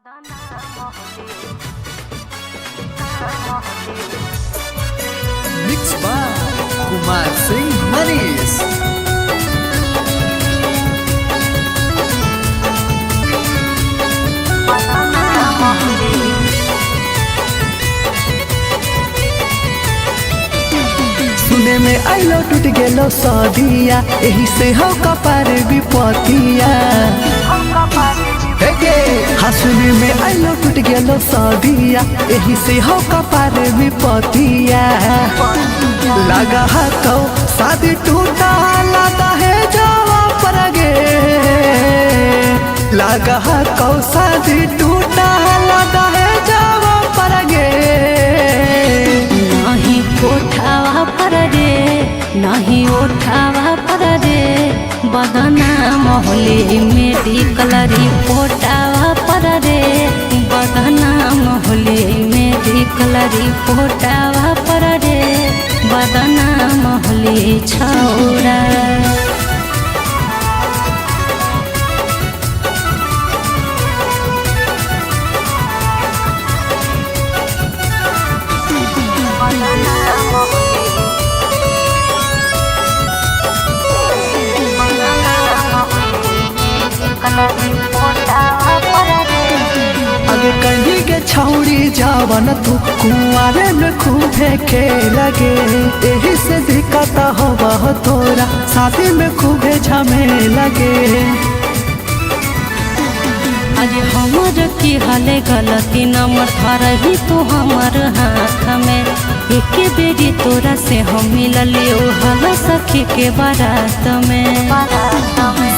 Mixed by Kumar Singh Manis. सुने में आइलो टूट गेलो सदिया, एही से हो कपार विपतिया। हाँ सुने में आइलो टूट गेलो सदिया, एही से हो कपार विपतिया। लगा हाथों शादी टूटा लगा है जावा पर गे, लगा हाथों शादी टूटा लगा है जावा पर गे। नहीं उठावा पर रे, नहीं उठावा पर रे, बदना मोहल्ले मेडिकल रिपोर्टावा पर रे, बदना मोहल्ले मेडिकल रिपोर्टावा पर रे, बदना मोहल्ले छौरा। आगे कहीं के छौड़ी जावन तू कुआरे में खूबे के लगे, यही से दिक्कत हो तोरा शादी में खूबे झमे लगे। अरे हमर की हाले गलती नंबर धरही तू हमर हाथ में, एक बेरी तोरा से हम मिलले हल सखी के बारात में।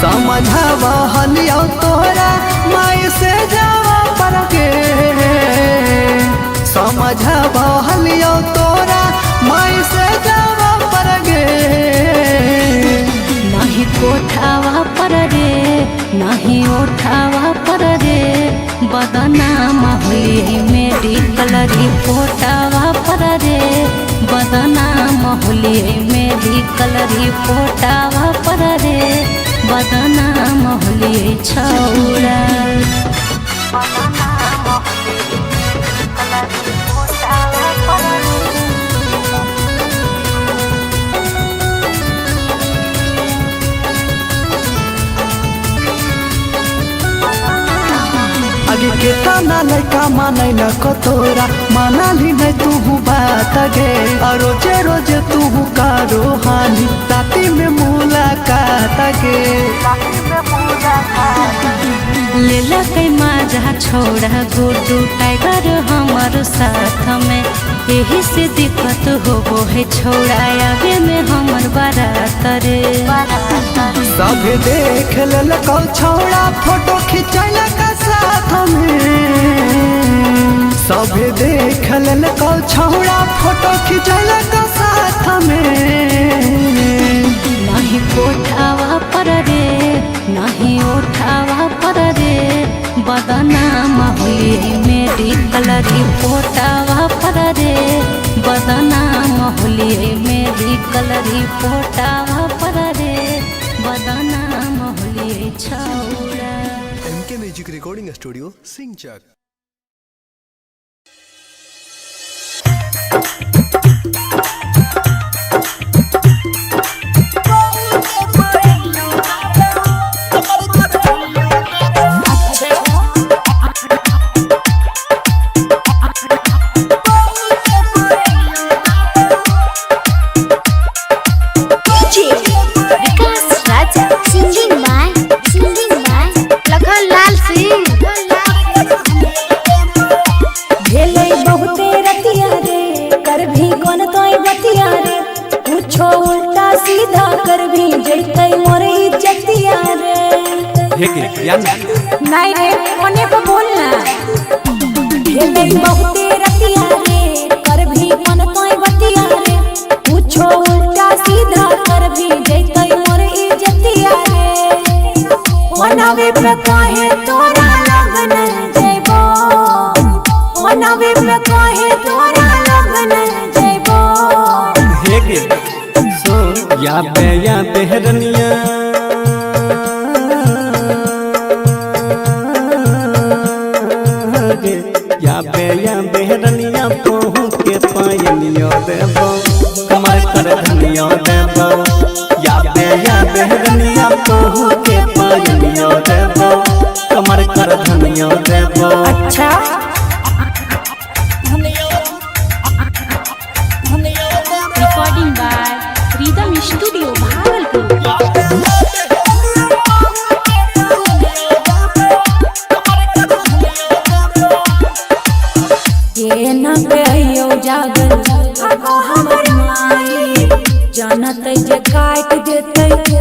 समझावा हलियो तोरा माई से जावा पर के, समझावा हलियो तोरा माई से जावा पर गे। नहीं कोठावा पर रे, नहीं उठावा पर रे, बदना मोहल्ले मेडिकल रिपोर्टावा पर रे, बदना मोहल्ले मेडिकल रिपोर्टावा पर रे, बदना मोहल्ले छौरा। आगे के ताना लड़का माने न कतोरा, माना ली नहीं तू बात गे। और रोजे रोजे तू कारो हानि, राती में मुलाकात गे। लेला कई माजा छोड़ा गुड्डू टाइगर हमार साथ में, यही से दिक्कत हो है छोड़ा आगे में हमर बारात रे। सब देख ललको छोड़ा फोटो खिंचल का साथ में, सब देख ललको छोड़ा फोटो खिंचल का साथ में। नहीं कोठावा पर रे, नहीं उठावा पर रे, बदना मोहल्ले मेडिकल रिपोर्टावा पर रे, बदना मोहल्ले मेडिकल रिपोर्टावा पर रे, बदना मोहल्ले छौरा। MK Music Recording Studio, Singchak. नहीं रे कोने पे बोलना, भेलै बहुते रतिया रे, कर भी मन तोय बतिया रे, पूछो उल्टा सीधा कर भी जैतै मोर इज्जतिया रे। मनावे पे काहे तोरा लगन जइबो, मनावे पे काहे तोरा लगन जइबो। हे गे सो या पे रनिया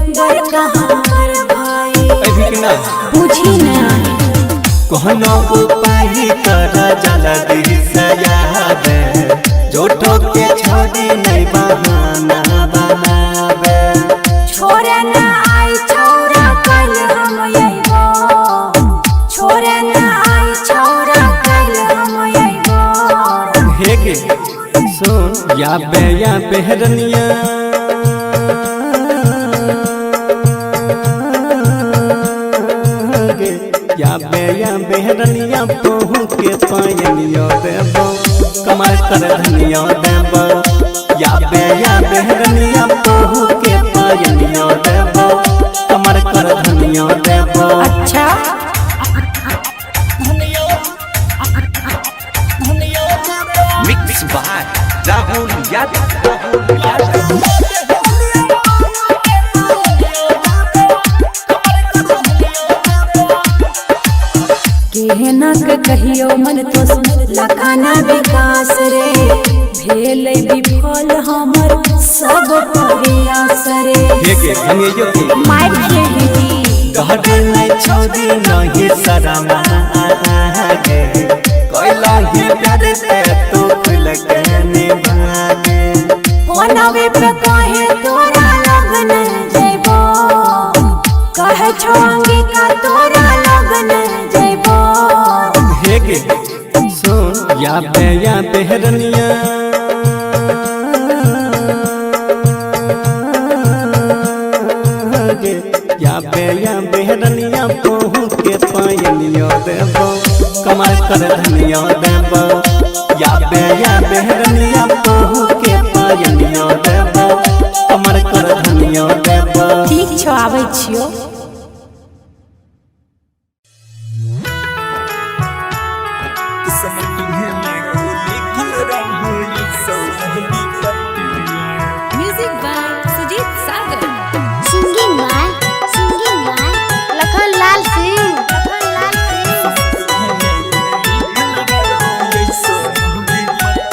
बड़का हमर भाई अभी के ना बुझी ना कहनो उपाय कर जल्दी से याद जोटो के छोड़ी नहीं बहाना बनावे छोरे ना आई छौरा कल हम अइबो छोरे ना आई छौरा कल हम अइबो हे गे सुन या बेहरनिया या बेहरनिया पहू के पायनिया देबो कमाल कर धनिया देबो या बेहरनिया पहू के पायनिया देबो कमाल कर धनिया देबो अच्छा मिक्स बाय राहुल यादव केहना के कहियो मन तो लखाना विकास रे भेलै विफल हमर सब प्रयास रे हे गे हमेयो के माइक खेली गहड नहीं छोड़ी नहीं शरमा आगे कोइला ही प्यार से तू खुल के निभागे फोनवे पे कहे तोरा लगन जइबो कहे छोंगी का तोरा लगन जइबो हे गे सुन या बेहरनिया या बेहरनिया पहू के पायनिया देबो कमाल कर धनिया देबो या बेहरनिया पहू के पायनिया देबो कमाल कर धनिया देबो ठीक छौ आबै छियो music by Sujit Sagar singing by Lakhan Lal Singh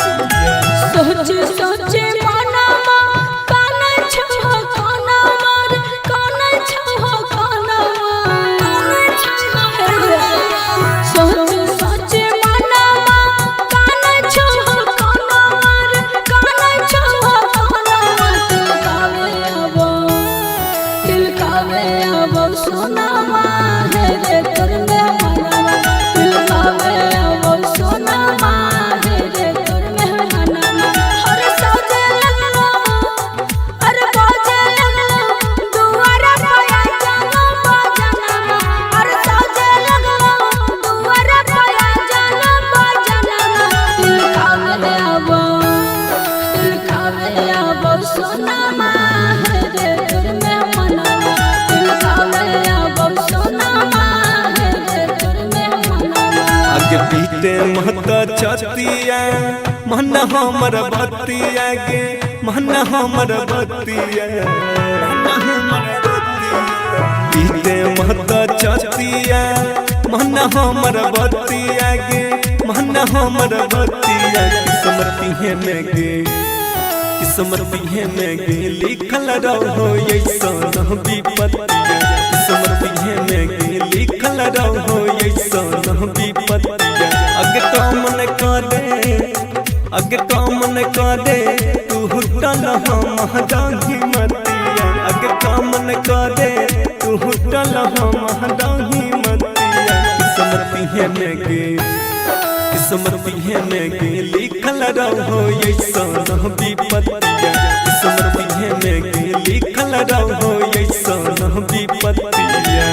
सोचे सोचे मनमा काना छहो काना मार काना छहो काना सोचे सोचे मनमा काना छहो काना मार काना छहो काना तिलकावे अबो सोना माहे रे कर में मनवा तिलकावे अबो सोना माहे रे कर में मनवा हर सौजे लगलो अरे बाजे लगलो दुआरा पाया जानो बाजनमा हर सौजे लगलो दुआरा पाया जानो बाजनमा तिलकावे अबो सोना माहे रे कर में मनवा तिलकावे अबो सोना माहे रे कर में मनवा आगे पीते महता छतिया मन हमर बतिया गे मन हमर बतिया पीते महता छतिया मन हमर बतिया गे मन हमर बतिया किस्मती है में गे किस्मती है में गे लिखल रहो ऐसा विपत्तिया किस्मती है में गे लिखल रहो ऐसा विपत्तिया अगे कामन करे तू हुटल हम डाही मतिया अगे कामन करे तू हुटल हम डाही मतिया किस्मती है में गे किस्मती है में गे लिखल रहो ऐसा विपत्तिया किस्मती है में गे लिखल रहो ऐसा विपत्तिया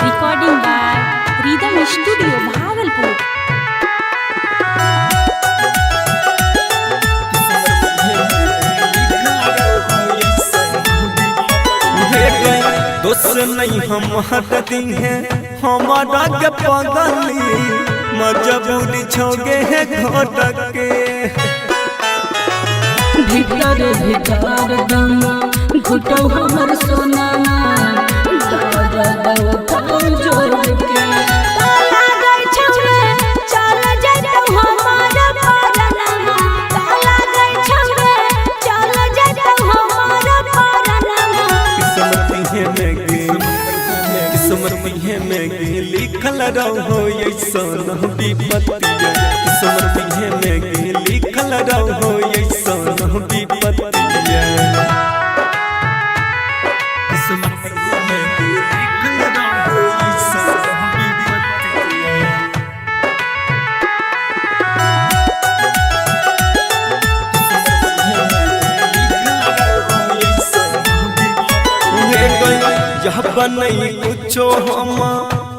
recording by rhythm studio Bhagalpur दोस्त नहीं हम हटती हैं हमारा के पगली मजबूरी छोगे है घोटक के भीतर भीतर दम घुटो हमर सोना जोड़ के ताला गई छौरे चल जइतो हमार परनमा ताला गई रहो ऐसन विपत्तिया किस्मत में लिखल रहो ऐसन विपत्तिया किस्मत में लिखल रहो ऐसन विपत्तिया यह बनई कुछो हम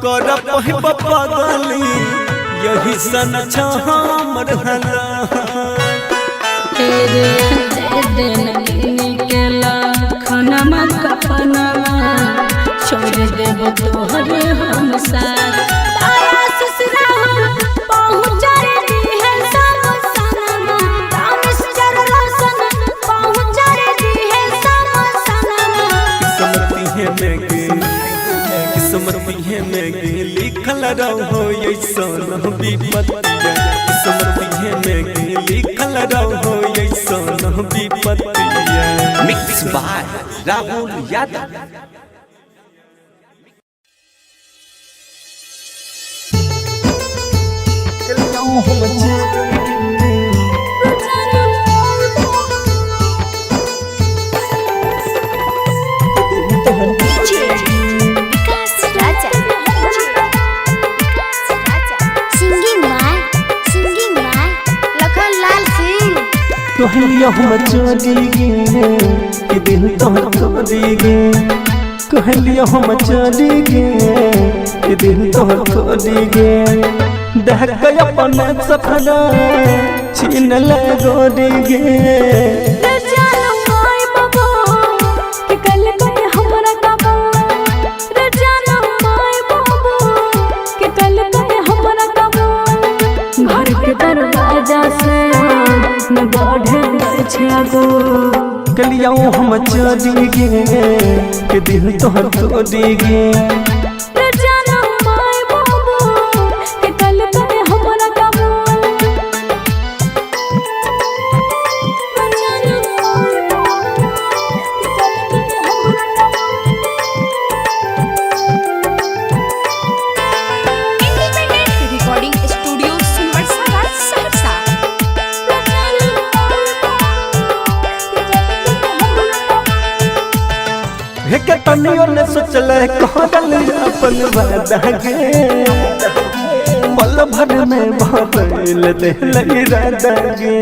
कर पहिब पागली यही सन हमर हला तेरे दिन निकला खनमा कपनमा छोड़ देब तोहरे हम साथ तारा ससुरा पहुँच रे है सब सनमा तामिस जर रोशन पहुँच रे है सब सनमा किस्मत में लिखल रहो ऐसन विपत्तिया किस्मत में लिखल रहो ऐसन विपत्तिया मिक्स बाय राहुल यादव। कहलियो हम चोरी गे कि दिल तोहर तोरी गे कहलियो हम चोरी गे कि दिल तोहर तोरी गे देख के अपन सपना छीन ले गोरी गे न बढ़े छगो कलियो हम चोरी गे कि दिल तोहर तोरी गे के तनियो ने सोचल कहल अपन वादा गे पल भर में बदल दिल इरादा गे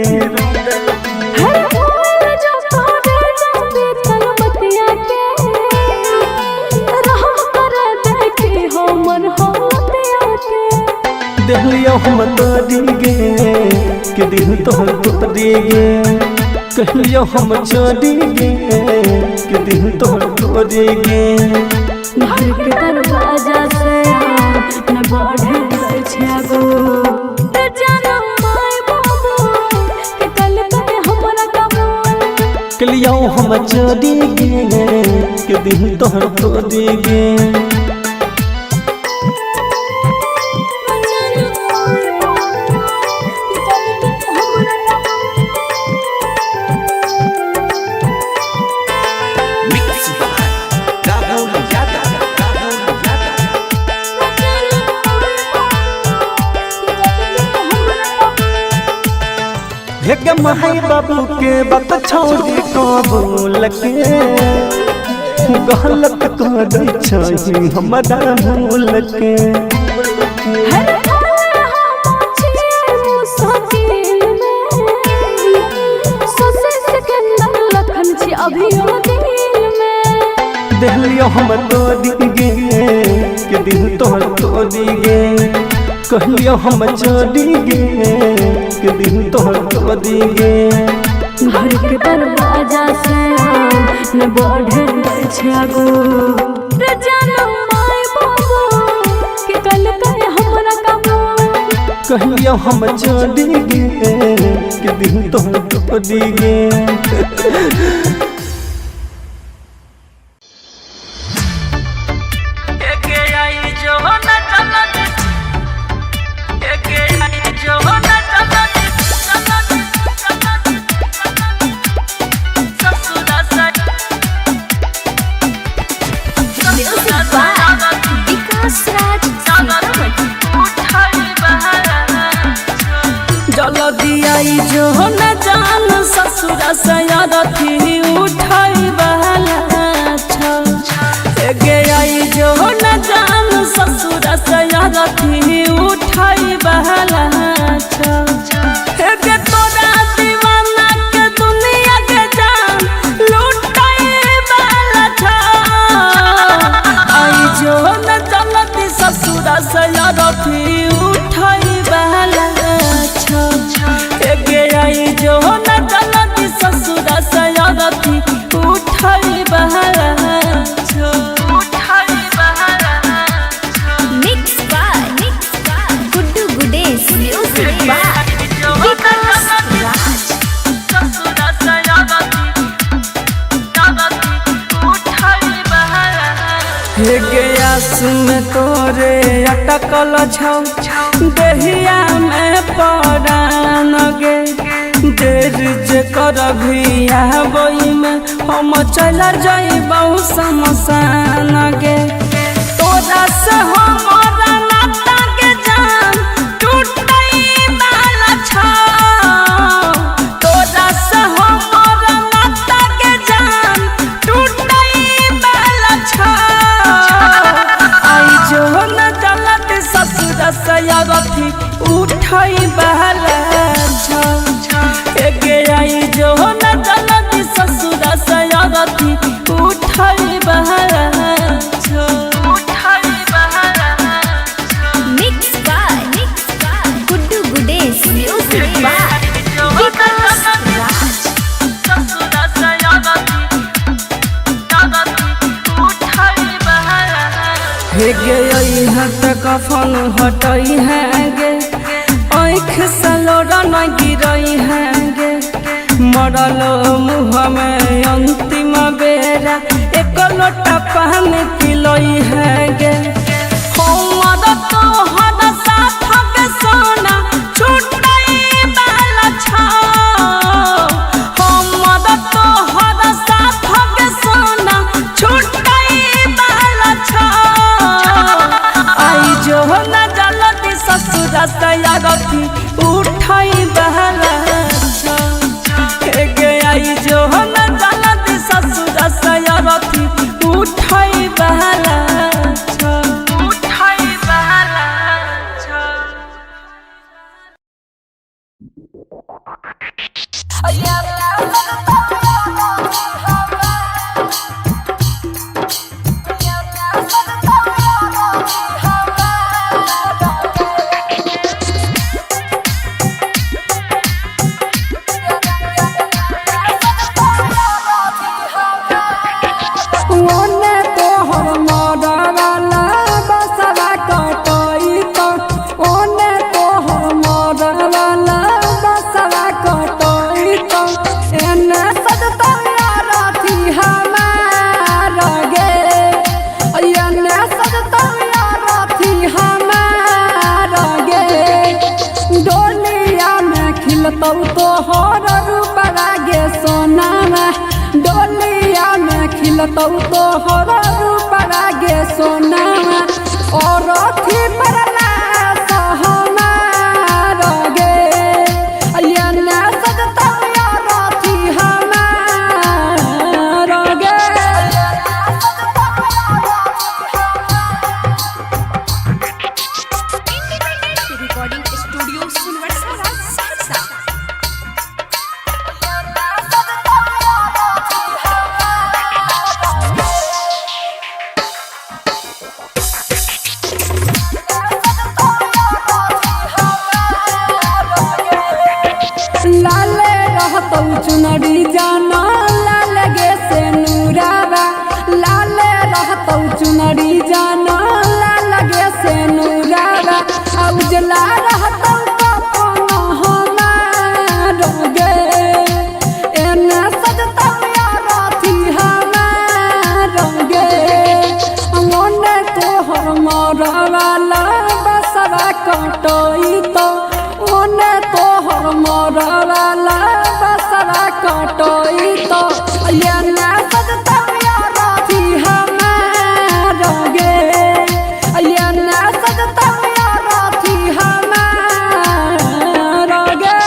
दिलियो हम तोरी गे कि दिल तोहर तोरी गे कहलियो हम चोरी गे कि दिल तोहर तोरी गे घर के दरवाजा से न बढ़े छगो कलियो हम चोरी गे कि दिल तोहर तोरी गे माई बाबू के बात छोड़ी कबूल के गलत कर छी हमरा भूल के दिलियो हम तोरी गे कि दिल तोहर तोरी गे कहलियो हम चोरी गे कि दिल तोहर तोरी गे घर के दरवाजा से न बढ़े छगो कहलियो हम चोरी गे कि दिल तोहर तोरी गे Vikas Raj Sitamat तकल छौ देहिया में परान गे देर जे करभिया बई में हम चल जइबौ शमशान गे तोरा से हमरा नाता के जान टूटई वाला छौ तोरा से हमरा नाता के जान टूटई वाला छौ आई जो न जलत ससुर सयावथी उठई वाला छौ गे आई जो न जलत ससुर सयावथी उठई वाला छौ Mixed by Guddu Gudesh. Music by Vikas Raj. हे गे हट कफन हटई है गे आँख सलोरा न गिरई है गे मरल मुँह में अंतिम बेरा एक लोटा पानी पिलई है गे हमर तोहर साथ के सोना छूटई वाला छौ हमर तोहर साथ के सोना छूटई वाला छौ आई जो न जलती ससुर सयागती उठई वाला छौ गे आई जो न जलती ससुर सयागती उठई वाला छौ उठई वाला छौ ओने तोहर मरवाला बसवा कटई तो ओने तोहर मरवाला बसवा कटई तो एने सदतया राथी हमार गे एने सदतया राथी हमार गे डोलिया में खिलतौ तोहर रूपवा गे सोनावा डोलिया में खिलतौ तोहर रूपवा गे सोनावा और अथी परला हमार गे एने सदतया राथी हमार गे Recording Studio Sunwara Sahasa. लाले रहतौ चुनरी जाना लाल गे से नूरावा लाले रहतौ चुनरी जाना लाल गे से नूरावा उजला रहतौ कफन हमार गे एने सजतौ राथी हमार गे ओने तोहर मरवाला बसवा कटई तो ओने तोहर मरवाला बसवा कटई तो एने सजतौ राथी हमार गे एने सजतौ राथी हमार गे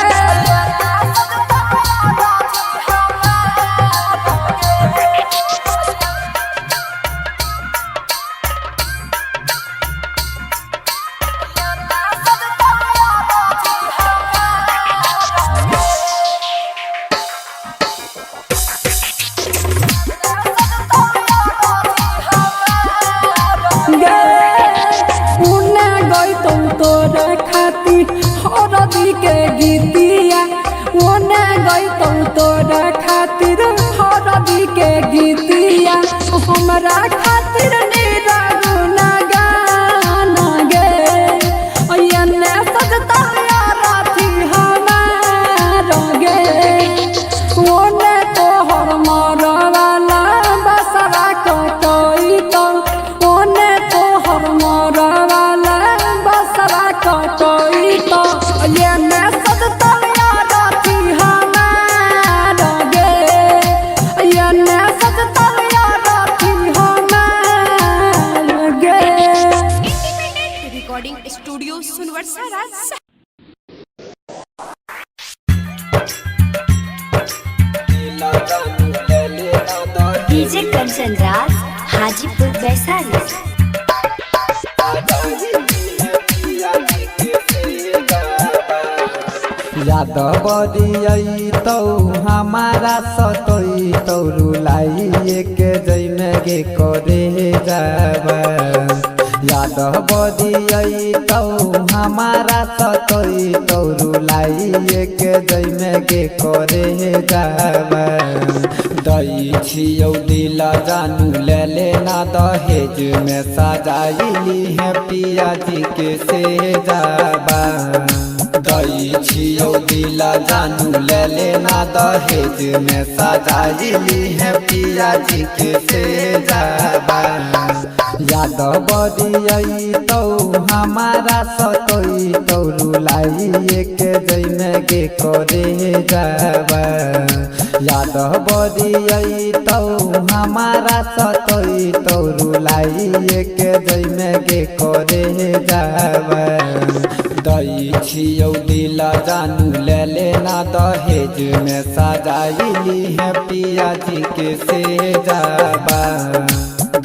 हरदी के गीतिया ओने गईतौ तोरा खातिर हरदी के गीतिया हमरा खातिर निरागु ना गाना गे एने सजतौ राथी हमार गे ओने तोहर मरवाला बसवा कटई तो ओने तोहर मरवाला सुनवर्सा राज। डीजे कंचन राज हाजीपुर वैशाली। याद बदियई तो हमारा सतई तो रुलाई के जैमे गे करे जाबा। याद बदियई तो हमारा सतई तो रुलाई के जैमे गे करे जाबा। दई छियौ दिल जानू ले लेना दहेज में सजाइली है पिया जी के से जाबा। दई छियौ दिल जानू ले लेना दहेज में सजाइली है पिया जी के से जाबा। याद बदियई तो हमारा सतई तो रुलाई के जैमे गे करे जाबा। याद बदियई तो हमारा सतई तो रुलाई के जैमे गे करे जाबा। दई छियौ दिल जानू ले लेना दहेज में सजाइली है पिया जी के से जाबा।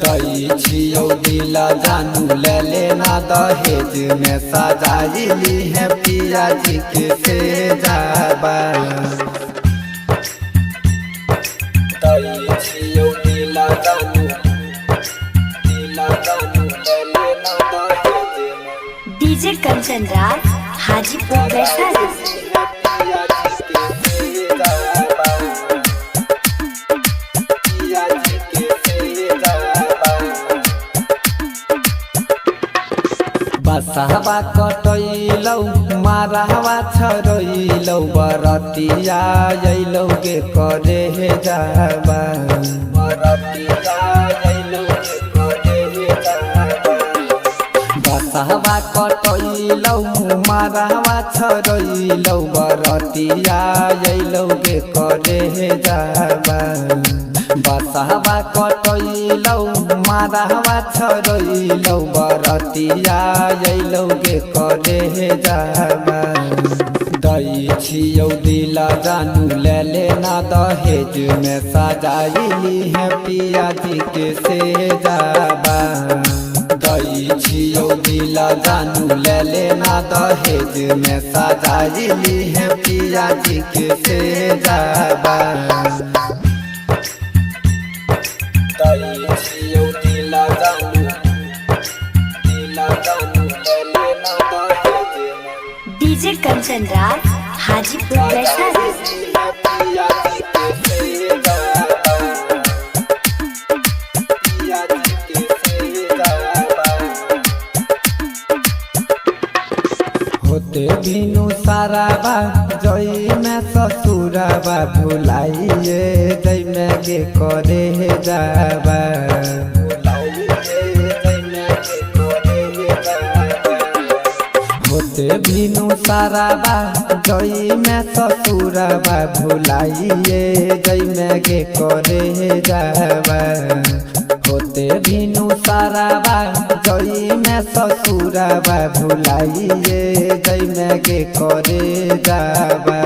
दई छियौ दिल जानू ले लेना दहेज में सजाइली है पिया जी के से जाबा। दई छियौ दिल जानू ले लेना दहेज में। डीजे कंचन राज हाजीपुर वैशाली। बसहबा कटैलौ मारहवा छरैलौ बरतिया अइलौ गे करे जाबा। बसहबा कटैलौ मारहवा छरैलौ बरतिया अइलौ गे करे जाबा। बसहबा कटैलौ मारहवा छरैलौ बरतिया अइलौ गे करे जाबा। दई छियौ दिल जानू ले लेना दहेज में सजाइली है पिया जी के से जाबा। दई छियौ दिल जानू ले लेना दहेज में सजाइली है पिया जी के से जाबा। दई छियौ दिल जानू ले लेना दहेज में। डीजे कंचन राज हाजीपुर वैशाली। होते बिनु साराबा जई में ससुराबा भुलाइए जई में गे करे जाबा। होते बिनु साराबा जई में ससुराबा भुलाइए जई में गे करे जाबा। होते बिनु साराबा जई में ससुराबा भुलाइए जई में गे करे जाबा।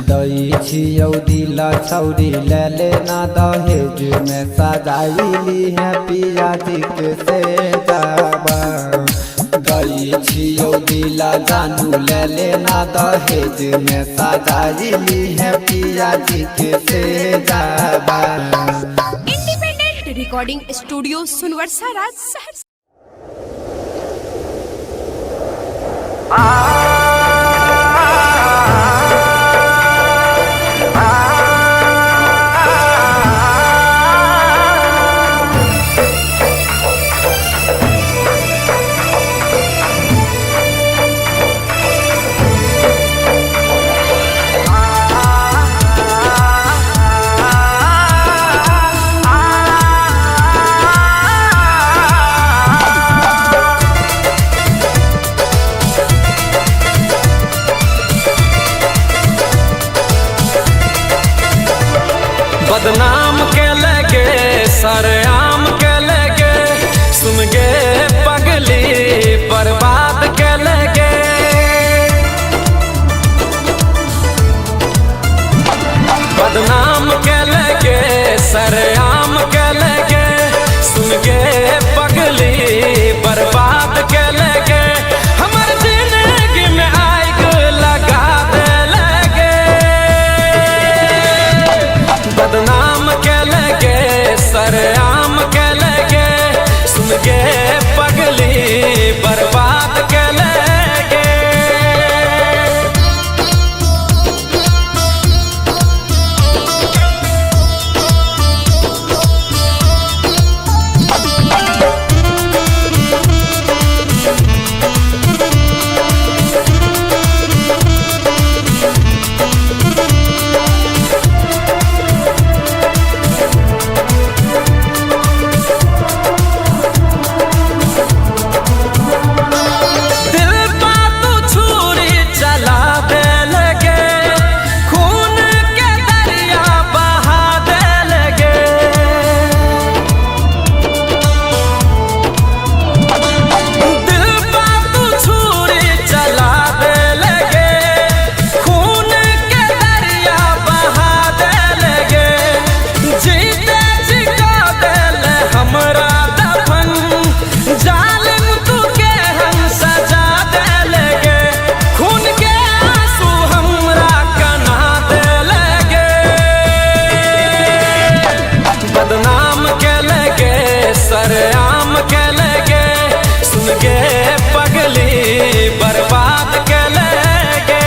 दई छियौ दिल छौरी ले लेना दहेज में सजाइली है पिया जी के से जाबा। दई छियौ दिल जानू ले लेना दहेज में सजाइली है पिया जी के से जाबा। इंडिपेंडेंट रिकॉर्डिंग स्टूडियो सुनवर्सा राज सहरसा। बदनाम के लगे सरेआम के लगे सुन गे पगली बर्बाद के लगे बदनाम के लगे सरेआम के लगे सुन के पगली बर्बाद के लगे हमर जिंदगी में आग लगा दे लगे बदनाम के लगे सरेआम के लगे सुन के पगली बर्बाद के लगे बदनाम के लगे सरेआम के लगे सुन के पगली बर्बाद के लगे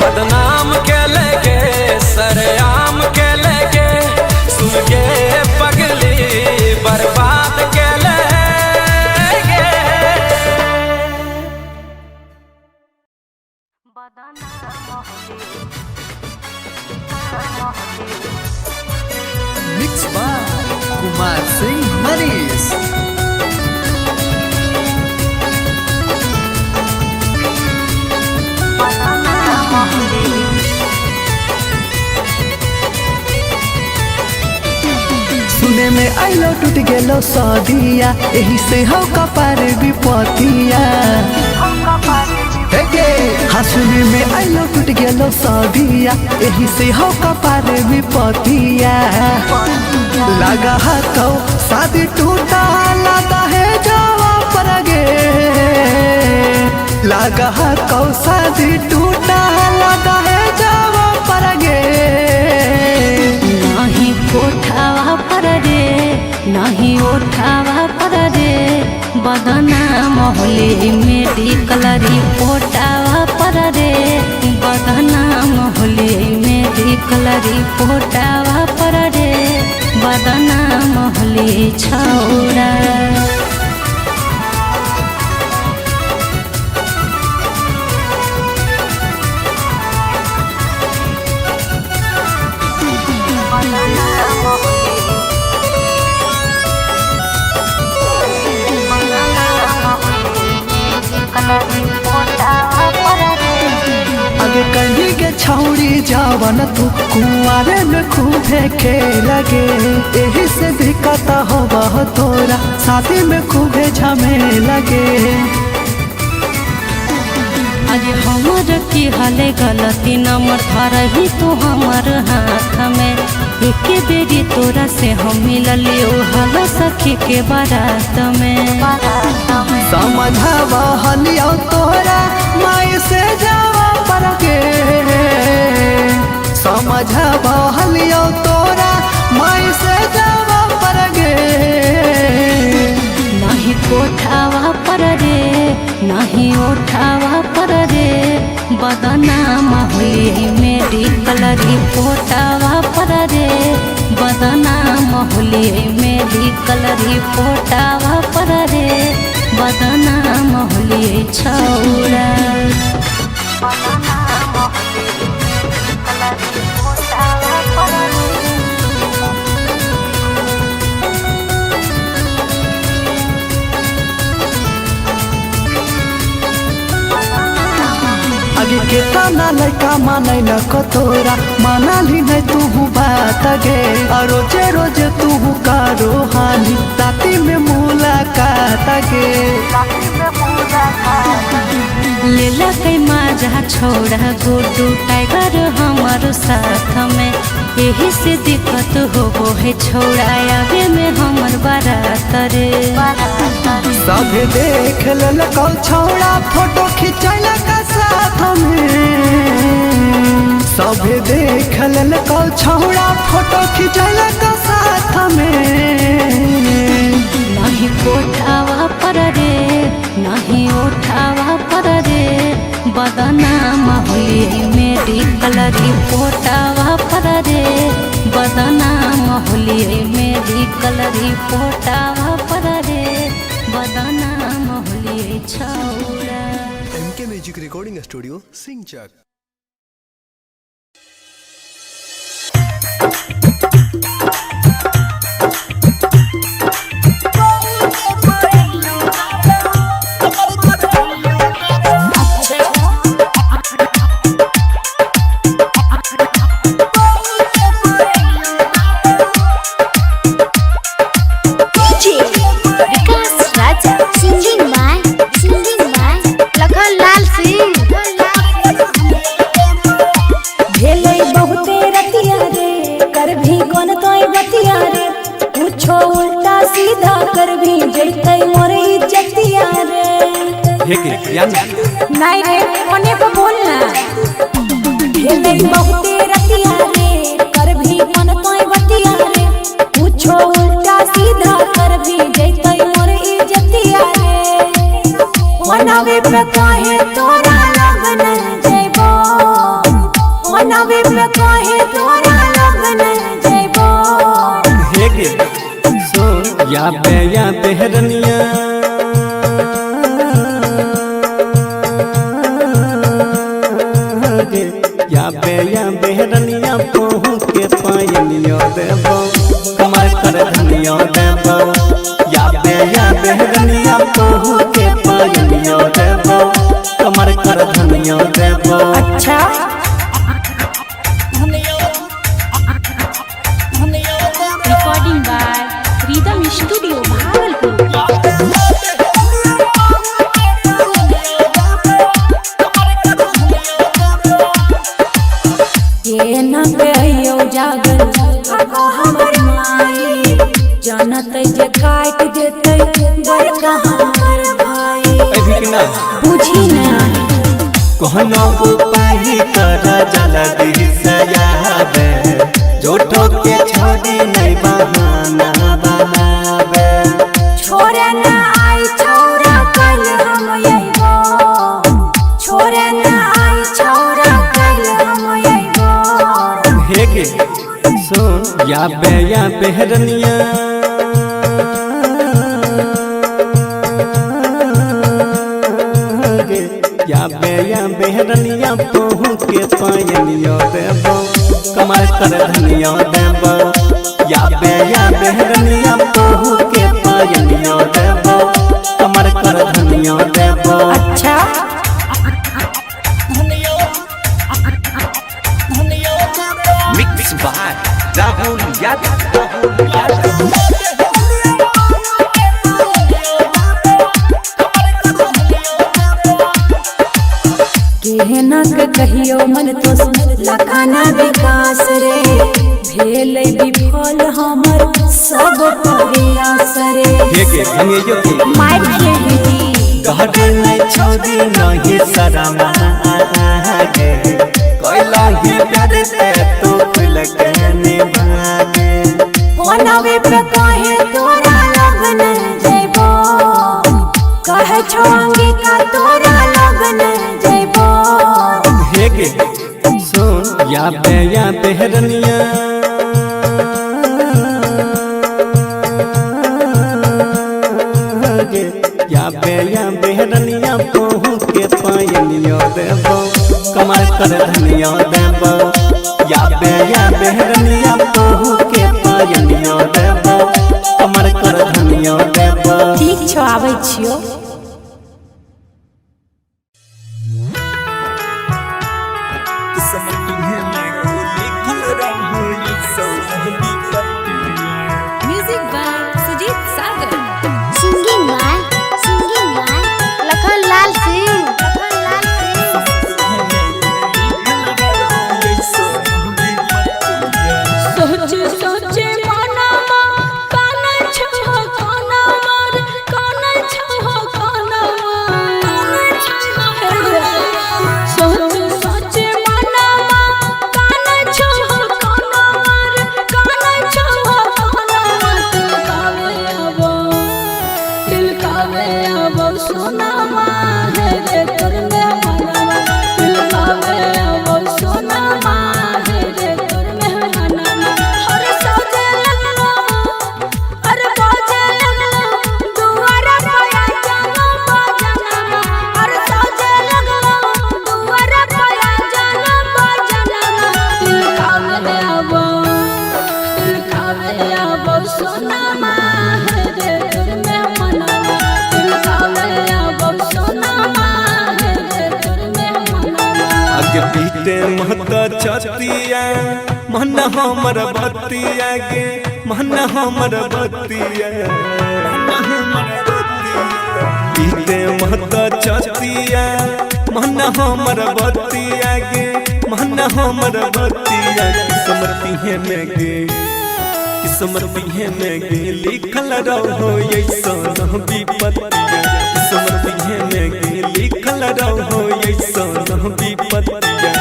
बदनाम के लगे सरेआम के लगे सुन के पगली बर्बाद के लगे मिक्स बाय कुमार सिंह मनीष। सुने में आइलो टूट गेलो सदिया एही से हो कपार विपतिया हाँ सुने में आइलो टूट गेलो सदिया एही से हो कपार विपतिया लगा हाथो शादी टूटा लगा है जावा पर गे लगा हाथो शादी टूटा लगा है जावा पर गे नहीं कोठावा पर रे नहीं उठावा पर रे बदनाम होली मेडिकल रिपोर्टावा पर रे बदनाम होली मेडिकल रिपोर्टावा पर रे बदनाम होली छौरा आगे कहीं के छौड़ी जावन तू कुआरे में खूबे लगे यही से दिक्कत होगा तोरा शादी में खूबे झमे लगे आज हमर की हाले गलती नंबर धरही तू हमर हाथ में एक बेरी तोरा से हम मिलली हल सखी के बारात में समझावा हलियो तोरा माई से जावा पर के समझावा हलियो तोरा माई से जावा पर गे नहीं कोठावा पर रे नहीं उठावा पर रे बदनाम हुई मेरी कलरी पोटावा पर रे बदनाम हुई मेरी कलरी पोटावा पर रे बदनाम हुई छौरा आगे केतना लड़का माने न कतोरा मानाली नहीं तू बात गे और रोजे रोजे तू कारो हानि राती में मुलाकात गे लेला कई माजा छोड़ा गुड्डू टाइगर हमारो साथ में यही से दिक्कत हो है छोड़ा आगे में हमर बारात रे सब देख ललको छौड़ा फोटो खिंचल का साथ में सब देख ललको छौड़ा फोटो खिंचल का साथ में नहीं कोठावा पर रे नहीं उठावा पर रे बदनाम हुई मेरी कलरी पोटावा पर रे बदनाम हुई मेरी कलरी पोटावा पर रे बदनाम हुई छौरा MK म्यूजिक रिकॉर्डिंग स्टूडियो सिंचक। नहीं रे ओने पे बोलना खेले बहुते रतिया रे कर भी मन तोय बतिया रे पूछो उल्टा सीधा कर भी जैतै मोर इज्जतिया रे मनावे पे काहे तोरा लगन जइबो मनावे पे काहे तोरा लगन जइबो हे के सो या बेहरनिया या बेहरनिया पहू के पायनियो देबो कमर कर धनियो देबो या बेहरनिया पहू के पायनियो देबो कमर कर धनियो देबो अच्छा recording by rhythm studio Bhagalpur हमर माई जानत जे काट देते बड़का हमर भाई बुझी ना कहनो उपाय कर जल्दी से आवे जोठो के छोड़ी नहीं बहाना बनावे छोरे ना आई छौरा कल हम आइबो छोरे ना आई छौरा कल हम आइबो हे के सुन या बेहरनिया या बेहरनिया पहू के पायनियो देबो कमर कर धनियो देबो या बेहरनिया पहू के पायनियो देबो कमर कर धनियो देबो अच्छा मिक्स बाय राहुल यादव केहना के कहियो मन तो लखाना विकास रे भेलै विफल हमर सब प्रयास रे मार खेली कहते नहीं छोड़ी नहीं शरमा गे कोइला ही प्यार से तू खुल के निभागे होनवे पे कहे तोरा लगन जइबो कहे छोंगी का तोरा लगन जइबो हे गे सुन या बेहरनिया या बेहरनिया पहू के पायनियो देबो कमर कर धनियो देबो या बेहरनिया पहू के पायनियो देबो कमर कर धनियो देबो ठीक छौ आबै छियो music by Sujit Sagar singing by Lakhan Lal Singh सोचे सोचे मनमा काना छहो काना मार काना छहो काना सोचे सोचे मनमा काना छहो काना मार काना छहो काना तिलकावे आबो सोना माँ है रे तोर में मनवा तिलकावे आबो सोना माँ है रे तोर में मनवा हर सजे लगलो अरे बाजे लगलो दुआरा पाया जानो बाजनवा हर सजे लगलो दुआरा पाया जानो बाजनवा तिलकावे आबो सोना माँ है रे तोर में मनवा तिलकावे आबो सोना माँ है रे तोर में मनवा आगे पीते महता छतिया मन हमर बतिया गे मन हमर बतिया पीते महता छतिया मन हमर बतिया गे मन हमर बतिया किस्मती है में गे किस्मती है में गे लिखल रहो ऐसा विपत्तिया किस्मती है में गे लिखल रहो ऐसा विपत्तिया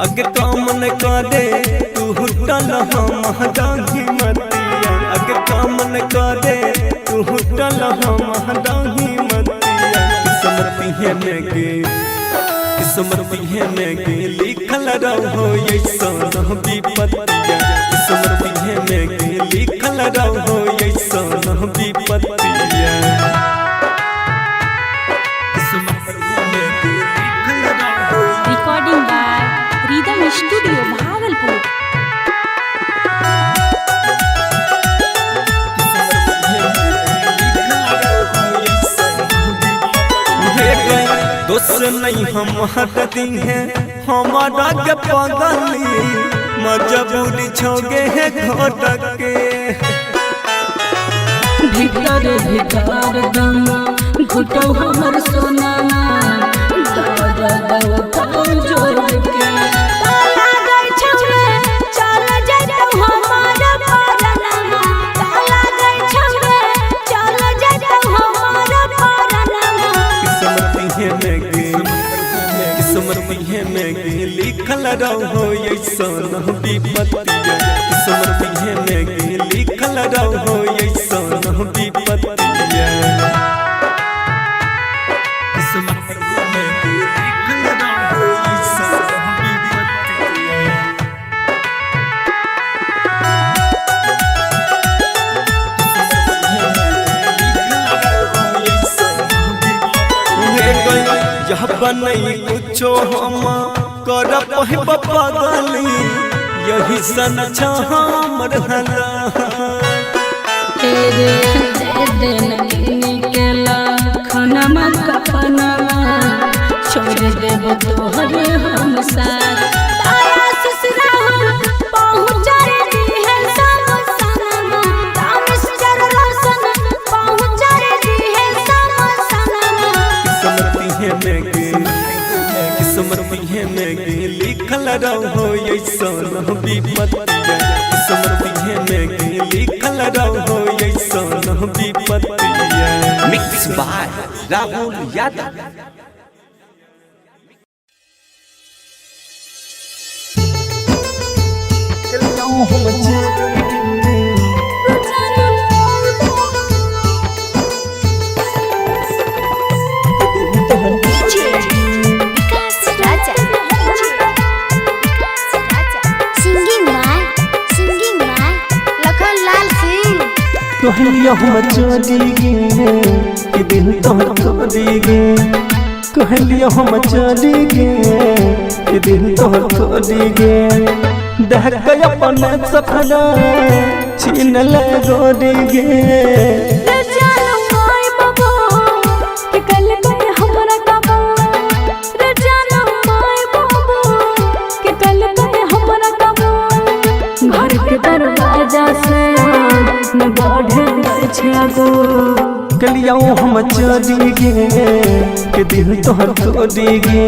अगे कामन करे तू हुटल हम डांगी मतिया अगे कामन करे तू हुटल हम डांगी मतिया किस्मती है में गे किस्मती है में गे लिखल रहो ऐसा विपत्तिया किस्मती है में गे लिखल रहो ऐसा विपत्तिया recording by rhythm studio Bhagalpur दोस्त नहीं हम हटती हैं हमारा के पगली मजबूरी छोगे है घोटक के भीतर भीतर दम घुटो हमर सोना जोर के ताला गई छमरे चल जइतो हमार परनमा ताला गई छमरे चल जइतो हमार परनमा किस्मती है में गे लिखल रहो ऐसा विपत्तिया किस्मती है में गे लिखल रहो ऐसा विपत्तिया किस्मती है में गे लिखल रहो ऐसा विपत्तिया यह बनई कुछो हम कर पगली यही सन हमर हला तेरे निकला खनमा कफनवा छोड़ देब तोहरे हम साथ ताया ससुरा पहुँच रे है सब सनमा तामिस जर रोशन पहुँच रे है सब सनमा किस्मती है में गे किस्मतिये में गे लिखल रहो ऐसन विपत्तिया किस्मतिये में गे लिखल रहो ऐसन विपत्तिया। Mix by Rahul Yadav. कहलियो हम चोरी गे कि दिल तोहर तोड़ी गे कहलियो हम चोरी गे कि दिल तोहर तोड़ी गे देख के अपन सपना छीन ले गोरी गे कलिया हम चोरी गे कि दिल तोहर तोड़ी गे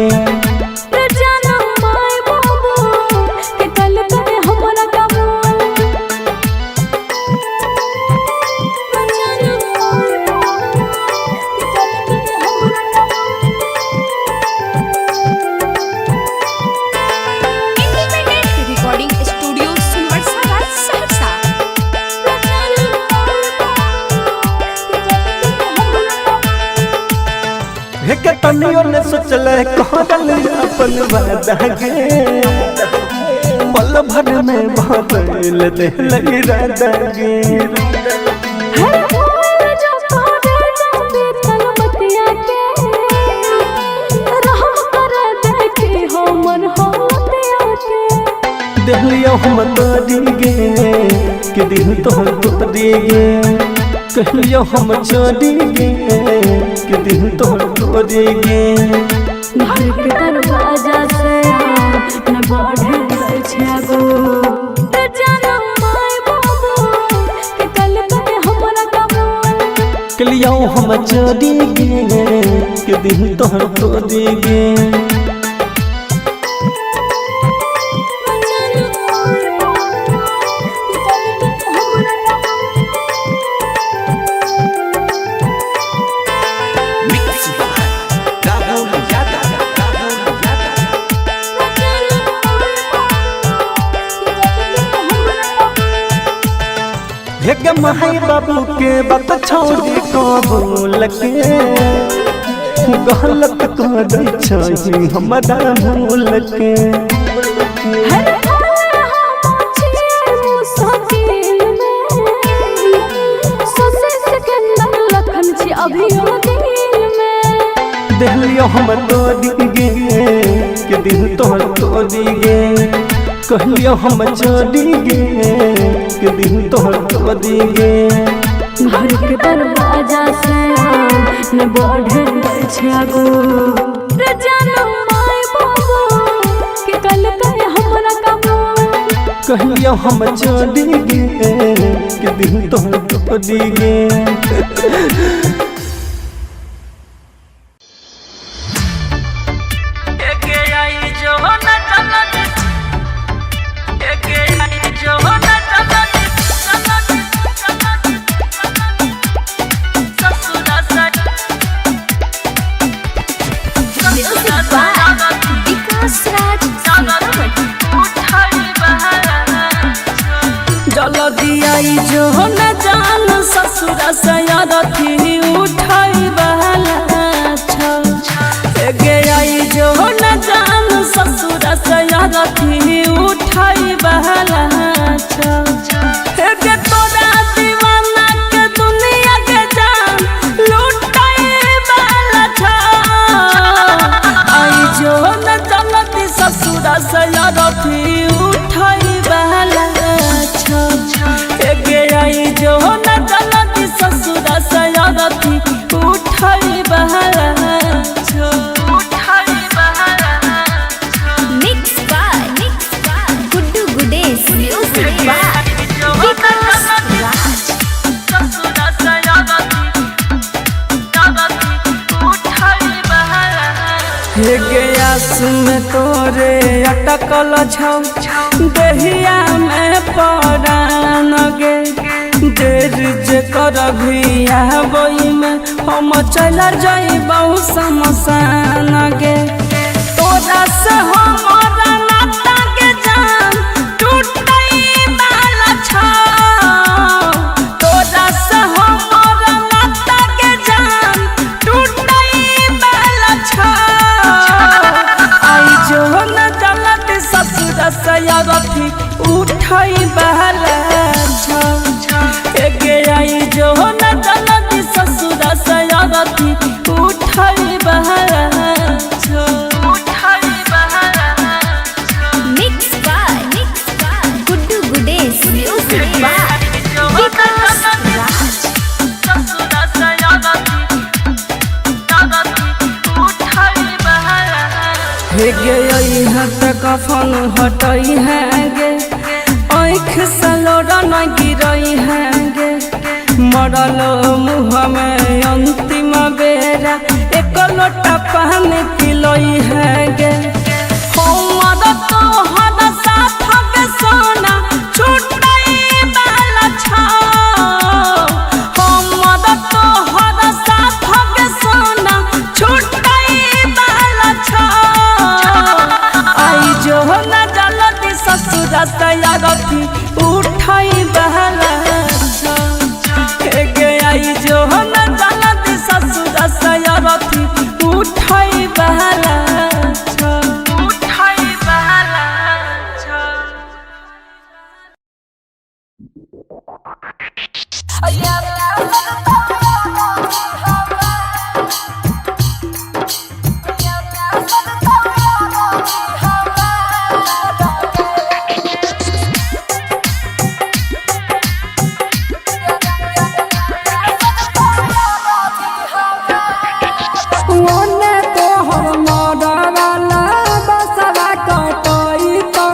तनियो ने सोचल कहल अपन वादा गे पल भर में बदल दे लगी राधा गे दिलियो हम तोड़ी गे कि दिल तोहर तोड़ी गे कहलियो हम चोरी गे कि दिल तोहर तोड़ी गे घर के दरवाजा से न बढ़े छगो जानो माय बाबू के कल के हमरा कबो कलियो हम चोरी गे कि दिल तोहर तोड़ी गे माई बाबू के बात छोड़ी को भूल के गलत कर छी हमरा भूल के दिलियो हम तोड़ी गे कि दिल तोहर तोड़ी गे कहलियो हम चोरी गे कि दिल तोहर तोड़ी गे घर के दरवाजा से न बढ़े छगो जानो माय बाबू के कल के हमरा कबो कहलियो हम चोरी गे कि दिल तोहर तोड़ी गे जो न जान ससुर सयारथी उठाई बहला गे आई जो न जान ससुर सयारथी उठाई बहला गे तोरा दीवाना के दुनिया के जान लुटाई बहला आई जो न जानती ससुर सयारथी उठाई बहला गे आई जो न जानती ससुर सयारथी उठाई में तोरे अटकल छौ देहिया में परान गे देर जे करभी आबई में हम चल जाइबौ शमशान गे तोरा से हमारा नाता के जान टूटई वाला छौ तोरा से हमारा नाता के जान टूटई वाला छौ आई जो न जलत ससुर से अरथी उठई वाला छौ गे आई जो न जलत ससुर से अरथी उठई वाला छौ Mix by Guddu Gudesh. Music by Vikas Raj. हे गे हाथ कफन हटई है गे आँख सलोरा न गिरई है गे मरल मुँह में अंतिम बेरा एक लोटा पानी पिलई है गे हमर तोहर साथ के सोना छूटई वाला छौ हमर तोहर साथ के सोना छूटई वाला छौ आई जो न जलती ससुर से अरथी उठई वाला छौ गे आई जो न जलती ससुर से अरथी उठई वाला छौ उठई वाला छौ ओने तोहर मरवाला बसवा कटई तो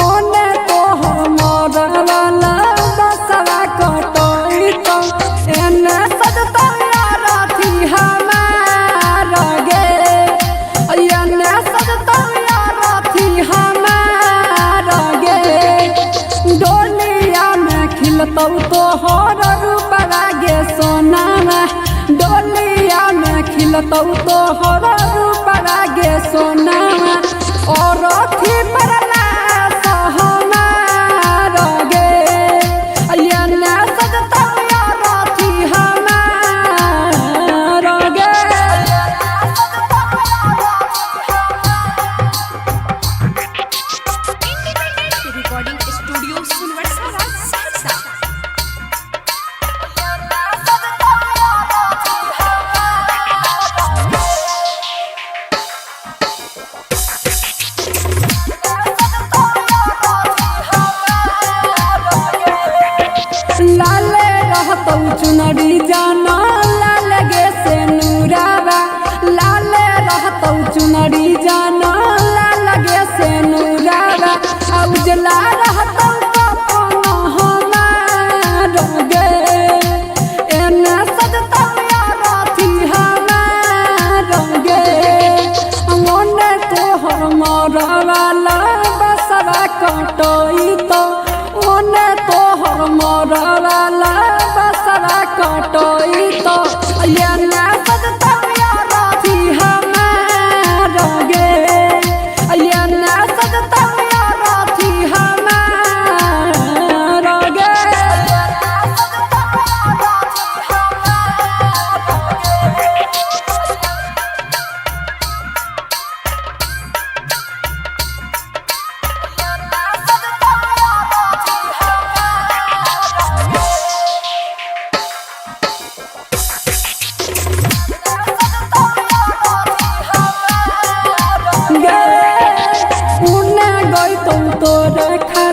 ओने तोहर मरवाला बसवा कटई तो एने सजतया राथी हमार गे एने सजतया राथी हमार गे डोलिया में खिलतौ तोहर रूपवा गे सोनावा डोलिया में खिलतौ तोहर रूपवा गे सोनावा और अथी परला सहमार गे एने सजतया राथी हमार गे रिकॉर्डिंग स्टूडियो सुनवर्सा राज सहरसा लाले रहतौ चुनरी जाना लाल गे से नूरावा लाले रहतौ चुनरी जाना लाल गे से नूरावा आ उजला रहतौ कपन हमार गे एने सजतौ राथी हमार गे ओने तोहर मरवाला बसवा कटई तो ओने तोहर मरवाला बसवा कटई तो एने सजतया राथी हमार गे एने सजतया राथी हमार गे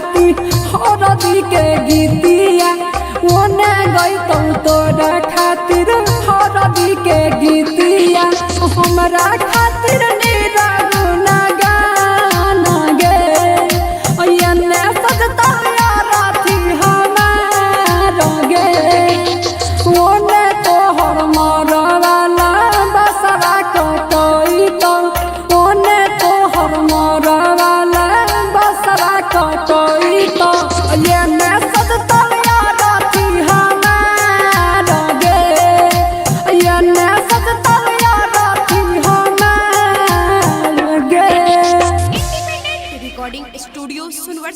हरदी के गीतिया ओने गईतौ तोरा खातिर हरदी के गीतिया हमरा खातिर निरागु ना गाना गे एने सजतौ राथी हमार गे ओने तोहर मरवाला बसवा कटई तो ओने तोहर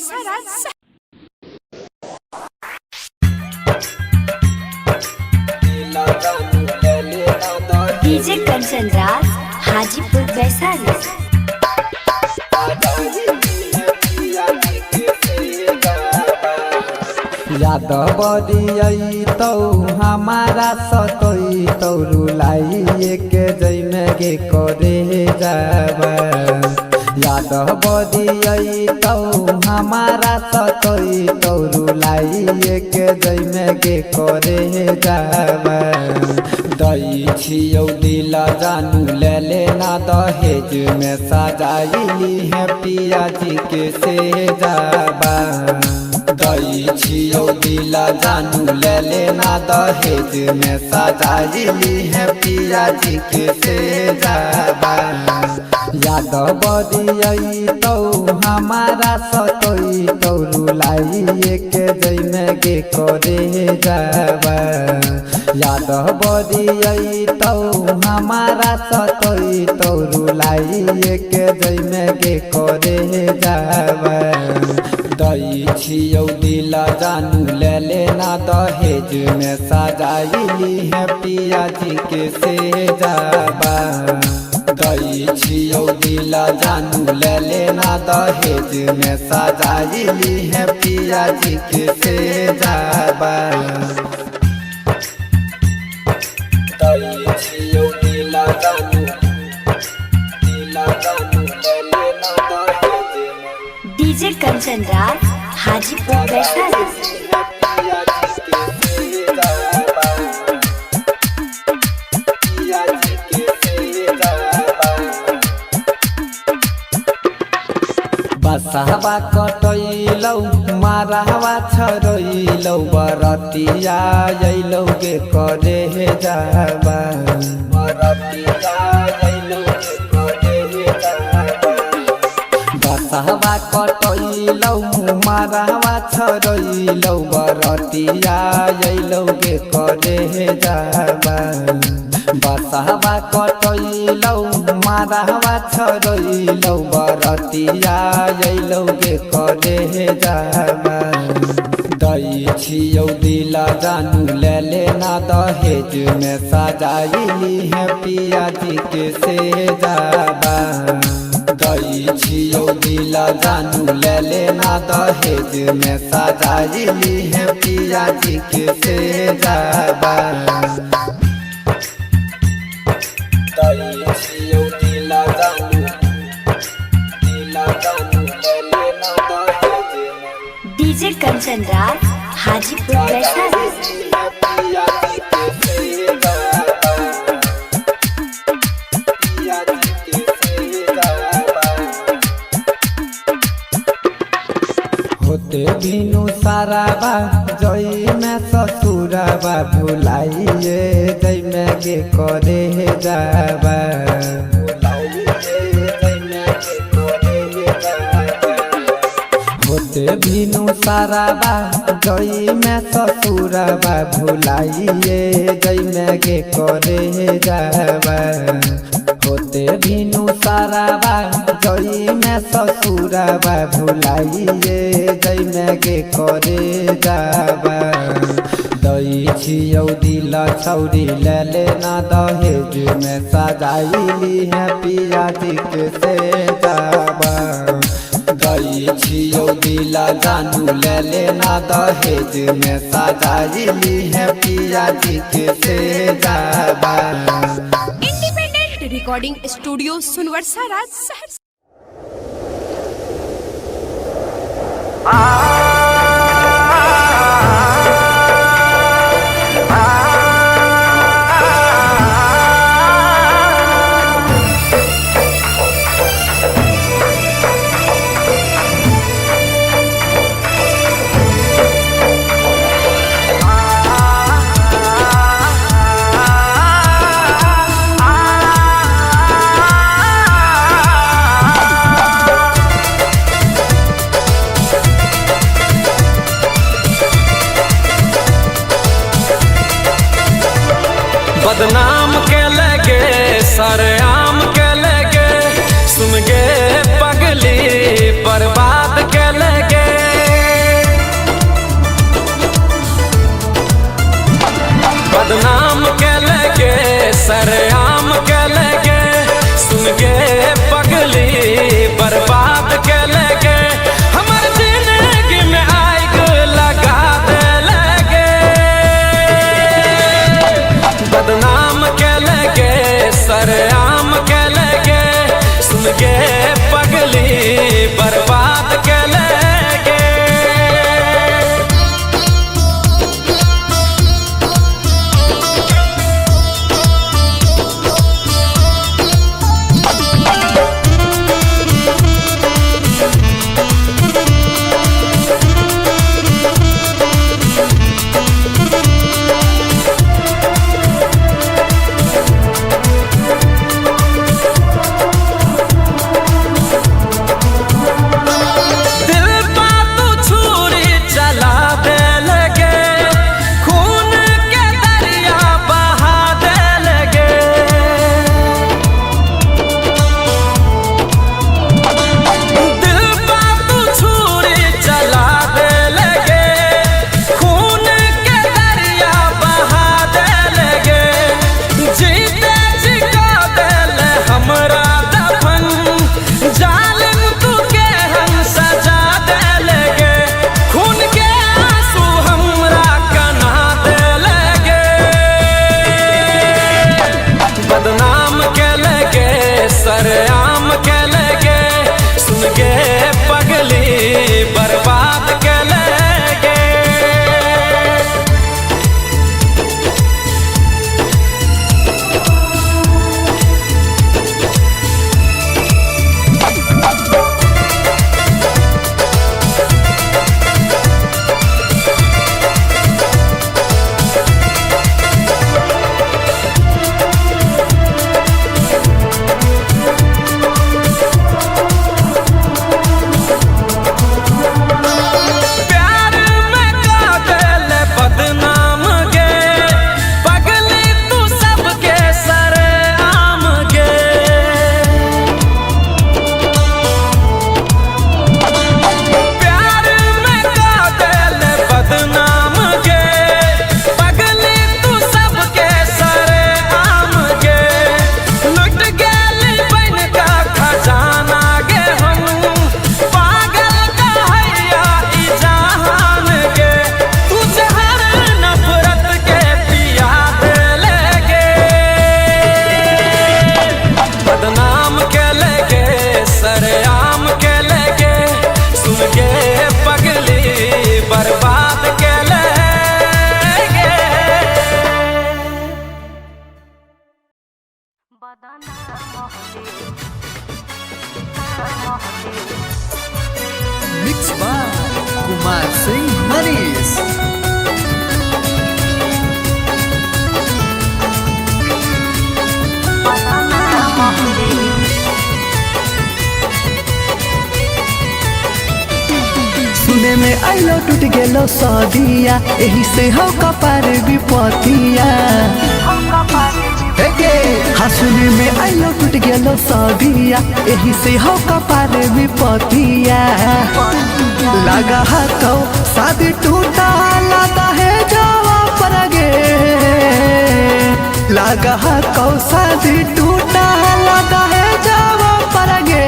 सुनवर्षा राज। डीजे कंचन राज हाजीपुर वैशाली। याद बदियई तो हमारा सतोई तो रुलाई के जैमे गे करे जाबा। याद बदियई तो हमारा सतोई तो रुलाई के जैमे गे करे जाबा। दई छियौ दिल जानू ले लेना दहेज में सजाइली है पिया जी के से जाबा। दई छियौ दिल जानू ले लेना दहेज में सजाइली है पिया जी के से जाबा। याद बदियई तो हमारा सतोई तो रुलाई के जैमे गे करे जाबा। याद बदियई तो हमारा सतोई तो रुलाई के जैमे गे करे जाबा। दई छियौ दिल जानू ले लेना दहेज में सजाइली है पिया जी के से जाबा। दई छियौ दिल जानू ले लेना दहेज में सजाइली है पिया जी के से जाबा। दई छियौ दिल जानू ले लेना दहेज में। डीजे कंचन राज हाजीपुर वैशाली। बसहबा कटैलौ मारहवा छरैलौ बरतिया अइलौ गे करे जाबा। बरतिया अइलौ गे करे जाबा। बसहबा कटैलौ मारहवा छरैलौ बरतिया अइलौ गे करे जाबा। बसहबा कटैलौ मारहवा छरैलौ बरतिया अइलौ गे करे जाबा। दई छियौ दिल जानू ले लेना दहेज में सजाइली है पिया जी के से जाबा। दई छियौ दिल जानू ले लेना दहेज में सजाइली है पिया जी के से जाबा। दई छियौ दिल जानू ले लेना दहेज में। डीजे कंचन राज हाजीपुर वैशाली। होते बिनु साराबा जई में ससुराबा भुलाइए जई में गे करे जाबा। होते बिनु साराबा जई में ससुराबा भुलाइए जई में गे करे जाबा। होते बिनु साराबा जई में ससुराबा भुलाइए जई में गे करे जाबा। दई छियौ दिल छौरी ले लेना दहेज में सजाइली है पिया जी के से जाबा। दई छियौ दिल जानू ले लेना दहेज में सजाइली है पिया जी के से जाबा। इंडिपेंडेंट रिकॉर्डिंग स्टूडियो सुनवर्षा राज सहरसा। बदनाम के लगे सरेआम के लगे सुन गे पगली बर्बाद के लगे सरेआम के लगे सुन के पगली बर्बाद के लगे। Mix by Kumar Singh Manish. सुने में आइलो टूट गेलो सदिया एही से हो कपार विपतिया। हाँ सुने में आइलो टूट गेलो सदिया एही से हो कपार विपतिया। लगा हाथों शादी टूटा लगा है जावा पर गे। लगा हाथों शादी टूटा लगा है जावा पर गे।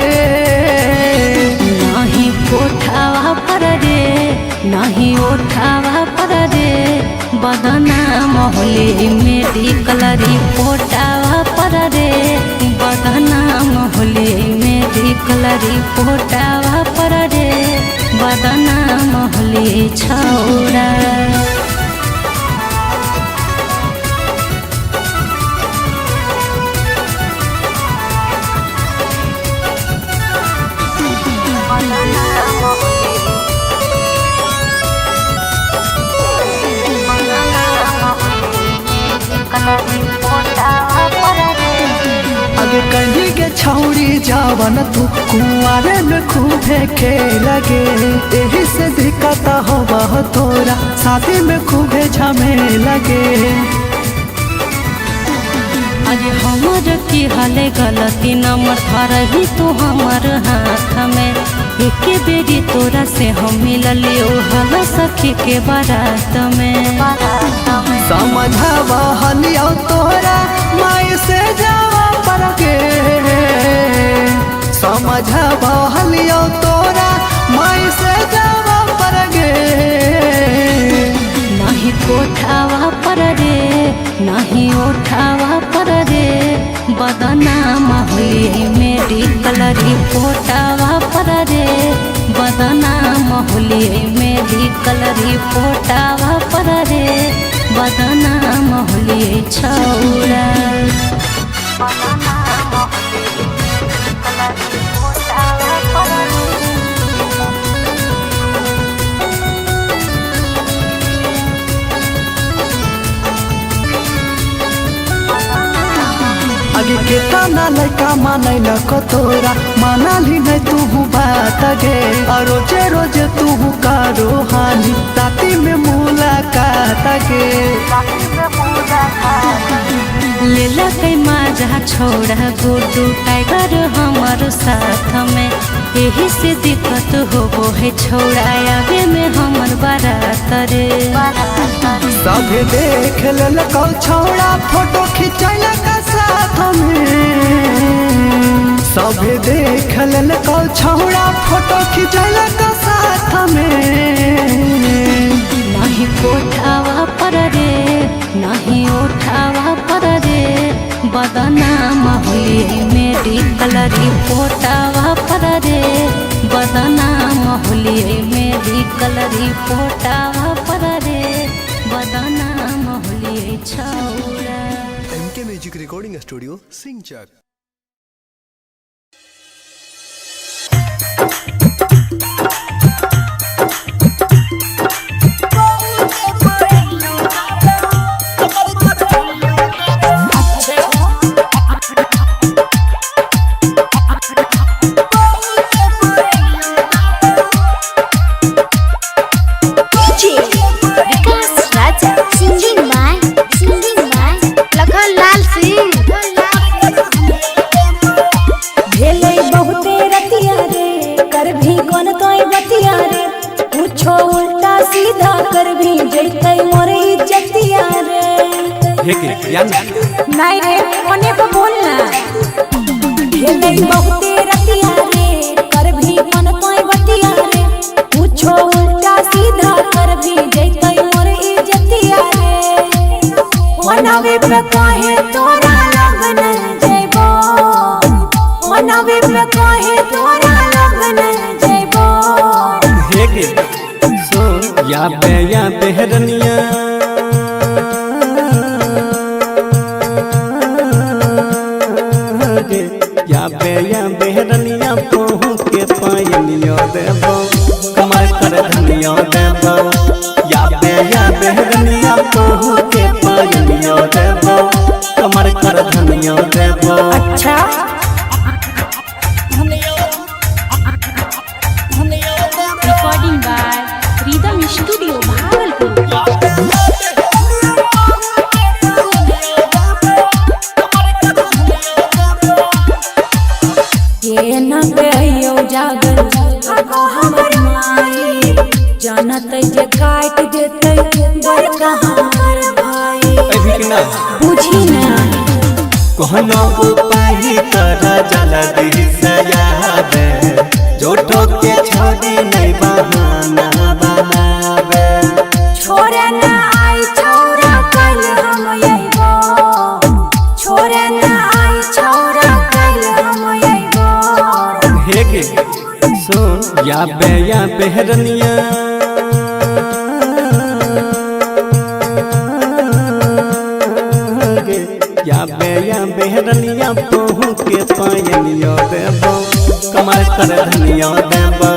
नहीं कोठावा पर रे नहीं उठावा पर रे बदना मोहली मेडिकल रिपोर्टावा पर रे बदना मोहली मेडिकल रिपोर्टावा पर रे बदना मोहली छौरा। आगे कहीं के छौड़ी जावन तू कुआरे में खूबे लगे यही से दिक्कत होगा तोरा शादी में खूबे झमेले लगे। अरे हमर की हाले गलती नंबर धरही तू हमर हाथ में एक बेरी तोरा से हम मिललियो हल सखी के बारात में। समझावा हलियो तोरा माई से जावा पर गे। समझावा हलियो तोरा माई से जावा पर गे। नहीं कोठावा पर रे नहीं उठावा पर रे बदना मोहली मेडिकल रिपोर्टावा पर रे बदना मोहली मेडिकल रिपोर्टावा पर रे बदना मोहली छौरा। आगे के ताना लड़का मानै न कतोरा मानाली नहीं तू बात गे। रोजे रोजे तू कारो हानि राती में मुलाकात गे। लेला कई माजा छोड़ा गुड्डू टाइगर हमार साथ में यही से दिक्कत होबो है छोड़ा आगे में हमर बारात रे। सब देख ललको छोड़ा फोटो खिंचैला का साथ में। सब देख ललको छोड़ा फोटो खिंचैला का साथ में। नहीं कोठावा पर रे नहीं उठावा पर रे बदना मोहली मेडिकल कलरी पोटावा पर रे बदनाम होलिए मेरी कलरी पोटावा पर रे बदनाम होलिए छौरा। एमके म्यूजिक रिकॉर्डिंग स्टूडियो सिंचक। नहीं रे ओने पे बोलना खेले बहुते रतिया रे कर भी मन कोई बतिया रे पूछो उल्टा सीधा कर भी जैतै मोर इज्जतिया रे ओनावे पे काहे तोरा लगन जइबो ओनावे पे काहे तोरा लगन जइबो हे के सुन या बेहरनिया या बेहरनिया पहू के पायनियो देबो कमर कर धनियो देबो या बेहरनिया पहू के पायनियो देबो कमर कर धनियो देबो। अच्छा recording by rhythm studio Bhagalpur. ये न कहियो जागल आगो हमर माई जानत जे काट देते बड़का हमर भाई बुझी ना कहनो उपाय कर जल्दी से याद जोठो के छोड़ी नहीं बहाना बनावे छोरे ना आई छौरा कल हम अइबो छोरे ना आई छौरा कल हम अइबो। हे के सुन या बेहरनिया या बेहरनिया पहू के पायनियो देबो कमर कर धनियो देबो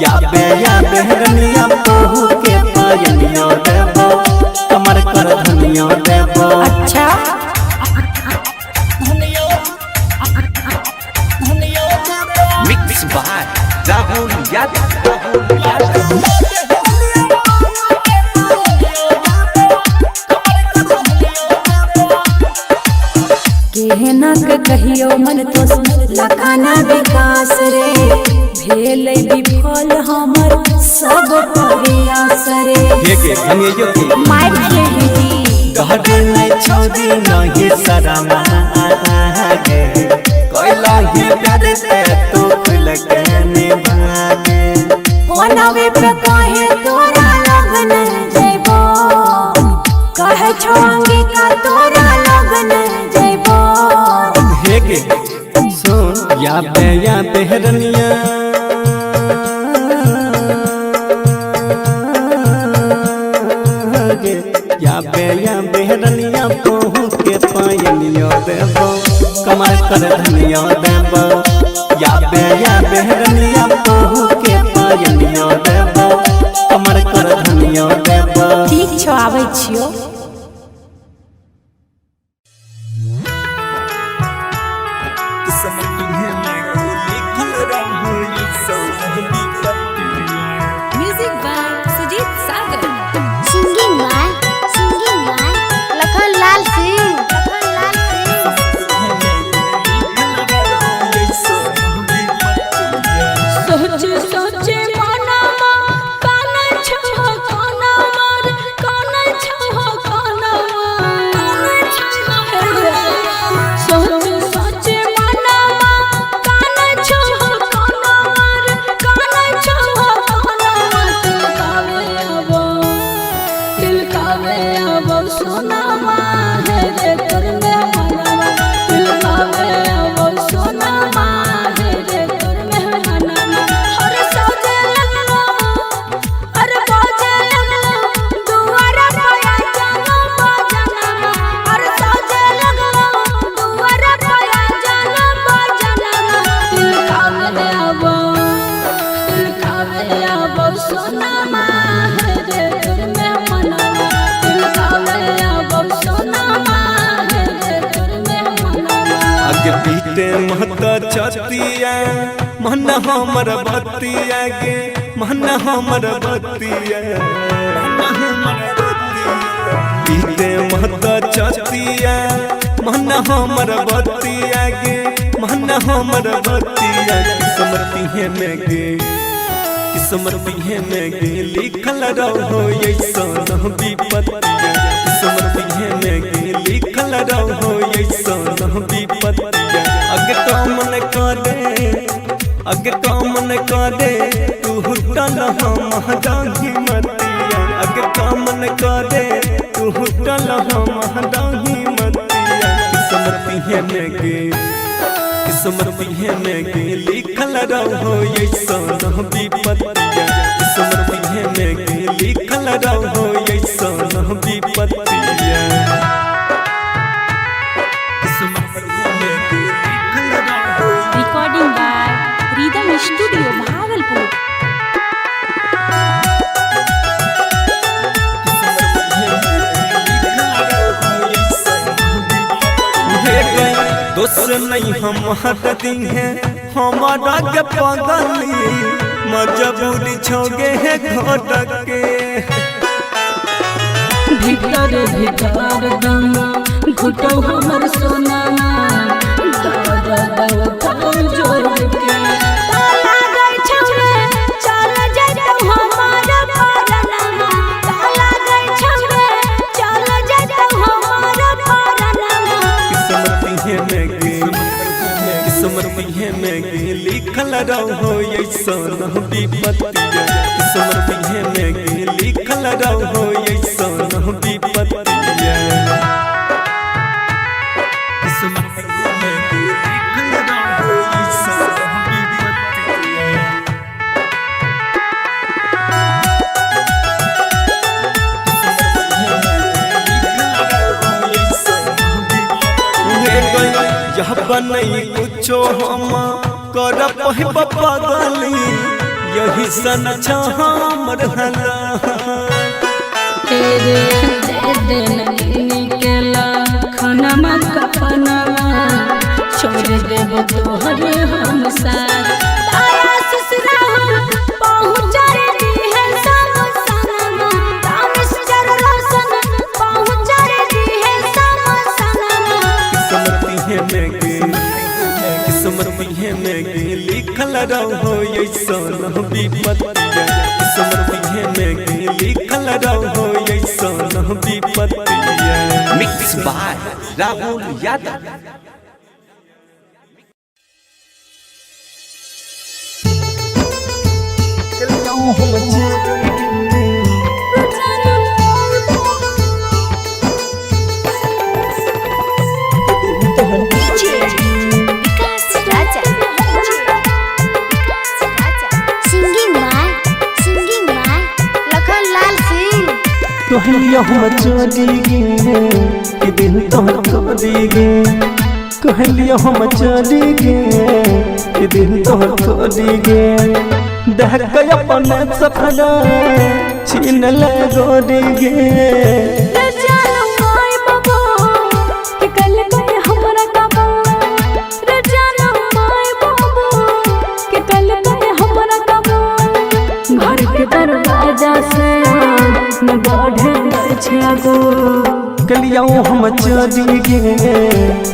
या बेहरनिया पहू के पायनियो देबो कमर कर धनियो देबो। अच्छा मिक्स बाय राहुल यादव। केहना के कहियो मन तो लखाना विकास रे भेल विफल हमर सब प्रयास रे हे के धनियो के मार खेली गहरे नहीं छोड़ी नहीं शरमा आगे कोइला ही प्यार से तू खुल के निभागे ओनावे पे काहे तोरा लगन जइबो कहे छोंगी का तोरा लगन जइबो। हे के सुन या बेहरनिया या बेहरनिया पहू के पायनियो देबो कमर कर धनियो देबो या बेहरनिया पहू के पायनियो देबो कमर कर धनियो देबो। ठीक छौ आबै छियो। Music by Sujit Sagar. Singing by Lakhan Lal Singh सोचे सोचे मनमा काना छो काना मार काना छो पीते मत छतिया मन हमर बतिया गे मन हमर बतिया पीते मत छतिया मन हमर बतिया गे मन हमर बतिया किस्मती में गे लिखल रहो ऐसन विपत्तिया किस्मती में गे लिखल रहो ऐसन विपत्तिया अगे काम न करे तू हुटल हम डाही मतिया अगे काम न करे तू हुटल हम डाही मतिया किस्मती में गे लिखल रहो ऐसन विपत्तिया किस्मती में गे लिखल रहो ऐसन विपत्तिया recording by rhythm studio Bhagalpur. दोस्त नहीं हम हटती हैं हमारा के पगली मजबूरी छोगे है घोटक के भीतर भीतर दम घुटो हमर सोना जोर के ताला गई छौरे चल जइतौ हमार परनमा ताला गई छौरे चल जइतौ हमार परनमा किस्मती में गे लिखल रहो ऐसन विपत्तिया किस्मती में गे लिखल रहो ऐसन विपत्तिया किस्मती में गे लिखल रहो ऐसन विपत्तिया यह बनई कुछो हम कर पगली यही सन हमर हला तेरे दे देनी केला खाना मक्का पनवा छोड़ देब तोहरे हम साथ तारा ससुरा पहुंच रे है सब सनमा मिस्टर रोशन पहुंच रे है सब सनमा किस्मती में गे लिखल रहो ऐसन विपत्तिया किस्मती में गे लिखल रहो ऐसन विपत्तिया mix by Rahul Yadav. Vikas Raja singing माय लखन लाल सिंह कहलियो हम चोरी गे कि दिल तोहर खोरी गे कहलियो हम चोरी गे कि दिल तोहर खोरी गे देख के अपन सफरा छीन ले गोरी गे दरवाजा से न बढ़े छगो कलियो हम चोरी गे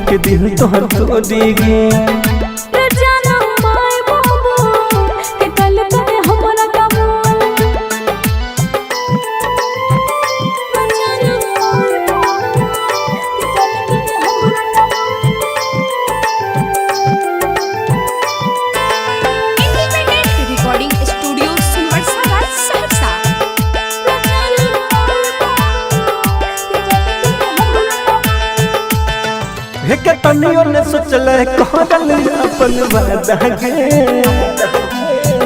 कि दिल तोहर खोरी गे जाना माय बाबू के कल करे हमरा काबू इंडिपेंडेंट रिकॉर्डिंग स्टूडियो सुनबरसा सहरसा। हे के तनियो ने सोचले कहल अपन वादा गे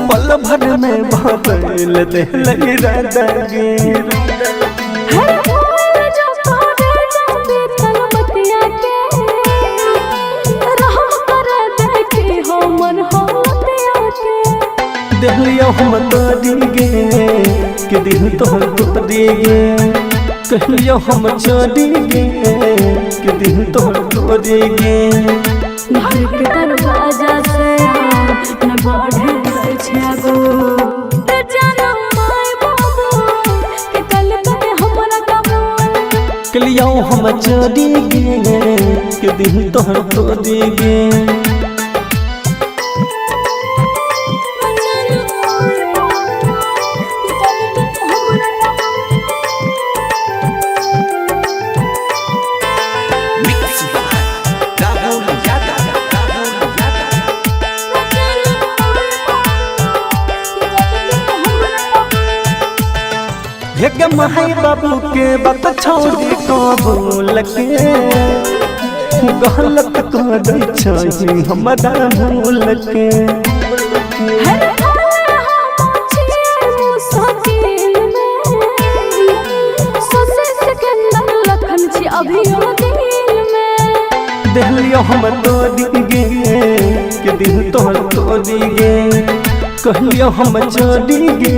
पल भर में बदल दे लगी राधा गे हर भोर जो पावे जाबे तलबतिया के रहम कर देखे हो मन होतिया के देहलियो हम तोरी गे कि दिल तोहर टूटी गे कहलियो हम चोरी गे कि दिल तोहर खोरी गे घर के दरवाजा से न बढ़े छै आगो रे जानो माय बाबू के कल करे हमरा काबू कलियो हम चोरी गे के दिन तोहर तोरी गे हेगे माई बाबू के बात छोड़ी कबूल के गलत कर छै हमरा भूल के देहलियो हम तोरी गे के दिन तोहर तोरी गे कहलियो हम चोरी गे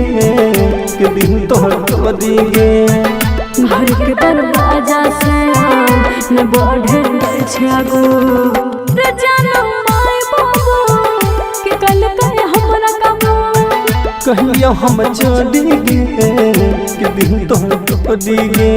के दिन तोहर तोरी गे घर के दरवाजा से न बढ़े छै आगो रे जानो माय बाबू के कल करे हमरा काबू कहलियो हम चोरी गे के दिन तोहर तोरी गे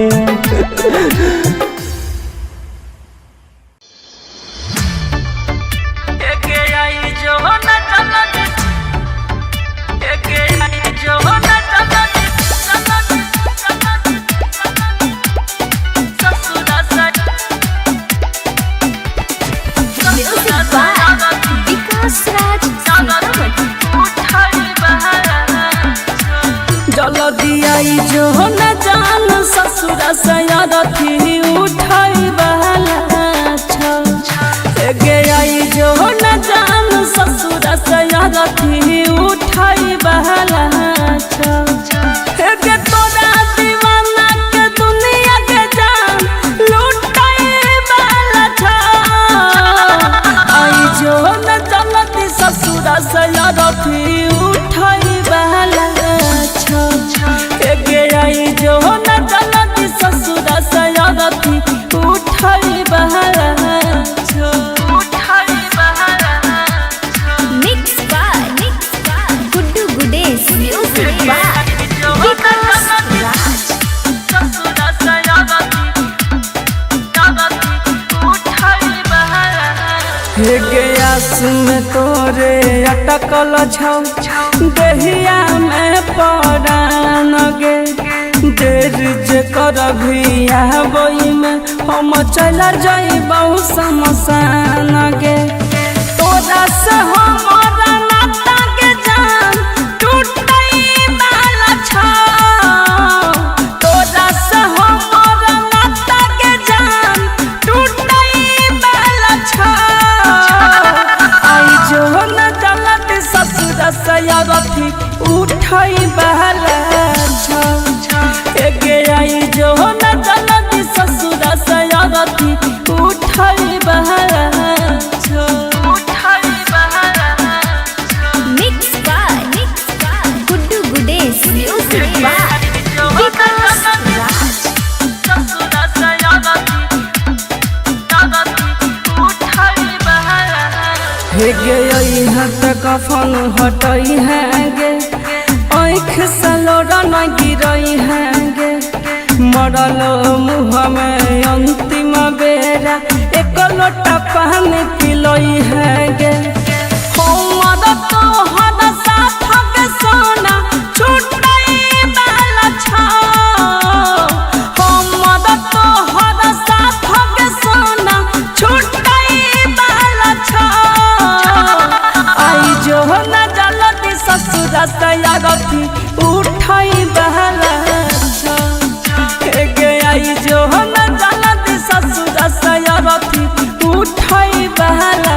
जो न जान ससुर सयारथी उठाई बहला गे आई जो न जान ससुर सयारथी उठाई बहला गे तोरा दीवाना के दुनिया के जान लुटाई बहला आई जो न जान ससुर सयारथी उठाई बहला आई जो न जानती ससुर सयारथी उठाई बहला mix by Guddu Gudesh music by Vikas Raj ससुर सयारथी उठाई बहला हे गयास में तोरे अटकल छौ दहिया में परान गे देर जे करभी आबई में हम चला जाइबौ शमशान गे तोरा से हमरा नाता के जान टूटई वाला छौ तोरा से हमरा नाता के जान टूटई वाला छौ आई जो न जानत ससुर सयारथी उठाई बहला गे आई जो न जानती ससुर सयारथी उठाई बहला mix by Guddu Gudesh music by Vikas Raj हे गे यहाँ तक कफन हटई है गे आँख से लोड़ा न गिरई है गे मरल मुँह में अंतिम बेरा एक लोटा पानी पिलई है गे हमर तोहर साथ के सोना छुटई वाला छौ हमर तोहर साथ के सोना छुटई वाला छौ आई जो न जानती ससुर सयारथी उठाई बहला गे आई जो न जानती ससुर सयारथी उठाई बहला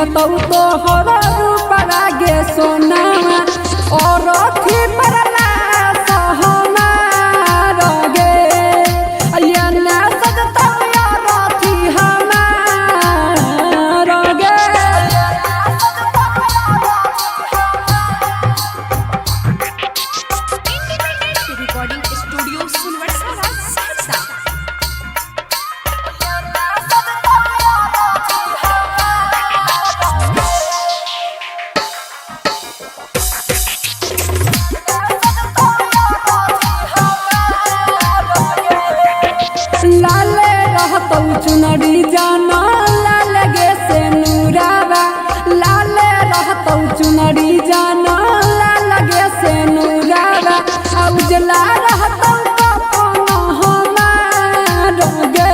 मिलतौ तो हर रूप लागे सोनावा और अथी परला सहना रगे या ना सजतौ यार अथी हमार रगे रिकॉर्डिंग स्टूडियो सुनवर्सा सहरसा। लाले रहतौ चुनरी जाना लाल गे से नूरावा लाले रहतौ चुनरी जाना लाल गे से नूरावा उजला रहतौ कफन हमार गे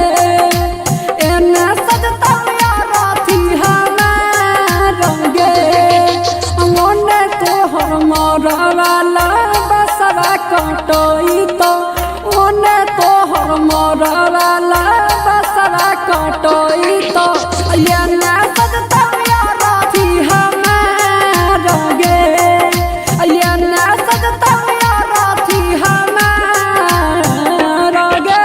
एने सजतौ यार अथी हमार गे ओने तोहर मरवाला बसवा कटोई तो ओने तोहर मरवाला बसवा कटोई तो या ना सजतौ यार अथी हमार गे या ना सजतौ यार अथी हमार गे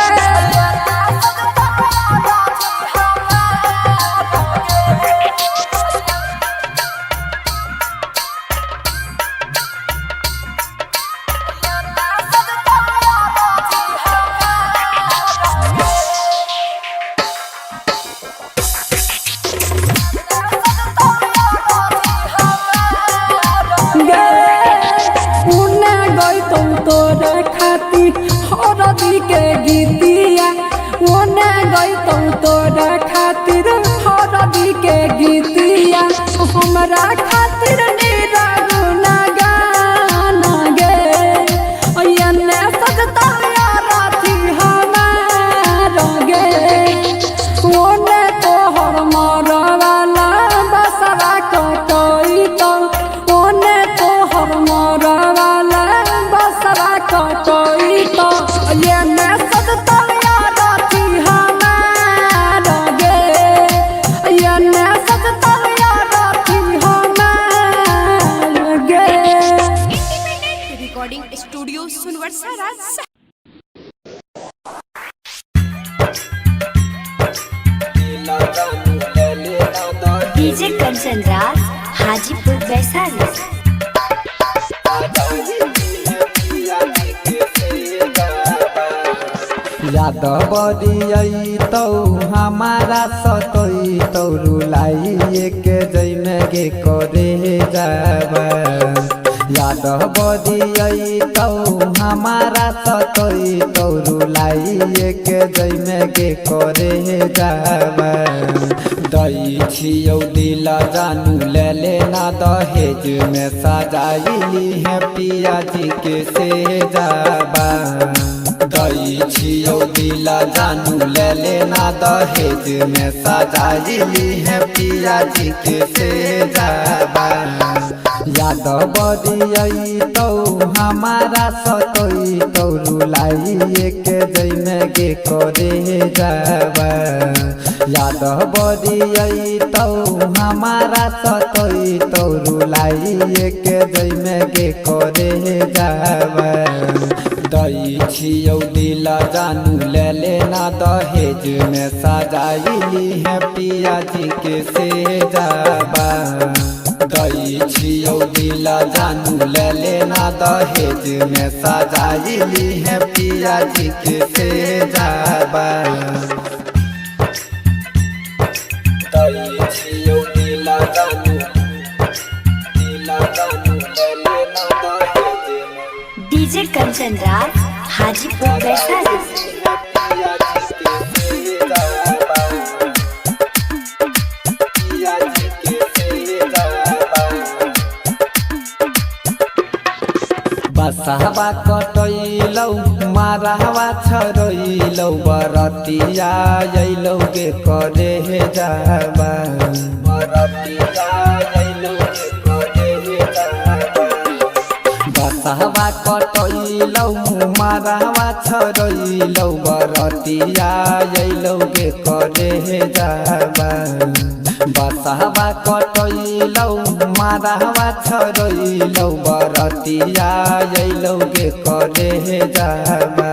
उन्ने गइतौ तोरे खातिर हरदी के गीतिया ओने गइतौ तोरे खातिर हरदी के गीतिया हमरा खातिर निरागुना गाना गे एने सजतौ यार अथी हमार गे ओने तोहर मरवाला बसवा कटोई तो ओने तोहर मरवाला बसवा कटोई तो ये ने सजतौ यार अथी हमार गे ये ने सजतौ यार अथी हमार गे रिकॉर्डिंग स्टूडियो सुनवर्सा सहरसा। डीजे कंचन राज हाजीपुर वैशाली। याद बदियई तौ हमारा सतोई तौ रुलाई के जैमे गे करे जाबा याद बदियई तौ हमारा सतोई तौ रुलाई के जैमे गे करे जाबा दई छियौ दिल जानू ले लेना दहेज में सजाइली है पिया जी के से जाबा दई छियौ दिल जानू ले लेना दहेज में सजाइली है पिया जी के से जाबा याद बदियई तौ हमारा सतोई तौ रुलाई के जैमे गे करे जाबा याद बदियई तौ हमारा सतोई तौ रुलाई के जैमे गे करे जाबा दई छियौ दिल जानू ले लेना दहेज में सजाइली है पिया जी के से जाबा दई छियौ दिल जानू ले लेना दहेज में सजाइली है पिया जी के से जाबा दई छियौ दिल जानू ले लेना दहेज डीजे कंचन राज हाजीपुर वैशाली। बसहवा कटैलौ मारहवा छरैलौ बरतिया अइलौ गे करे जाबा बरतिया अइलौ गे करे जाबा बसहवा कटैलौ मारहवा छरैलौ बरतिया अइलौ गे करे जाबा बसहवा कटैलौ मारहवा छरैलौ बरतिया अइलौ गे करे जाबा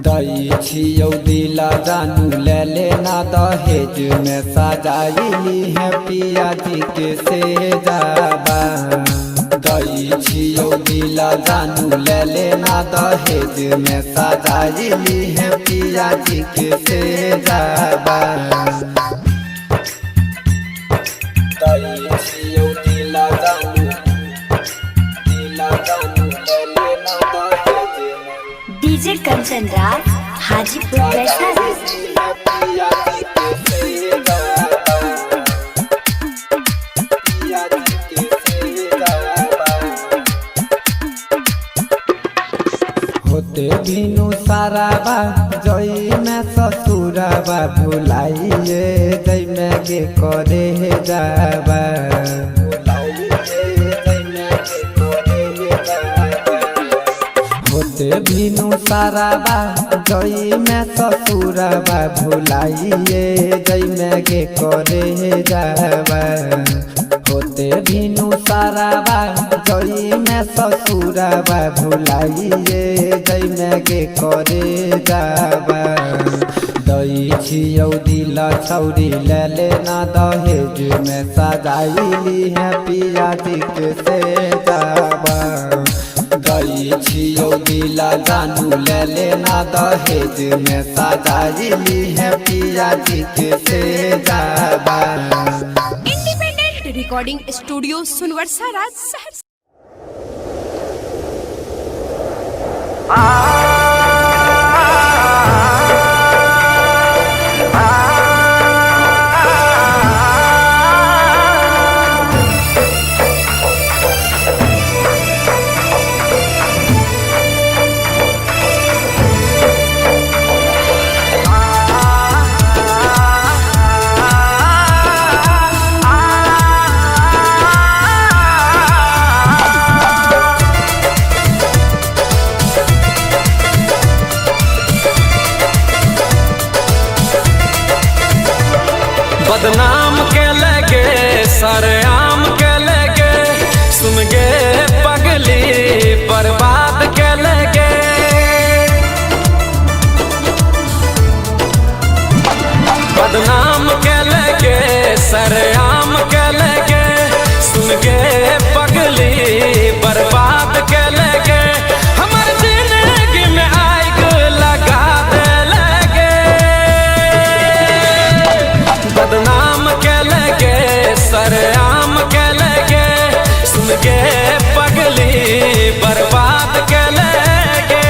दई छियौ दिला जानू ले लेना दहेज में सजाइली है पिया जी के से जाबा दई छियौ दिला जानू ले लेना दहेज में सजाइली है पिया जी के से जाबा दई छियौ दिला जानू ले लेना दहेज में डीजे कंचन राज हाजीपुर वैशाली पिया जी के से जाबा पिया जी के से जाबा होते बिनु साराबा जई में ससुराबा भुलाइए जई में के करे जाबा होते बिनु साराबा जई में ससुराबा भुलाइए जई में के करे जाबा होते बिनु साराबा जई में ससुराबा भुलाइए जई में के करे जाबा दई छियौ दिला छौरी ले लेना दहेज में सजाइली है पिया जी के से जाबा दई छियौ दिला जानू ले लेना दहेज में सजाइली है पिया जी के से जाबा इंडिपेंडेंट रिकॉर्डिंग स्टूडियो सुनवर्सा राज सहरसा। बदनाम के लगे सरेआम के लगे सुन गे पगली बर्बाद के लगे बदनाम के लगे सरेआम के लगे सुन गे पगली बर्बाद के लगे हमार जिंदगी में आग लगा दे लगे बदनाम के लगे सरेआम के लगे सुन के पगली बर्बाद के लगे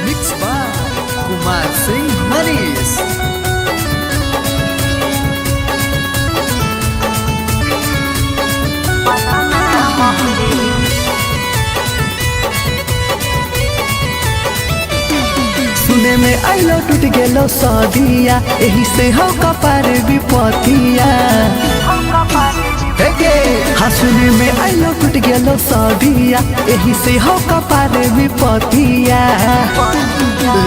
मिक्स बाय कुमार सिंह मनीष। सुने में आइलो टूट गेलो सदिया, एही से हो कपार विपतिया। हाँ सुने में आइलो टूट गेलो सदिया, एही से हो कपार विपतिया।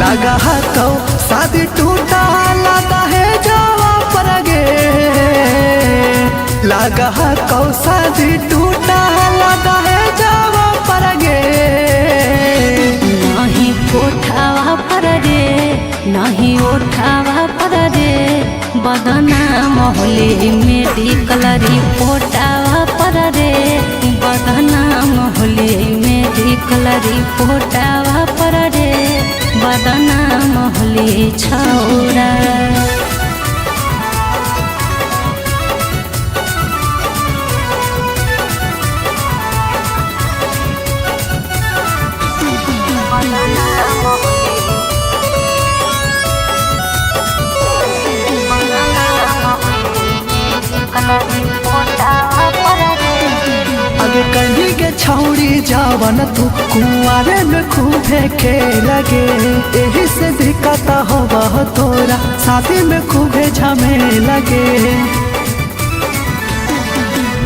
लगा हाथों शादी टूटा, लगा है जावा पर गे। लगा हाथों शादी टूटा, लगा है जावा पर गे। नहीं उठावा पर रे, नहीं उठावा पर रे, बदनाम होली मेडिकल रिपोर्टावा पर रे, बदनाम होली मेडिकल रिपोर्टावा पर रे, बदनाम होली छौरा। आगे कहीं के छौड़ी जावन तू कुआरे में खूबे लगे। यही से दिक्कत होगा तोरा, शादी में खूबे झमेले लगे।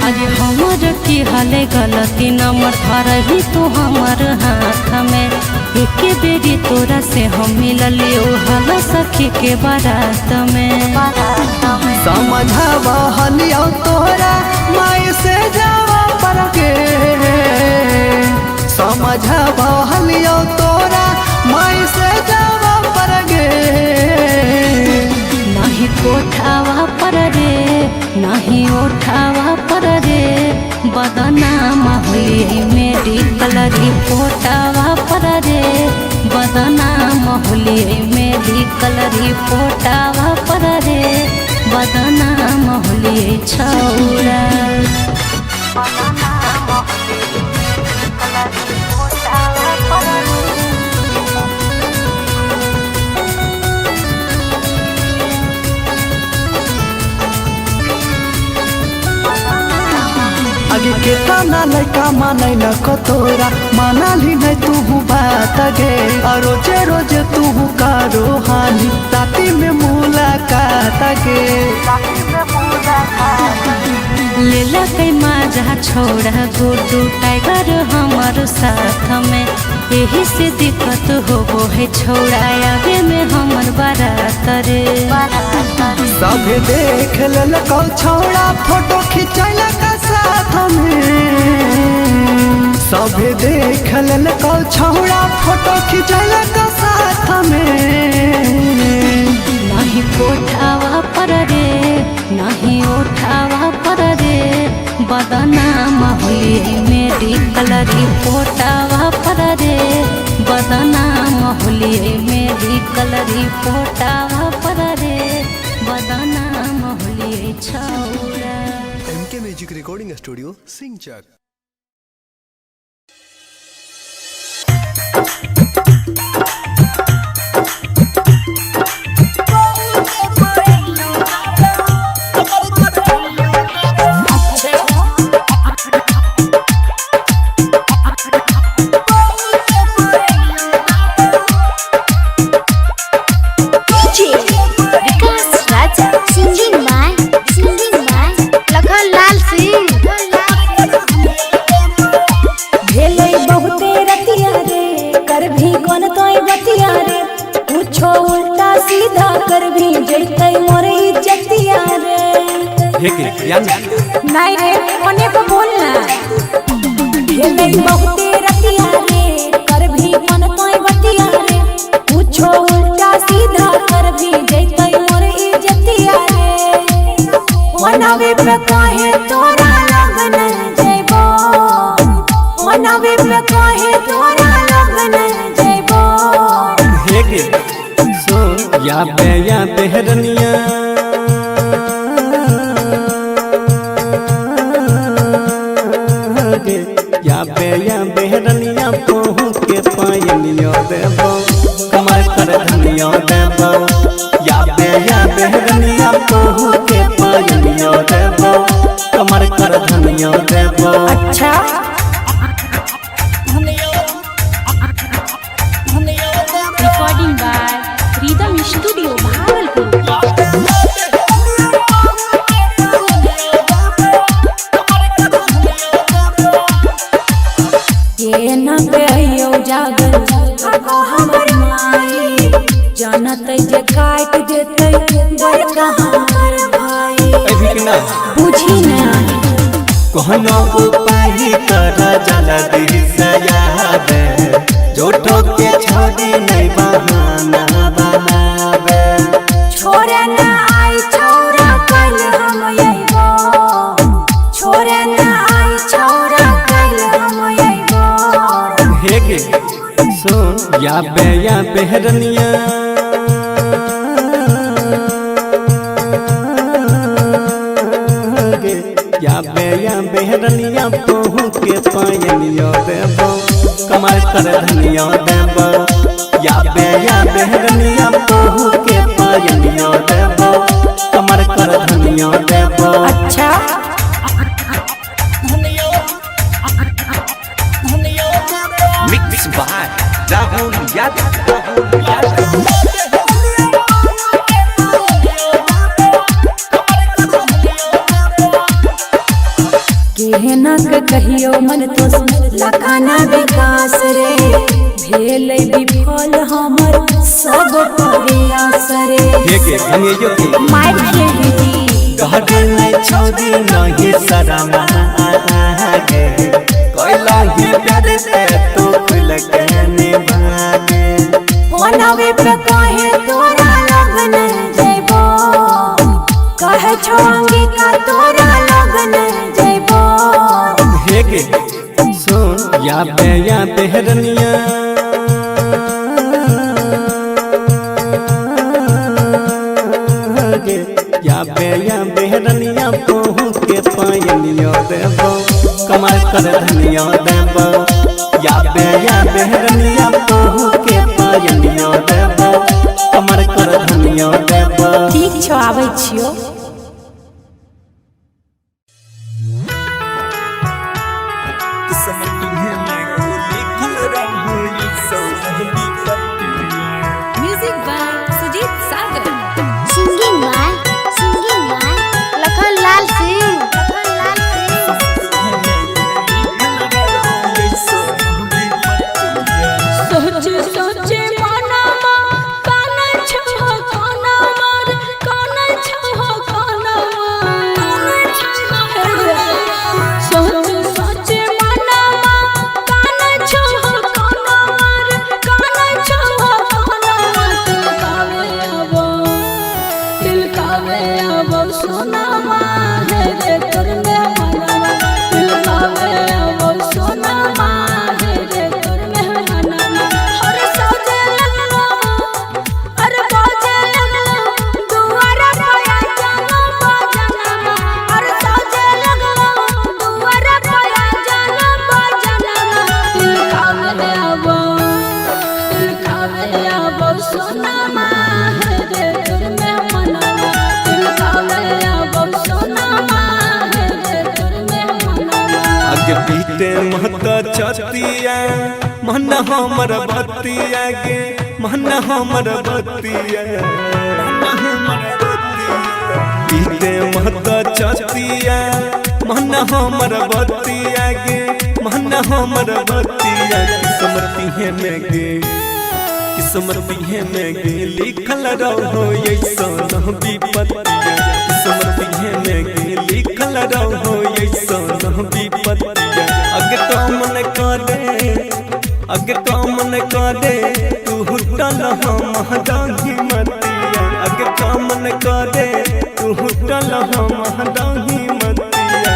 अरे हमर की हले गलती नंबर धरही तू हमर हाथ में। एक बेरी तोरा से हम मिललियो हल सखी के बारात में। समझावा हलियो तोरा माई से जावा पर गे। समझावा हलियो तोरा माई से जावा पर गे। नहीं कोठावा पर रे, नहीं उठावा पर रे, बदनाम होली मेडिकल रिपोर्टावा पर रे, बदनाम होली मेडिकल रिपोर्टावा पर रे, बदनाम होली छौरा। आगे के ताना लड़का मानै न कतोरा, मानाली नहीं तू बात गे। और रोजे रोजे तू कारो हानि, राती में मुलाकात गे। लेला कई माजा छोड़ा गुड्डू टाइगर हमार साथ में। यही से दिक्कत होबो है छोड़ा आवे में हमर बारात रे। सब देख ललको छौड़ा फोटो खिंचैला का साथ में। सब देख ललको छौड़ा फोटो खिंचैला का साथ में। नहीं कोठावा पर रे, नहीं उठावा पर रे, बदनाम होली मेडिकल रिपोर्टावा पर रे, बदनाम होली मेडिकल रिपोर्टावा पर रे, बदनाम होली छौरा। एमके म्यूजिक रिकॉर्डिंग स्टूडियो सिंचक। नहीं रे कोने पे बोलना। खेले बहुते रतिया रे, कर भी मन तोय बतिया रे। पूछो उल्टा सीधा कर भी जैतै मोर इज्जतिया रे। मनावे पे काहे तोरा लगन जइबो, मनावे पे काहे तोरा लगन जइबो। हे गे सो या बेहरनिया या बेहरनिया पहुँच के पायनियो देबो कमर कर धनियो देबो या बेहरनिया तोहू के पायनियो देबो कमर कर धनियो देबो। अच्छा recording by rhythm studio Bhagalpur. ये न बेयो जागल आगो हमर माई जानत जे काट देते बड़का हमर भाई बुझी ना कहनो उपाय कर जल्दी से याद जोठो के छोड़ी नहीं बहाना बनावे छोरे ना आई छोरा कल हम यइबो छोरे ना आई छोरा कल हम यइबो। हेगे सुन या बेहरनिया या बेहरनिया तोहू के पायनियो देबो कमर कर धनियो देबो या बेहरनिया तोहू के पायनियो देबो कमर कर धनियो देबो। अच्छा मिक्स बाय राहुल यादव। केहना के कहियो मन तो लखाना विकास रे भेल विफल हमर सब प्रयास रे हेगे धनियो के मार खेली गहरे नहीं छोड़ी नहीं शरमा आगे कोइला ही प्यार से तू खुल के निभागे फोनवे पे कहे तोरा लगन जइबो कहे छोंगी का तोरा लगन जइबो। हेगे सुन या बेहरनिया या बेहरनिया तोहू के पायनियो देबो कमर कर धनियो देबो या बेहरनिया तोहू के पायनियो देबो कमर कर धनियो देबो। ठीक छौ आबै छियो। Music by Sujit Sagar. Singing by Lakhan Lal Singh सोचे सोचे मनमा काना छो काना मार काना छो काना सोचे सोचे मनमा काना छो काना मार काना छो काना दिल कावे अब सोना है रे करने मनवा दिल कावे अब सोना है रे करने मनवा हर सोचे लगलो अरे बाजे लगलो दुआरा पाया जानो बाजना हर सोचे लगलो दुआरा पाया जानो बाजना दिल कावे अब सोना है रे करने मनवा दिल कावे अब सोना है रे करने मनवा। आगे पीते महता छतिया मन हमर बतिया गे मन हमर बतिया पीते महता छतिया मन हमर बतिया गे मन हमर बतिया किस्मत में गे लिखल रहो ऐसन विपत्तिया किस्मत में गे लिखल रहो ऐसन विपत्तिया अगे काम न करे तू हुटल हम दाही मतिया अगे काम न करे तू हुटल हम दाही मतिया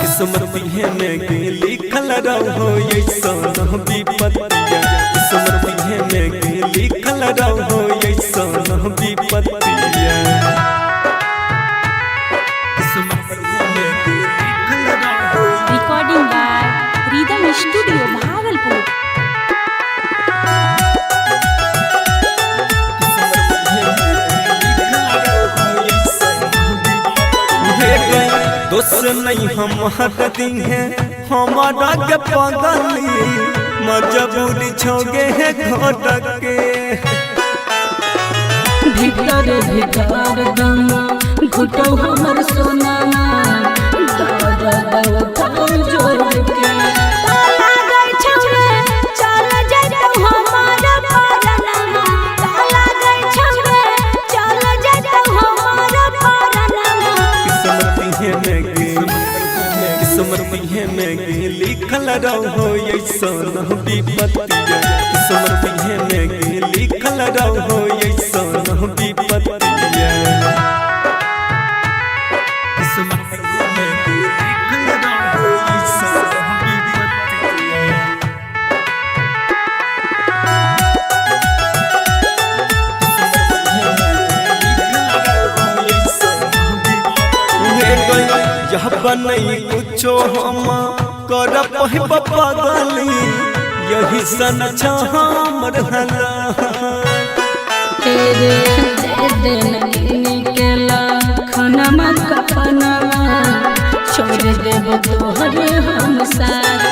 किस्मत में गे लिखल रहो ऐसन विपत्तिया किस्मत में गे लिखल रहो ऐसन विपत्तिया। Recording by rhythm studio studio Bhagalpur. दोस्त नहीं हम हटती हैं हमारा के पगली मजबूरी छोगे है घोटक के भीतर भीतर दम घुटो हमर सोना जोड़ के किस्मत में लिखल रहो ऐसन विपत्तिया किस्मत में लिखल रहो ऐसन विपत्तिया किस्मत में लिखल रहो ऐसन विपत्तिया यह बनई कुछो हम कर पगली यही सन हमर हला तेरे निकला खनमा कपनमा छोड़ देब तोहरे हम साथ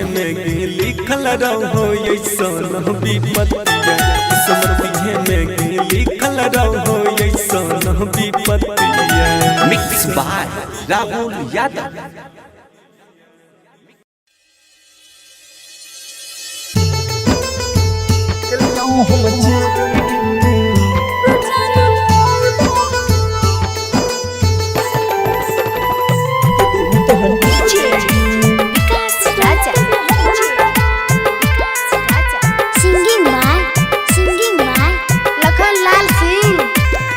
में लिखल रहो ऐसन विपत्तिया किस्मत में लिखल रहो ऐसन विपत्तिया। Mix by Rahul Yadav.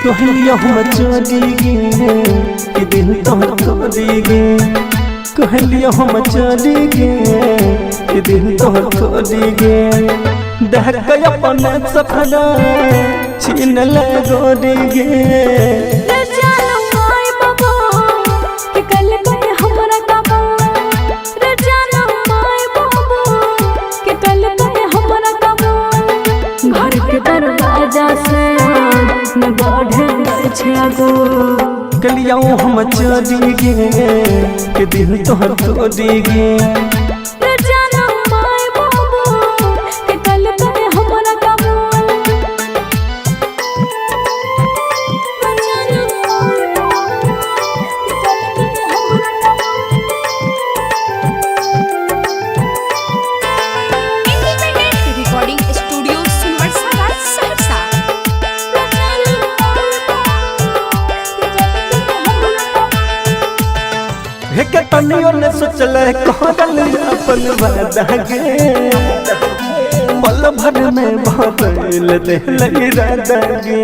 कहलियो हम चली गे कि दिल तोहर खोली गे कहलियो हम चली गे कि दिल तोहर खोली गे देख के अपने सपना छीन ले गोरी गे घर के दरवाजा से न बढ़े कलियो हम चली गे कि दिल तोहर खोली गे तनियो ने सोचल कहल अपन वादा गे पल भर में बदल दे राधा गे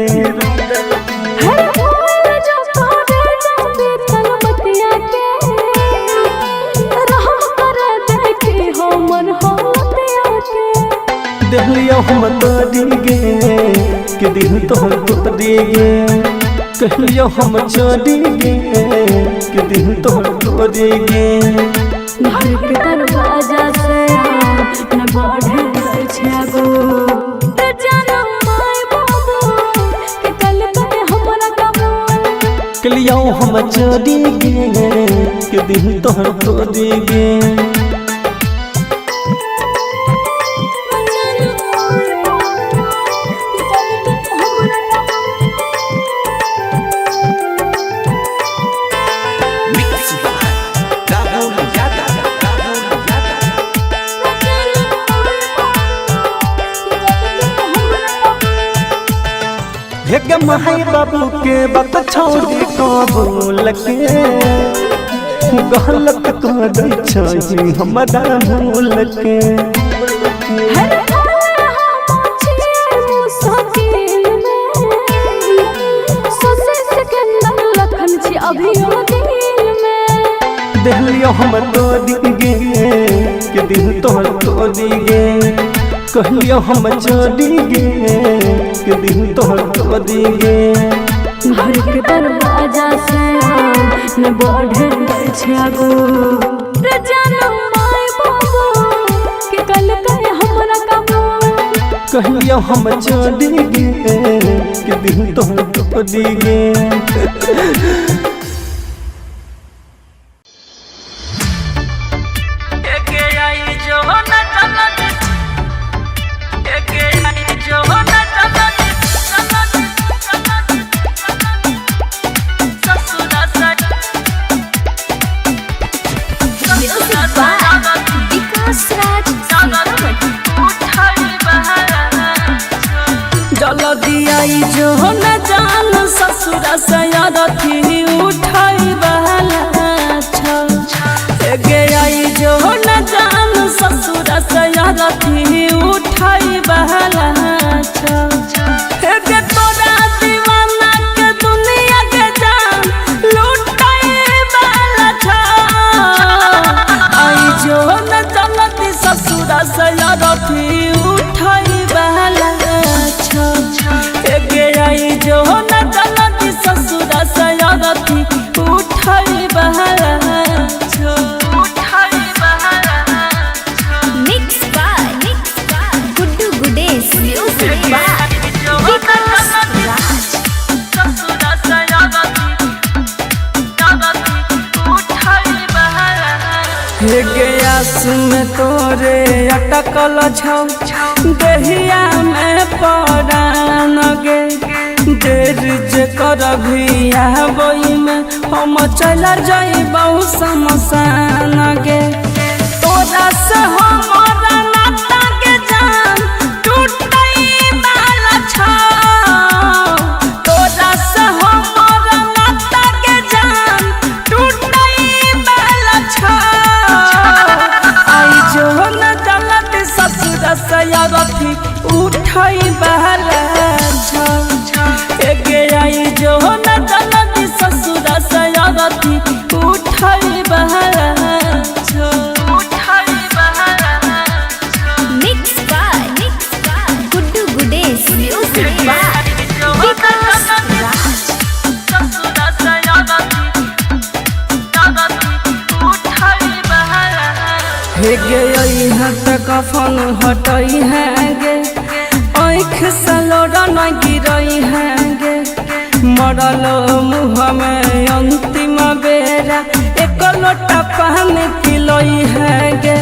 देहलियो हम तोड़ी गे कि दिल तोहर तोड़ी गे कहलियो हम चली गे कि दिल तोहर तोड़ी गे घर के दरवाजा से न बढ़े कलियो हम चली गे कि दिल तोहर तोड़ी गे माई बाबू के बात छोड़ी कबूल के गलत कर छी हमरा भूल के देहलियो हम तोड़ी गे कि दिल तोहर तोड़ी गे कहियो हम चली गे के दिन तोहर तोड़ी गे घर के दरवाजा से न बढ़े छागो रे जानू माय बाबू के कल कहे हमरा काबू कहियो हम चली गे के दिन तोहर तोड़ी गे जल्दी जो न जान ससुर सयारथी उठाई बहला गे आई जो न जान ससुर सयारथी उठाई बहला गे तोरा दीवाना के दुनिया के जान लुटाई बहला आई जो न जलती ससुर सयारथी उठाई बहला आई जो न जलती ससुर सयारथी उठाई बहला mix by Guddu Gudesh music by Vikas Raj ससुर सयारथी उठाई बहला हे गया सुन तोरे अटकल छौ दहिया में परान गे देर जे करभी आबई में हम चल जाइबौ शमशान गे तोरा से हमरा नाता के जान टूटई वाला छौ तोरा से हमरा नाता के जान टूटई वाला छौ आई जो न जलती ससुर सयारथी उठाई बहला गे आई जो न जलती ससुर सयारथी उठाई बहला mix by Guddu Gudesh music by Vikas Raj ससुर सयारथी उठाई बहला हे गे आई हट कफन हटई है गे आँख से लोड़ा न गिरई है गे मरल मुँह में अंतिम बेरा एक लोटा पानी पिलई है गे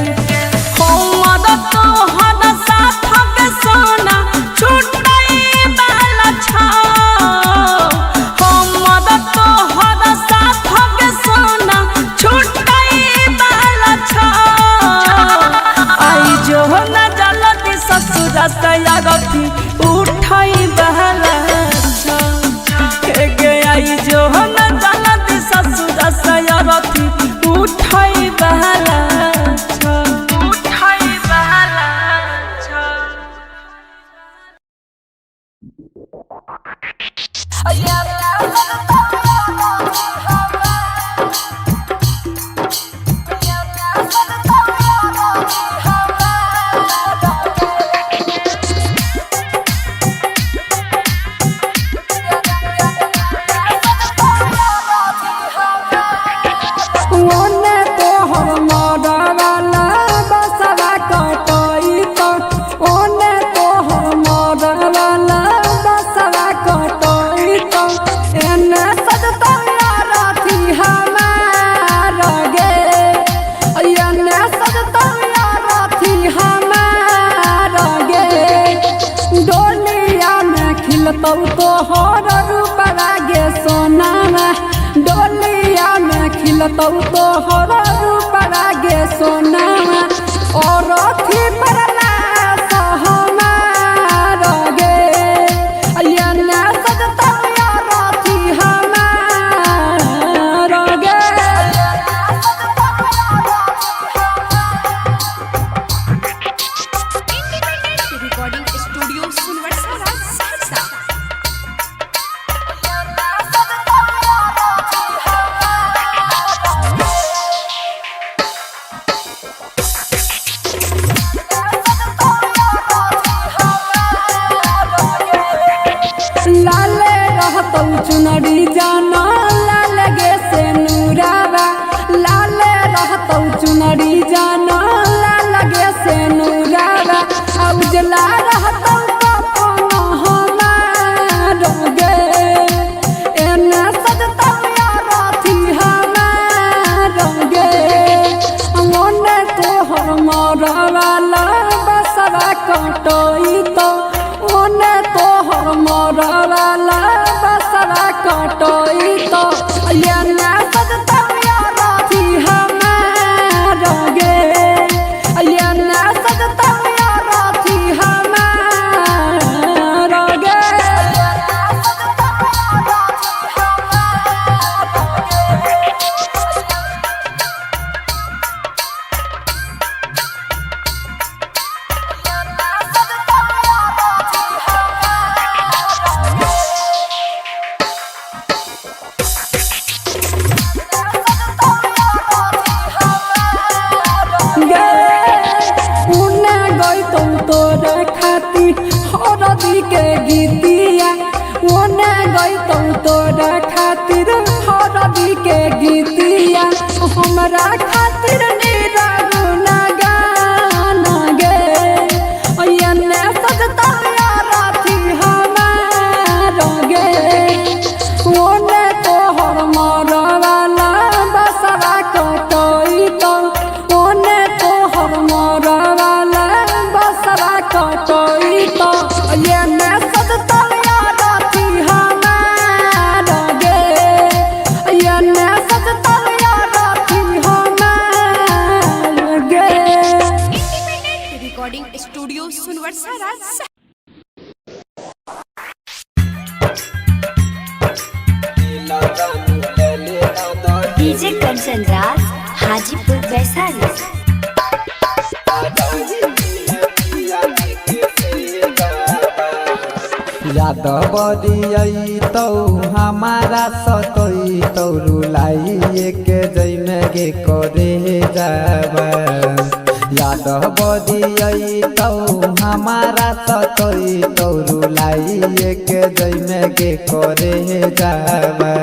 हमर तोहर साथ के सोना छुटई वाला छौ हमर तोहर साथ के सोना छुटई वाला छौ आई जो न जलती ससुर सयारथी उठाई बहला गे आई जो न जलती ससुर सयारथी उठाई बहला तोहर रूप लागे सोनामा डोलिया में खिलतौ तोहर रूप लागे सोनामा और अथी परला सहमार गे अयना सजतौ यार अथी हमार गे रिकॉर्डिंग स्टूडियो सुनवर्षा सहरसा चुनरी जाना लाल गे से नूरावा लाल रहतौ चुनरी जाना लाल गे से नूरावा उजला रहतौ कफन हमार गे एने सजतौ रथी हमार गे ओने तोहर मरवाला बसवा कटोई तो ओने तोहर मरवाला बसवा कटोई तो एने सजतौ रथी हमार गे एने सजतौ रथी हमार गे उन्ने गईतौ तोरे खातिर हरदी के गीतिया ओने गईतौ तोरे खातिर हरदी के गीतिया हमरा खातिर निरागुना गाना गे एने सजतौ रथी हमार गे ओने तोहर मरवाला बसवा कटोई तो ओने तोहर मरवाला बसवा कटोई तो एने सजतौ रथी हमार गे एने सजतौ रथी हमार गे रिकॉर्डिंग स्टूडियो सुनवर्षा राज डीजे कंचन राज हाजीपुर वैशाली। याद बदियई तो हमारा सतई तो रुलाई के जैमे गे करे जाबा याद बदियई तो हमारा सतई तो रुलाई के जैमे गे करे जाबा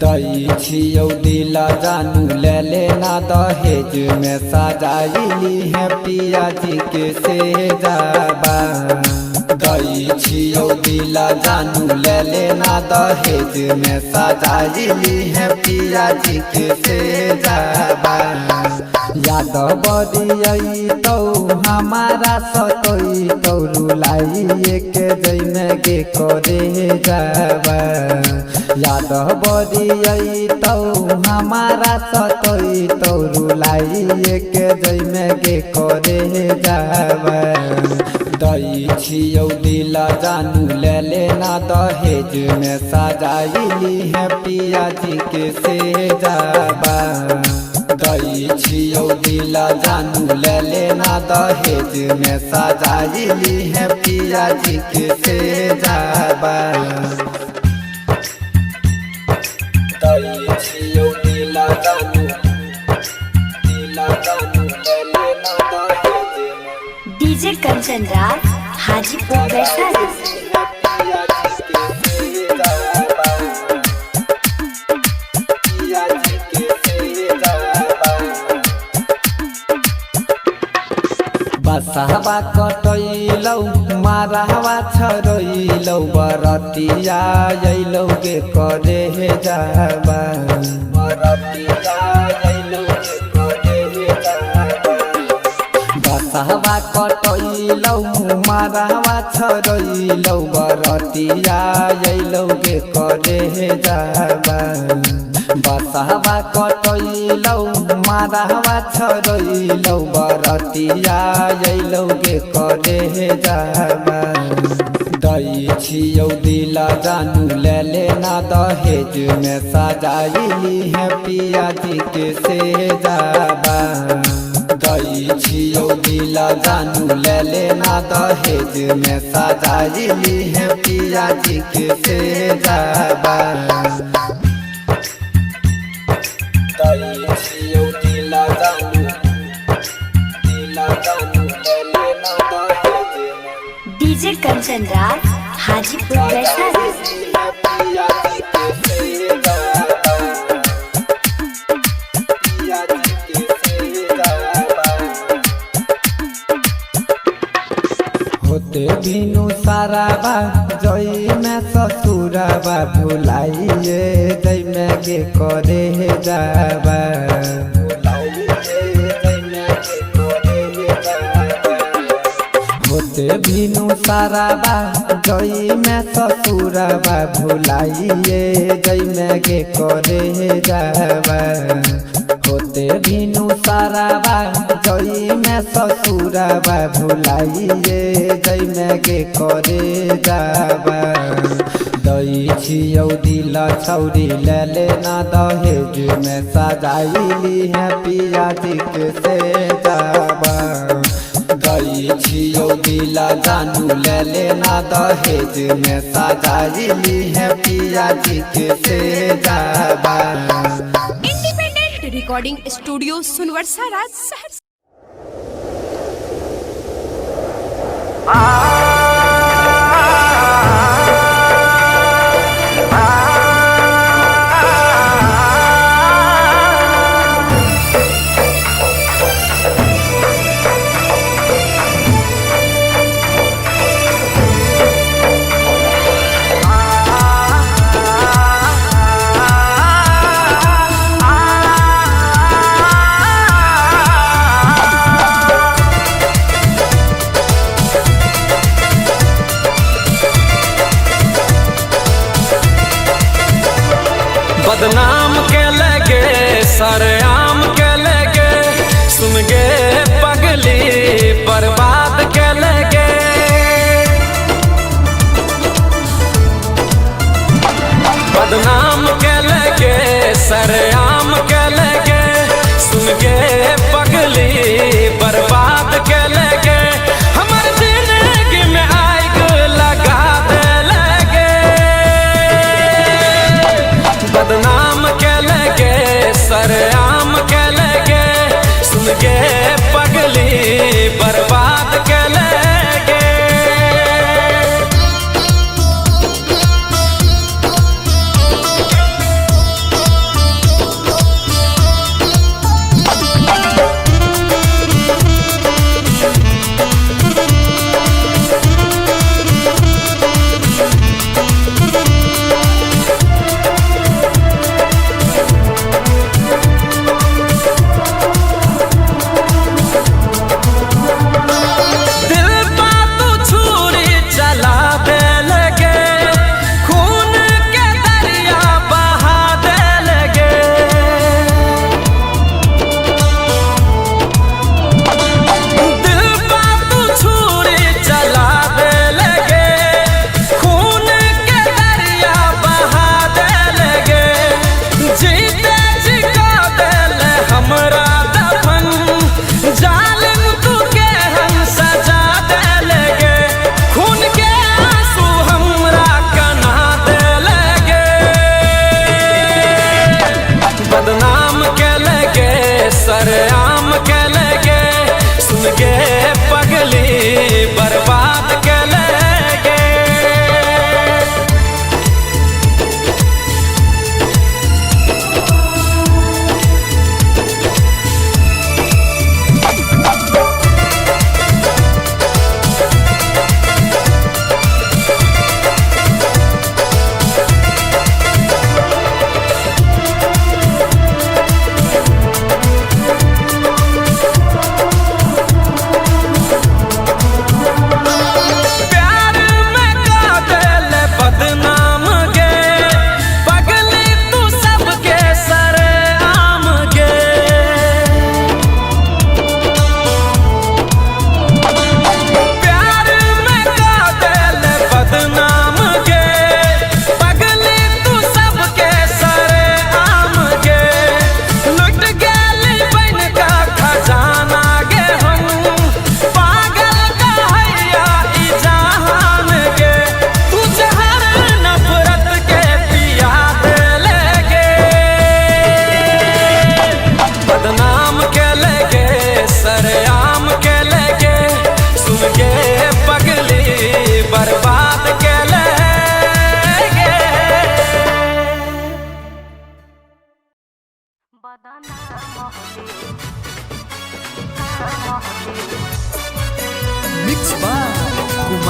दई छियौ दिल जानू ले लेना दहेज में सजाइली है पिया जी के से जाबा दई छियौ दिल जानू ले लेना दहेज में सजाइली है पिया जी के से जाबा याद बदियई तो हमारा सतई तो रुलाई के जैमे गे करे जाबा याद बदियई तो हमारा सतई तो रुलाई के जैमे गे करे जाबा दई छियौ दिल जानू ले लेना दहेज में सजाइली है पिया जी के से जाबा दई छियौ दिल जानू ले लेना दहेज में सजाइली है पिया जी के से जाबा दई छियौ दिल जानू ले लेना दहेज डीजे कंचन राज हाजीपुर वैशाली। बसहबा कटैलौ मारहवा छरैलौ बरतिया अइलौ गे करे जाबा बरतिया अइलौ गे करे जाबा बसहबा कटैलौ मारहवा छरैलौ बरतिया अइलौ गे करे जाबा बसहबा कटैलौ मारहवा छरैलौ बरतिया अइलौ गे करे जाबा दई छियौ दिल जानू ले लेना दहेज में सजाइली है पिया जी के से जाबा दई छियौ दिल जानू ले लेना दहेज में सजाइली है पिया जी के से जाबा दई छियौ दिल जानू ले लेना दहेज में डीजे कंचन राज हाजीपुर वैशाली। होते बिनु साराबा जई में ससुराबा भुलाइए जई में के करे जाबा होते बिनु साराबा जई में ससुराबा भुलाइए जई में के करे जाबा होते बिनु साराबा जई में ससुराबा भुलाइए जई में के करे जाबा दई छियौ दिल छौरी ले ना दहेज में सजाइली है पिया जी के से जाबा दई छियौ दिल जानू ले ना दहेज में सजाइली है पिया जी के से जाबा। रिकॉर्डिंग स्टूडियो सुनवर्सा राज सहरसा। बदनाम के लगे सरेआम के लगे सुन गे पगली बर्बाद के लगे बदनाम के लगे सरेआम के लगे सुन गे पगली बर्बाद के लगे हमार जिंदगी में आग लगा दे लगे बदनाम के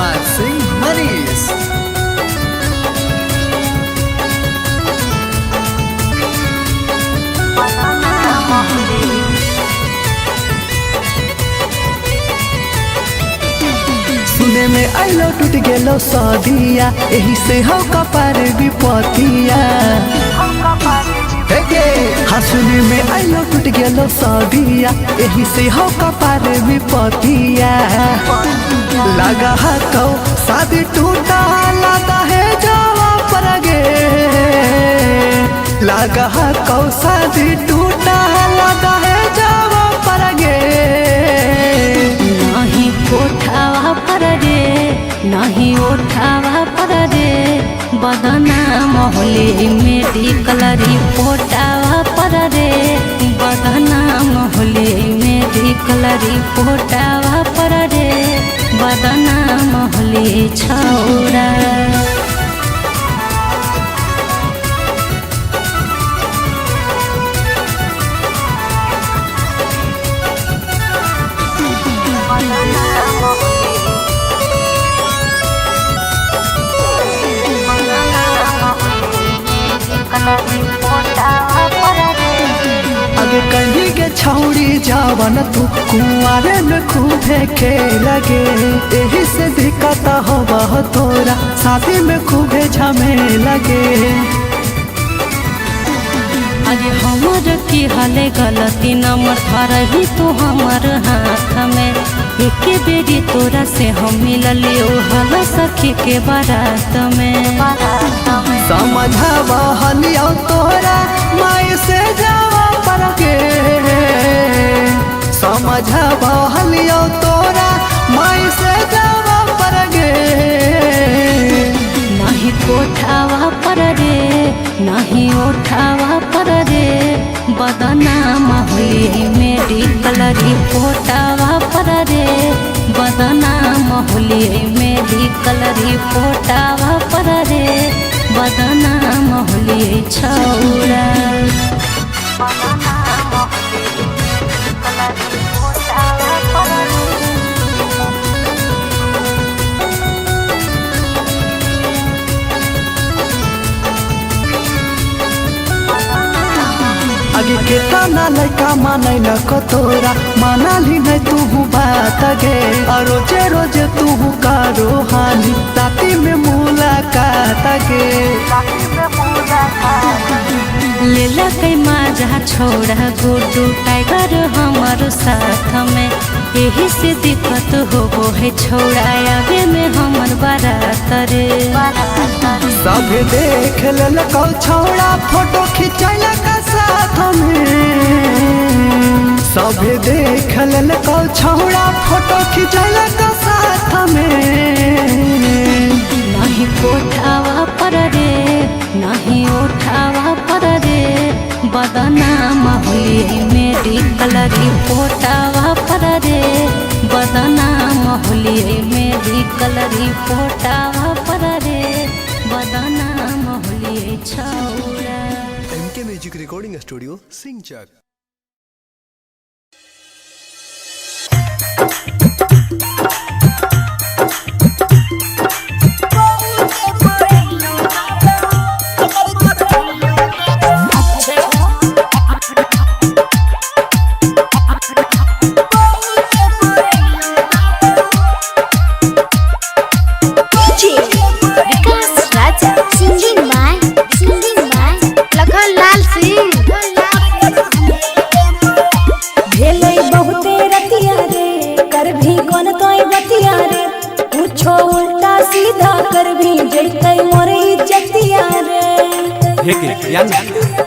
कुमार सिंह मनीष। सुने में आइलो टूट गेलो सदिया, यही से हो कपार विपतिया। हाँ सुने में आइलो टूट गेलो सदिया, यही से हो कपार विपतिया। लगा तो शादी टूटा लगा है जावा पर गे, लगा तो शादी टूटा लगा है जावा पर गे। नहीं उठावा पर रे, नहीं उठावा पर रे, बदना मोहली मेडिकल रिपोर्टावा पर रे, बदना मोहली मेडिकल रिपोर्टावा पर रे, बदना मोहली छौरा। आगे कहीं के छौड़ी जावन तू कुआरे में खूबे लगे, यही से दिक्कत होगा तोरा शादी में खूबे झमेला लगे। अरे हमर की हले गलती नंबर धरही तू हमर हाथ में, एक बेरी तोरा से हम मिलली हल सखी के बारात में। समझावा हलियो तोरा माई से जावा पर के, समझावा हलियो तोरा माई से जावा पर गे। नहीं कोठावा पर रे, नहीं उठावा पर रे, बदना मोहली मेडिकल रिपोर्टावा पर रे, बदना मोहली मेडिकल रिपोर्टावा पर रे, बदना मोहली छौरा। आगे केतना लड़का मानै न कतोरा, मानाली नहीं तू बात गे। और रोजे रोजे तू करो हानि, राती में मुलाकात गे। लेला कई माजा छोड़ा गुड्डू टाइगर हमारो साथ में, यही से दिक्कत हो है छोड़ा आवे में हमर बारात रे। सब देख ललको छोड़ा फोटो खिंचल का साथ में, सब देख ललको छोड़ा फोटो खिंचल का साथ में। नहीं कोठावा पर रे, नहीं उठावा पर रे, बदना मोहली मेडिकल रिपोर्टावा पर रे, बदना मोहली मेडिकल रिपोर्टावा पर रे, बदना मोहली छौरा। एमके म्यूजिक रिकॉर्डिंग स्टूडियो सिंचक।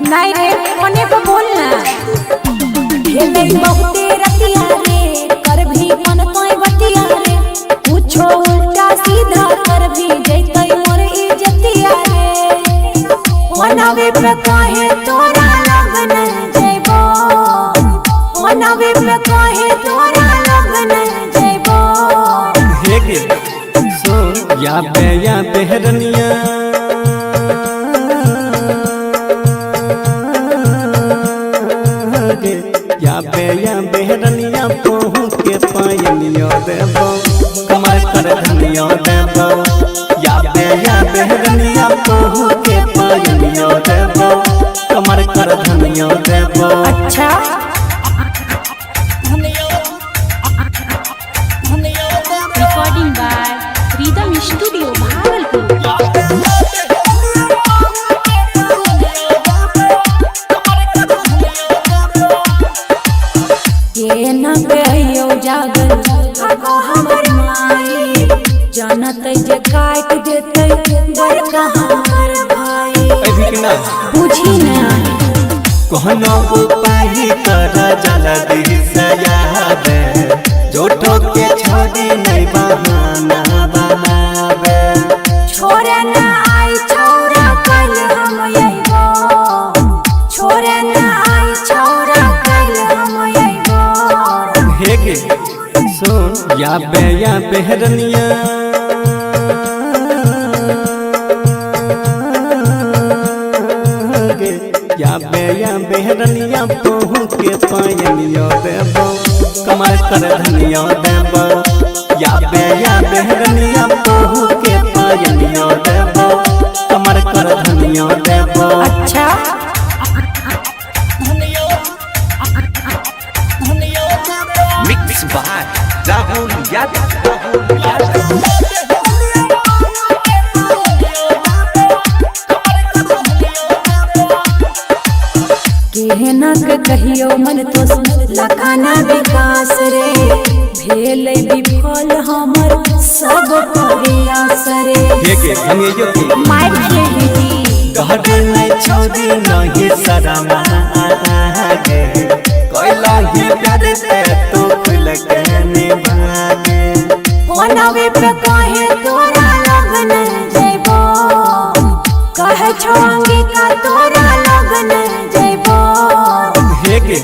नहीं रे कोने पे बोलना, खेले बहुते रतिया रे, कर भी मन तोय बतिया रे, पूछो उल्टा सीधा कर भी जैतै मोर इज्जतिया रे। मनावे पे काहे तोरा लगन जइबो, मनावे पे काहे तोरा लगन जइबो। हे गे सो या बेहरनिया या बेहरनिया पहुँच के पायनिया देबो, कमर कर धनिया धनिया देबो या बेहरनिया तोहू के पायनिया देबो कमर कर धनिया देबो। अच्छा recording by rhythm studio Bhagalpur. ये न कहियो जागल आगो हमर माई जानत जे काट देते बड़का हमर भाई। अभी ना बुझी ना कहनो उपाय कर जल्दी से याद जोटो के छोड़ी नहीं बहाना बनावे। छोरे ना आई छोरा कल हम अइबो छोरे ना आई छोरा कल हम अइबो। हेगे सुन या बेहरनिया या बेहरनिया तोहू के पायनिया देबो कमर कर धनिया देबो या बेहरनिया तोहू के पायनिया देबो कमर कर धनिया देबो। अच्छा मिक्स बाय राहुल यादव। केहना के कहियो मन तो लखाना विकास रे भेल विफल हमर सब प्रयास रे। हेगे हमेयो के माइक के दीदी कहत नहीं छोड़ी नहीं शरम आगे कोइला ही प्यार से तू खुल के निभागे। फोनवे पे कहे तोरा लगन जइबो कहे छोंगी का तोरा लगन जइबो। हेगे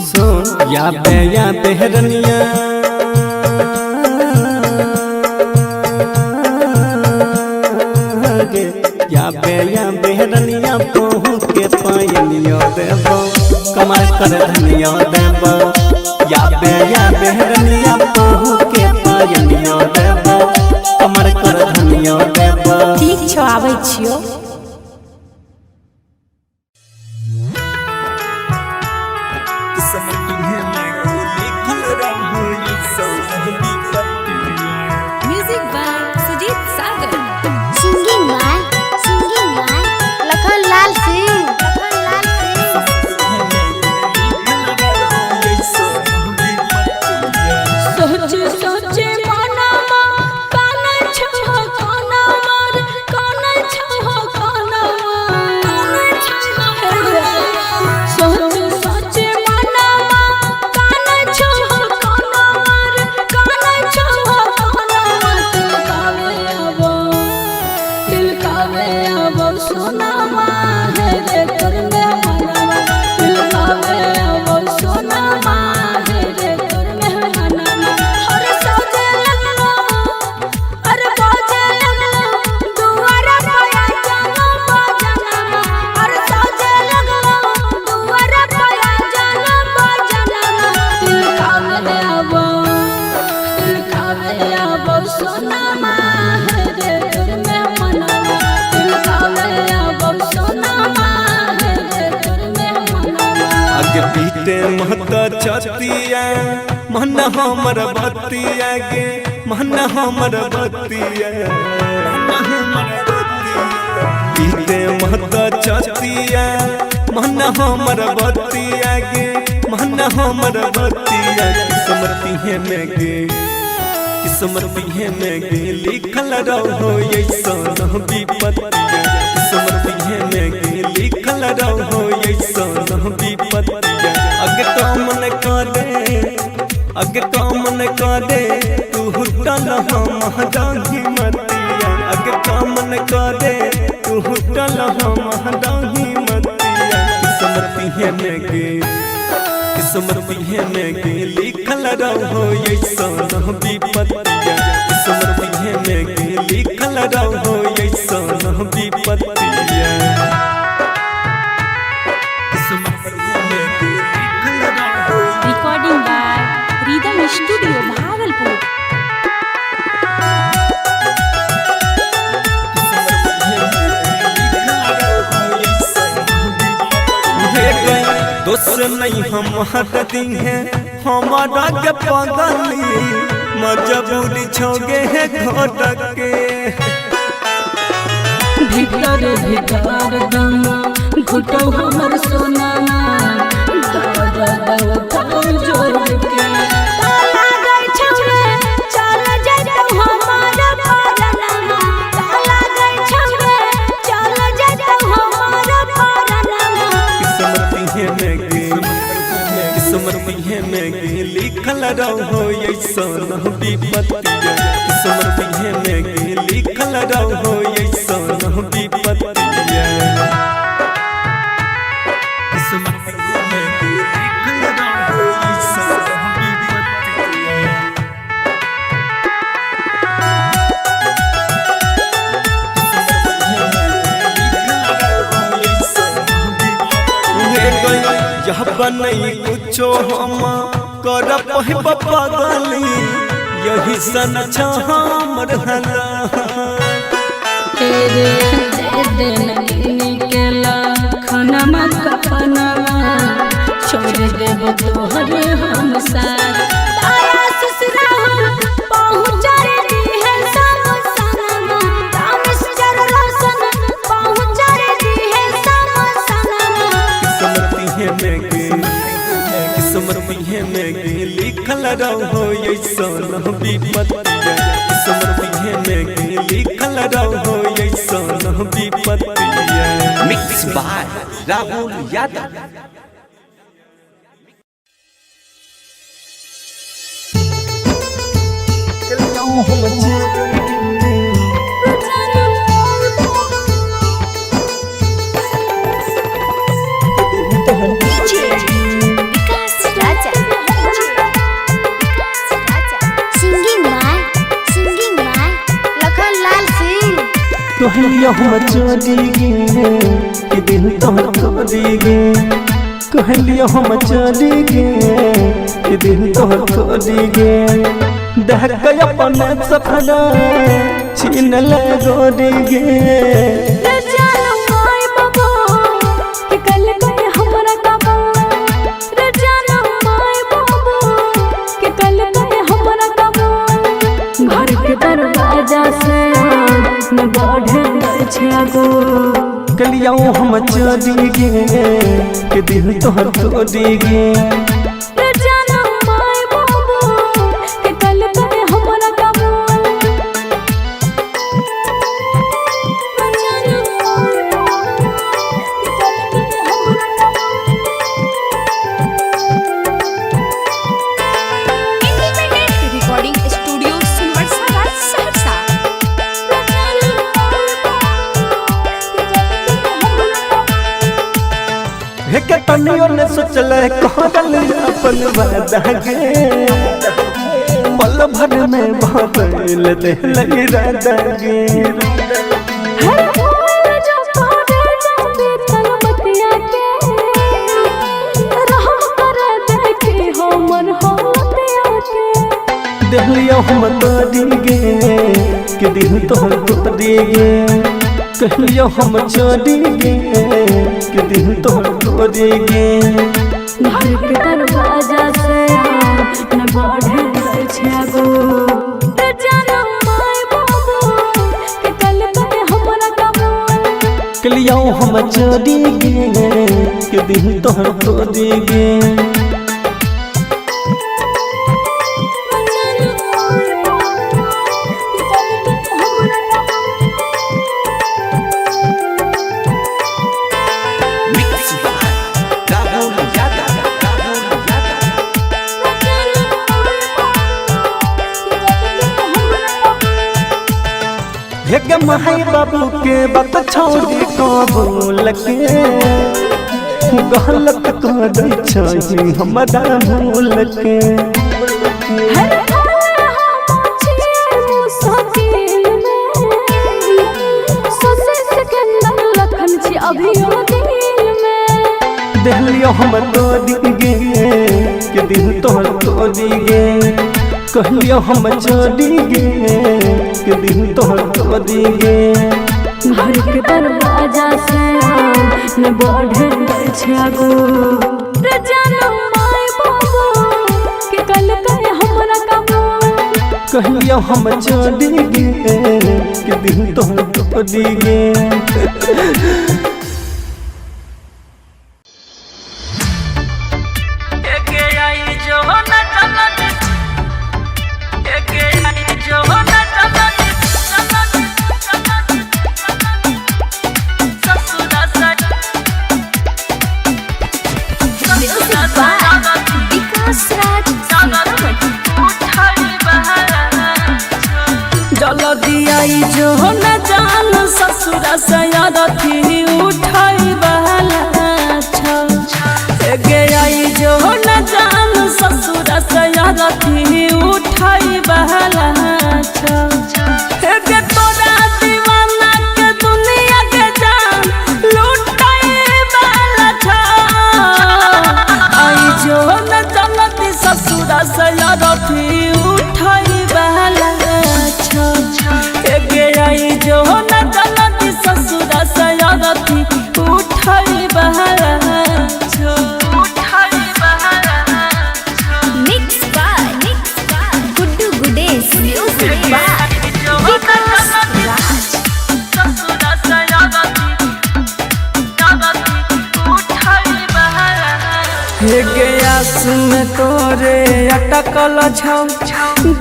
सुन या बेहरनिया या बेहरनिया तोहू के पायनिया देबो कमर कर धनिया देबो या बेहरनिया तोहू के पायनिया देबो कमर कर धनिया देबो। ठीक छौ आबै छियो। Music by Sujit Sagar. Singing by Lakhan Lal Singh. सोचे सोचे मनमा काना छहो काना मार काना छहो काना सोचे सोचे मनमा काना छहो काना मार काना छहो काना दिल कावे आबो सोना मार रे कर में मनवा दिल कावे आबो सोना मार रे कर में मनवा। अरे सजे लगलो अरे बाजे लगलो दुआरा पाया जानो बाजना। अरे सजे लगलो दुआरा पाया जानो बाजना। दिल कावे आबो सोना मार रे कर में मनवा दिल कावे आबो सोना मार रे कर में मनवा। आगे पीते महता छतिया मन हमर बतिया गे मन हमर बतिया पीते महता छतिया मन हमर बतिया गे मन हमर बतिया। किस्मती है में गे लिखल रहो ऐसा विपत्तिया। किस्मती है में गे लिखल रहो ऐसा विपत्तिया। अगे काम न करे तू हुटल हम डाही मतिया। अगे काम न करे तू हुटल हम डाही मतिया। किस्मती है में गे लिखल रहो ऐसा विपत्तिया। किस्मती है में गे लिखल रहो ऐसा विपत्तिया। Recording by rhythm studio Bhagalpur. नहीं हमारा दी है हमारा के पगली मजबूरी छोगे है घोट के भीतर भीतर दम घुटो हमर सोना जोड़ के ताला गई छौरे चल जैतौ हमार परनमा ताला गई छौरे चल जैतौ हमार परनमा किस्मती है में लिखल रहो ऐसन विपत्तिया किस्मती है में लिखल रहो ऐसन विपत्तिया नहीं कुछो हम कर पगली यही सन हमर हला तेरे दिन निकला खनमा कपनमा छोड़ देब तोहरे हम साथ तारा ससुरा पहुँच रे दी है सब सनमा रामेश जर रोशन पहुँच रे दी है सब सनमा किस्मती है में लिखल रहो ऐसन विपत्तिया किस्मती है में लिखल रहो ऐसन विपत्तिया mix by Rahul Yadav. Vikas Raja singing माय लखन लाल सिंह कहलियो हम चोरी गे कि दिल तोहर खोरी गे कहलियो हम चोरी गे कि दिल तोहर खोरी गे देख के अपने सफला छीन ले गोरी गे कलिया हम चोरी गे कि दिल तोहर खोरी गे रिकॉर्डिंग स्टूडियो सिमरसा सहरसा। के तनियो ने सोचल कहल अपन वादा गे पल भर में बदल दे इरादा गे देहलियो हम तोरी गे कि दिल तोहर तोरी गे कहलियो हम चोरी गे कि दिल तोहर तोरी गे घर के दरवाजा से न बढ़े छागो ते जानो माय बाबू के कल पे हमरा कबो कलियो हम चोरी गे कि दिल तोहर तोरी गे माई बाबू के बात छोड़ी कबूल के गलत कर छी हमरा भूल के देहलियो हम तोरी गे कि दिल तोहर तोरी गे कहलियो हम चोरी गे कि दिल तोहर तोरी गे घर के दरवाजा से न बढ़े छागो मोर जानो माय बाबू के कल कहे हमरा काबू कहिया हम चली गे कि दिन तो टोली गे जल्दी जो न जान ससुर सयारथी उठाई बहला गे आई जो न जान ससुर सयारथी उठाई बहला गे तोरा दीवाना के दुनिया के जान लुटाई बहला आई जो न जलती ससुर सयारथी उठाई बहला आई जो न जलती ससुर सयारथी उठाई बहला mix by Guddu Gudesh music by Vikas Raj हे गया सुन तोरे अटकल छौ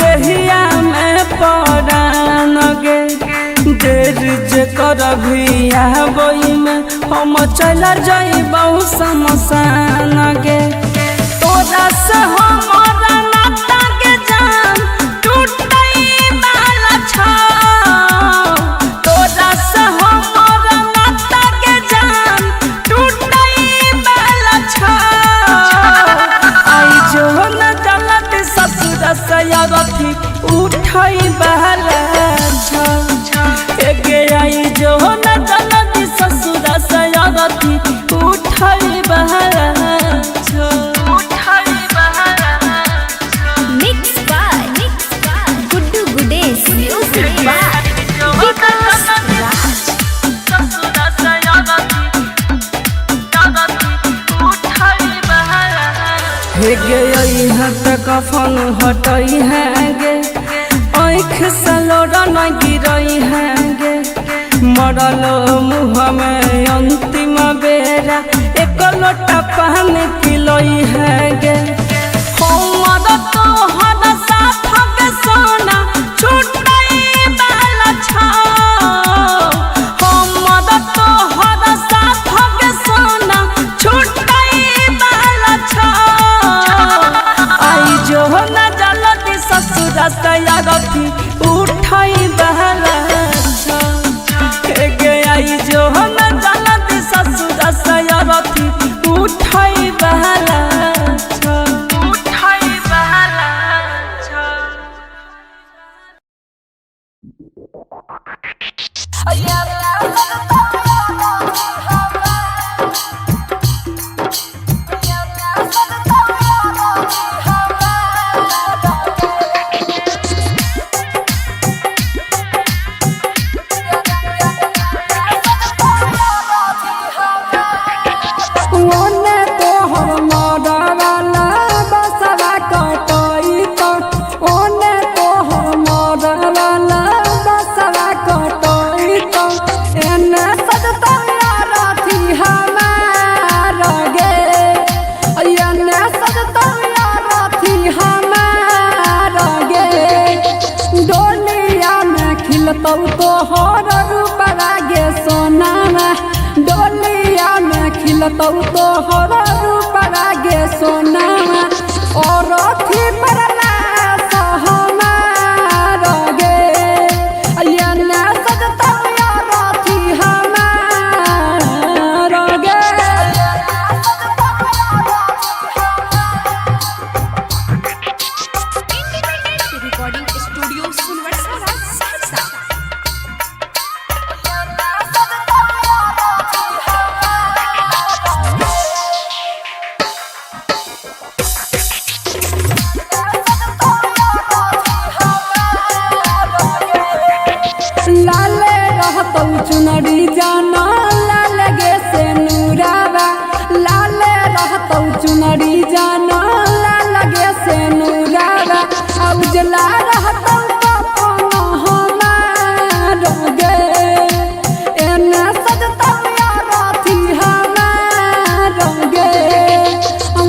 दहिया में परान गे देर जे करभी आबई में हम चल जाइबौ शमशान गे तोरा से हमरा नाता के जान टूटई वाला छौ तोरा से हमरा नाता के जान टूटई वाला छौ आई जो न जलत ससुर सयारथी उठाई बहला गे आई जो न जलती ससुर सयारथी उठाई बहला mix by Guddu Gudesh music by Vikas Raj हे गे हट कफन हटई है गे आँख से लोड़ा न गिरई है गे मरल मुँह में अंतिम बेरा एक लोटा पानी पिलई है गे हमर तोहर साथ के सोना छुटई वाला छौ हमर तोहर साथ के सोना छुटई वाला छौ आई जो न जलती ससुर सयारथी उठाई बहला गे आई जो न जलती ससुर सयारथी उठाई बहला तोहर रूप लागे सोनामा डोलिया में खिलतौ तोहर रूप लागे सोनामा और अथी परला सहमार गे अयना सजतौ यार अथी हमार गे रिकॉर्डिंग स्टूडियो सुनवर्सा सहरसा चुनरी जाना लाल गे से नूरावा लाल रहतौ चुन गोरी जाना लगे से नूरावा उजला रहता कफन हमार गे एने सजता राथी हमार गे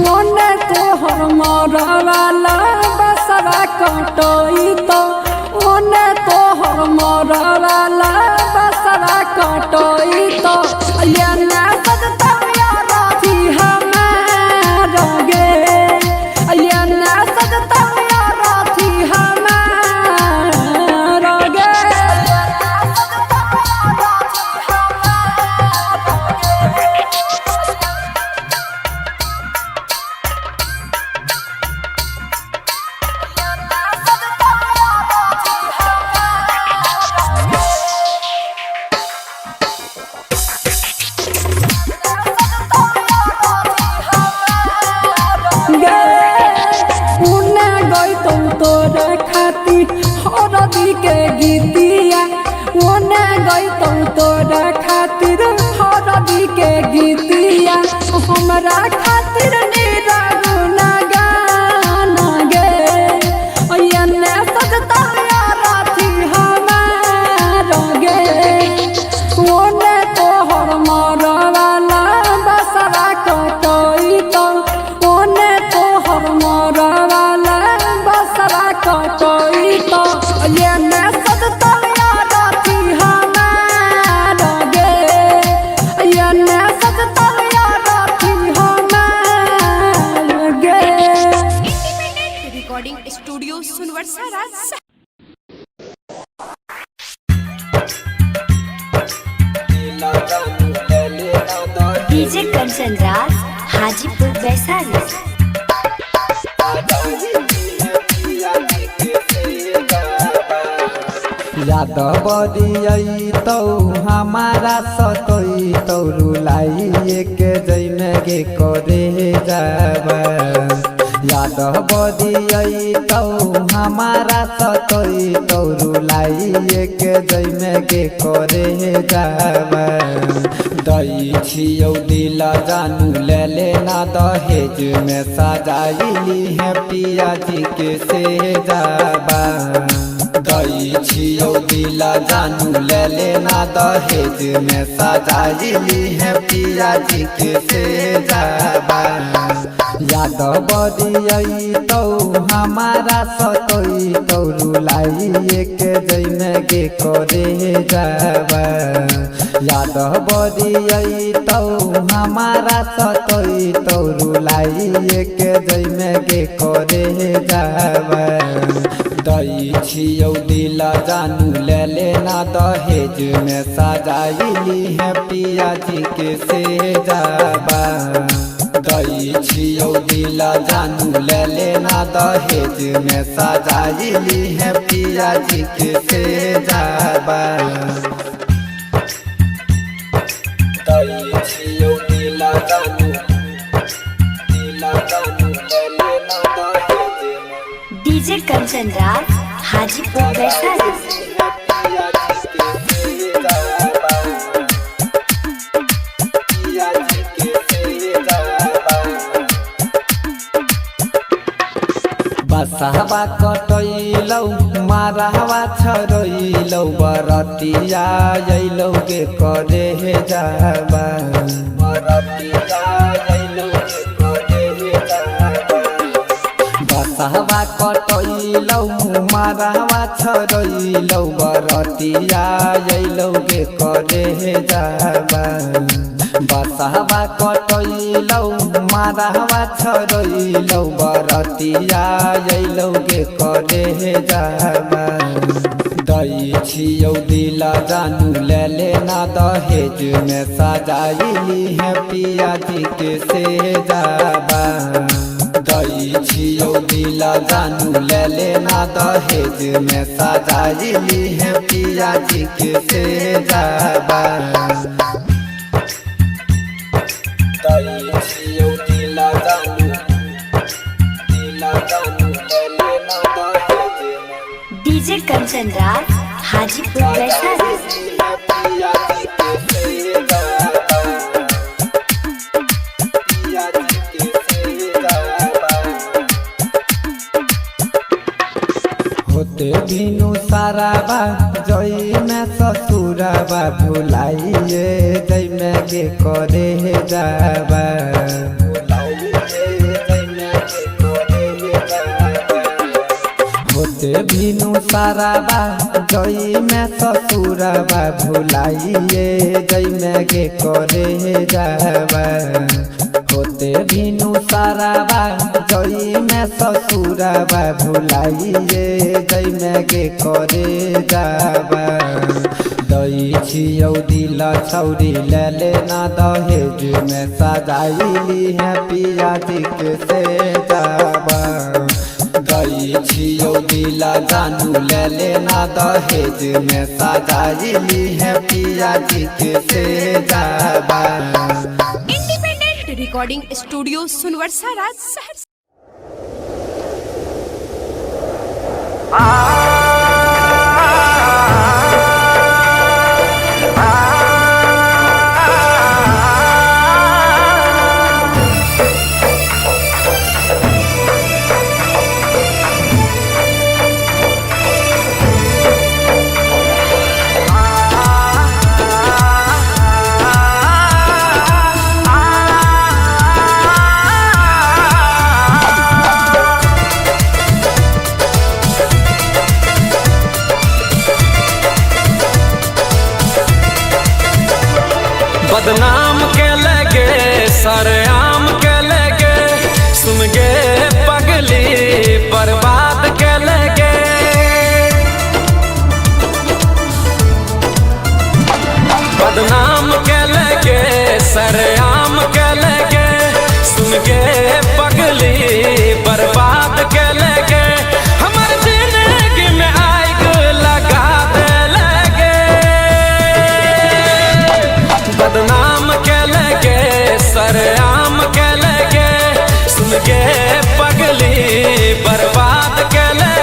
मोने तोहर मरवाला बसरा कटोई तो ओने तोहर मरवाला बसरा कटोई तो एने सजता राथी हमार गे एने सजता राथी हमार गे तोरे खाती हरदी के गीतिया ओने गई तोरे खातिर हरदी के गीतिया हमरा खातिर निरागुना गाना गे एने सजता राथी हमार गे ओने तोहर मरवाला बसरा कटोई तो ओने तोहर मरवाला बसरा कटोई तो एने सजता राथी हमार गे एने सजता राथी हमार गे। रिकॉर्डिंग स्टूडियो सुनवर्षा राज। डीजे कंचन राज हाजीपुर वैशाली। याद बदियई तो हमारा सतई तो रुलाई के जैने गे करे जाबा याद बदियई तो हमारा सतई तो रुलाई के जैने गे करे जाबा दई छियौ दिल जानू ले लेना दहेज में सजाइली है पिया जी के से जाबा दई छियौ दिल जानू ले लेना दहेज में सजाइली है पिया जी के से जाबा याद बदियई तो हमारा सतई तो रुलाई के जैने गे करे जाबा याद बदियई तो हमारा सतई तो रुलाई के जैने गे करे जाबा दई छियौ दिल जानू ले लेना दहेज में सजाइली है पिया जी के से जाबा दई छियौ दिल जानू ले लेना दहेज में सजाइली है पिया जी के से जाबा दई छियौ दिल जानू ले लेना दहेज डीजे कंचन राज हाजीपुर वैशाली। बसहबा कटैलौ मारहवा छरैलौ बरतिया अइलौ गे करे जाबा बरतिया अइलौ गे करे जाबा बसहबा कटैलौ मारहवा छरैलौ बरतिया अइलौ गे करे जाबा बसहबा कटैलौ मारहवा छरैलौ बरतिया अइलौ गे करे जाबा दई छियौ दिल जानू ले लेना दहेज में सजाइली है पिया जी के से जाबा दई छियौ दिल जानू ले लेना दहेज में सजाइली है पिया जी के से जाबा दई छियौ दिल जानू ले लेना दहेज डीजे कंचन राज हाजीपुर वैशाली। बिनु साराबा जई में ससुराबा भुलाइए जई में गे करे जाबा होते बिनु साराबा जई में ससुराबा भुलाइए जई में गे करे जाबा होते बिनु साराबा जई में ससुराबा भुलाइए जई में गे करे जाबा दई छियौ दिल छौरी ले ना दहेज में सजाइली है पिया जी के से जाबा दई छियौ दिल जानू ले ना दहेज में सजाइली है पिया जी के से जाबा। इंडिपेंडेंट रिकॉर्डिंग स्टूडियो सुनवर्सा राज शहर। बदनाम के लगे सरेआम के लगे सुन गे पगली बर्बाद के लगे बदनाम के लगे सरेआम के लगे सुन गे पगली बर्बाद के लगे हमार जिंदगी में आग लगा दे लगे बदनाम के लगे सरेआम के लगे सुन के पगली बर्बाद के लगे।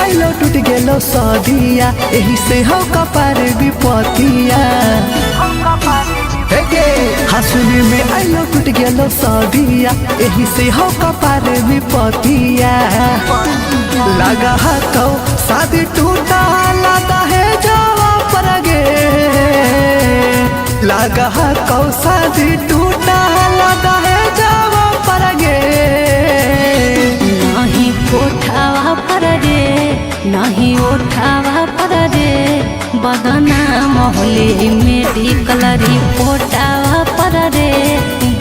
आइलो टूट गेलो सदिया एही से हो कपार विपतिया हंसुली में आइलो टूट गेलो सदिया एही से हो कपार विपतिया लगा तो शादी टूटा लगा है जावा पर गे लगा तो शादी टूटा लगा है जावा पर गे नहीं उठावा पर रे नहीं उठावा पर रे बदना मोहले मेडिकल रिपोर्टावा पर रे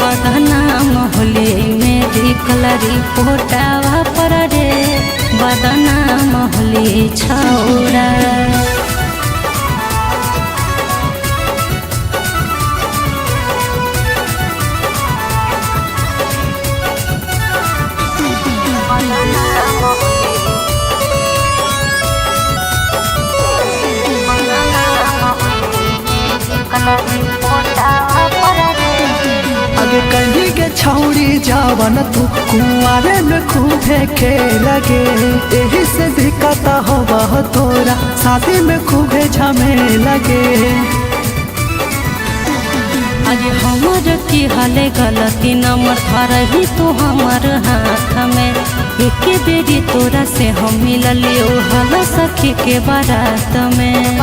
बदना मोहले मेडिकल रिपोर्टावा पर रे बदना मोहले छौरा आगे कहीं के छौड़ी जावन तू कुआरे में खूबे के लगे यही से दिक्कत होगा तोरा शादी में खूबे झमे लगे अरे हमर की हाले गलती नंबर धरही तू हमर हाथ में एक बेरी तोरा से हम मिललियो हल सखी के बारात में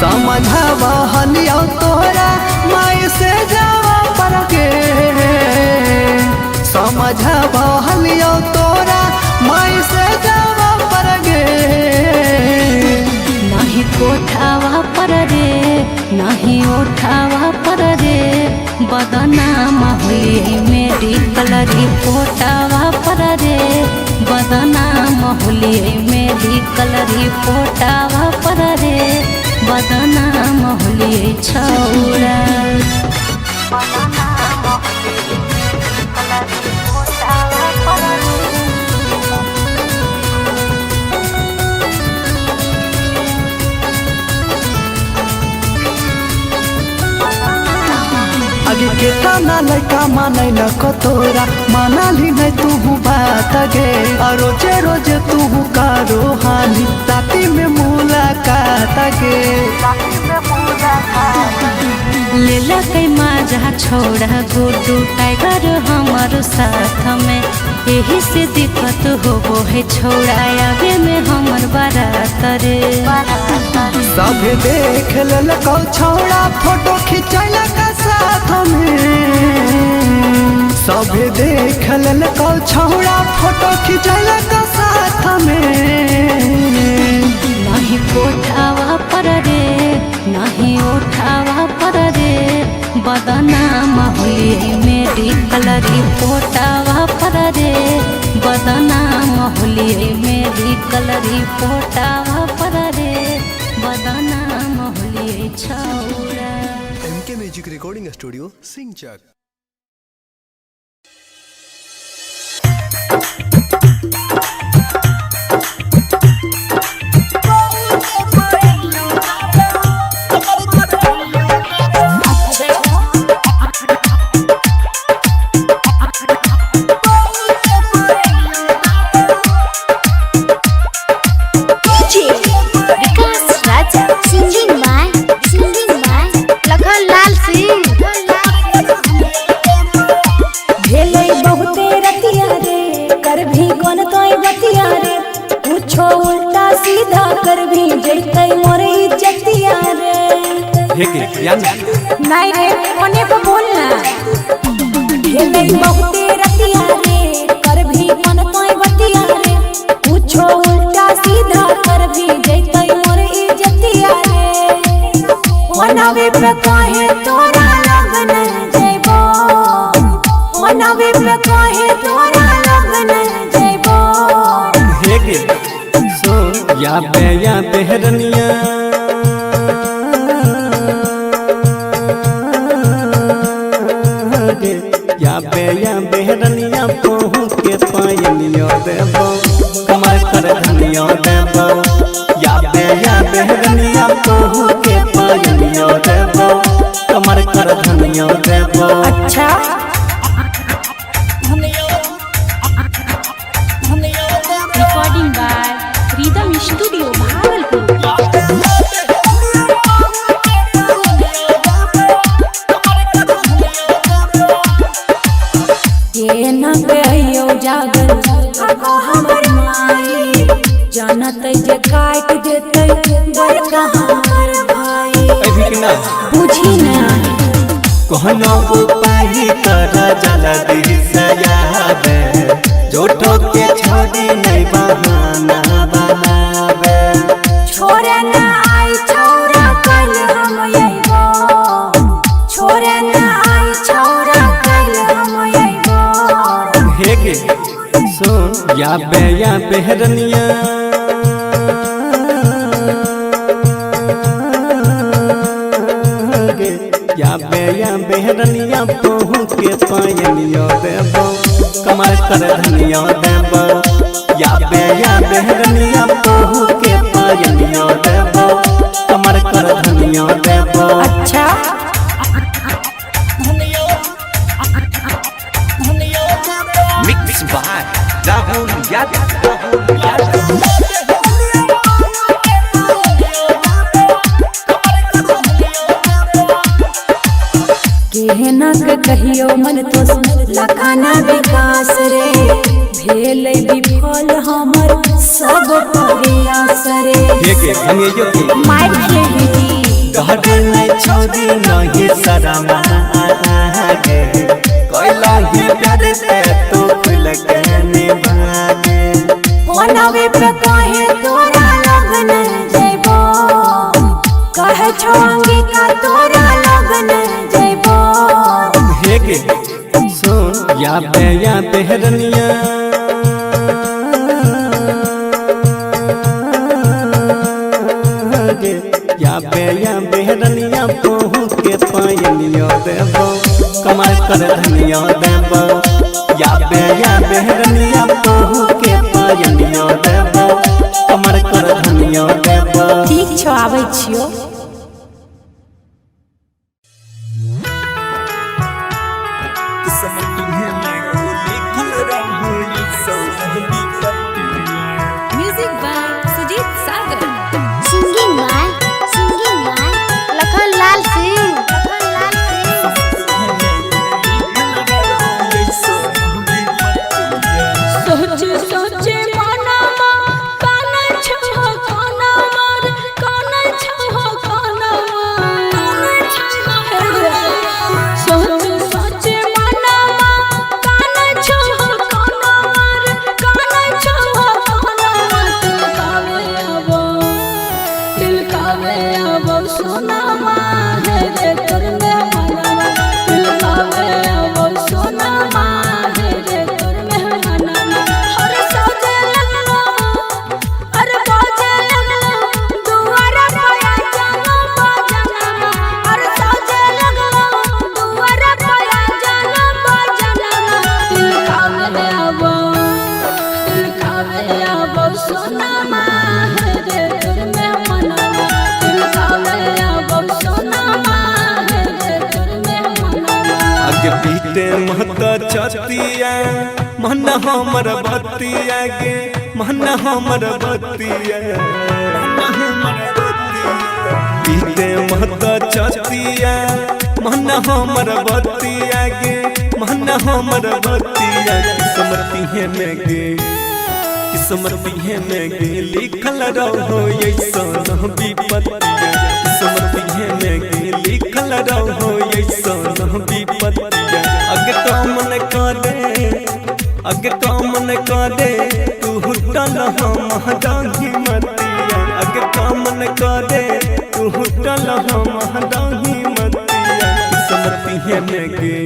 समझावा हलियो तोरा माई से जावा पर के समझावा हलियो तोरा माई से जावा पर गे नहीं कोठावा पर रे नहीं उठावा पर रे बदना मोहले मेडिकल रिपोर्टावा पर रे बदना मोहले मेडिकल रिपोर्टावा पर रे बदना मोहले छौरा आगे केतना लड़का माने न तोरा मानाली नहीं तू बात गे और रोजे रोजे तू कारो हानि राती में मुलाकात गे लेला कई माजा छोड़ा गुड्डू टाइगर हमार साथ में यही से दिक्कत हो है छोड़ा आवे में हमर बारात रे सब देख ललको छोड़ा फोटो खिंचल का साथ में सब देख ललको छोड़ा फोटो खिंचल का साथ में नहीं कोठावा पर रे नहीं उठावा पर रे बदना मोहले मेडिकल रिपोर्टावा पर रे बदना मोहले मेडिकल रिपोर्टावा पर रे बदना मोहले छौरा MK म्यूजिक रिकॉर्डिंग स्टूडियो सिंचक नहीं रे कोने पे बोलना खेले बहुते रतिया रे कर भी मन तोय बतिया रे पूछो उल्टा सीधा कर भी जैतै मोर इज्जतिया रे मनावे पे काहे तोरा लगन जइबो मनावे पे काहे तोरा लगन जइबो हेगे सो या बेहरनिया या बेहरनिया पहू के पायनियो देबो कमर कर धनियो देबो या बेहरनिया पहू के पायनियो देबो कमर कर धनियो देबो अच्छा रिकॉर्डिंग बाय हमार भाई अभी कि ना बुझी ना कहनो उपाय कर जल्दी से आवे जोटो के छोड़ी नहीं बहाना बनावे छोरे ना आई छौरा कल हम अइबो छोरे ना आई छौरा कल हम अइबो हे गे सुन या बेहरनिया या बेहरनिया पहू के पायनिया देबो कमर कर धनिया देबो या बेहरनिया पहू के पायनिया देबो कमर कर धनिया देबो अच्छा मिक्स बाय राहुल यादव केहना के कहियो मन तो लखाना विकास रे भेल विफल हमर सब प्रयास रे के हमें के माइक खेली गहर नहीं छोड़ी नहीं शर्मा आगे कोइला ही प्यार से तो खुल के निभागे फोनवे पे कहे तोरा लगन जइबो कहे छोंगी का तोरा लगन जइबो हे के सुन या बेहरनिया या बेहरनिया पहू के पायनिया देबो कमर कर धनिया देबो या बेहरनिया पहू के पायनिया देबो कमर कर धनिया देबो ठीक छौ आबै छियो music by Sujit Sagar singing by Lakhan Lal Singh सोच सोचे मनमा काना छहो काना मार काना छहो काना मार सोच सोचे मनमा काना छहो काना मार काना छहो काना मार दिल कावे आबो सोना मार रे कर में मनवा दिल कावे आबो सोना मार रे कर में मनवा हर सजे लगलो अरे बाजे लगलो दुआरा पाया जानो बाजना हर सजे लगलो दुआरा पाया जानो बाजना दिल कावे आबो सोना मार रे कर में मनवा दिल कावे आबो सोना मार रे कर में मनवा आगे पीते महता छतिया मन हमर बतिया गे मन हमर बतिया पीते महता छतिया मन हमर बतिया गे मन हमर बतिया किस्मती है में गे किस्मती है में गे लिखल रहो ऐसा विपत्तिया किस्मती है में गे लिखल रहो ऐसा विपत्तिया अगे कामन करे तू हुटल हम दाही मतिया अगे कामन करे तू हुटल हम दाही मतिया किस्मती है में गे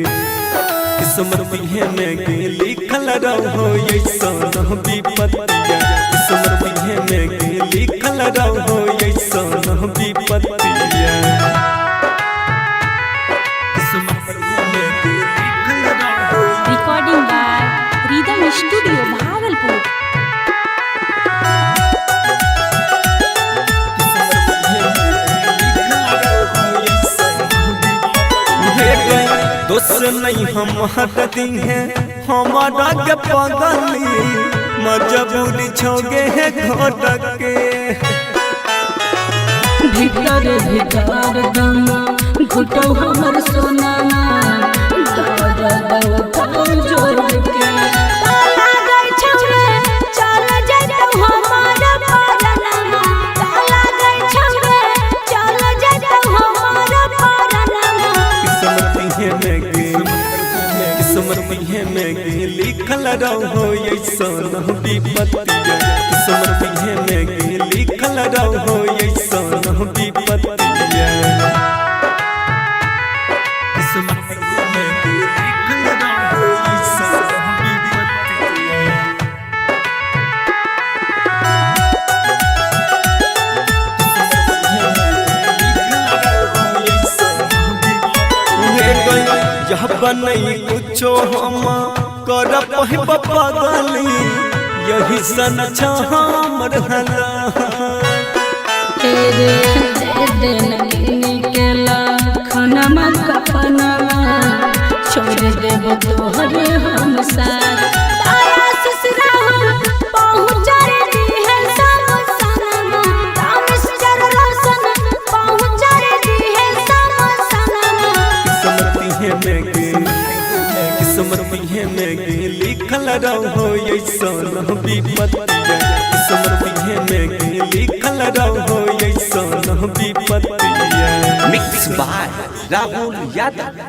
किस्मती है में गे लिखल रहो ऐसा विपत्तिया किस्मती है में गे लिखल रहो ऐसा विपत्तिया recording by rhythm studio Bhagalpur दोस्त नहीं हम हटती हैं हमारा के पगली मजबूरी छोगे है घोटक के भीतर भीतर दम घुटो हमर सोना जोड़ के ताला गई छौरे चल जइतौ हमार पालनमा ताला गई छौरे रहो ऐसन विपत्तिया किस्मत में लिखल रहो ऐसन विपत्तिया किस्मत में लिखल रहो ऐसन बनई कुछो हम कर पहिब पगली यही सन हमर हला तेरे दिन केला खाना मत कपनवा छोड़ देब तोहर हम साथ तारा ससुरा पहुँच रे है सब सनमा रामेश जर रोशन पहुँच रे है सब सनमा किस्मत में लिखल रहो ऐसन विपत्तिया किस्मत में लिखल रहो ऐसन विपत्तिया। Mix by Rahul Yadav.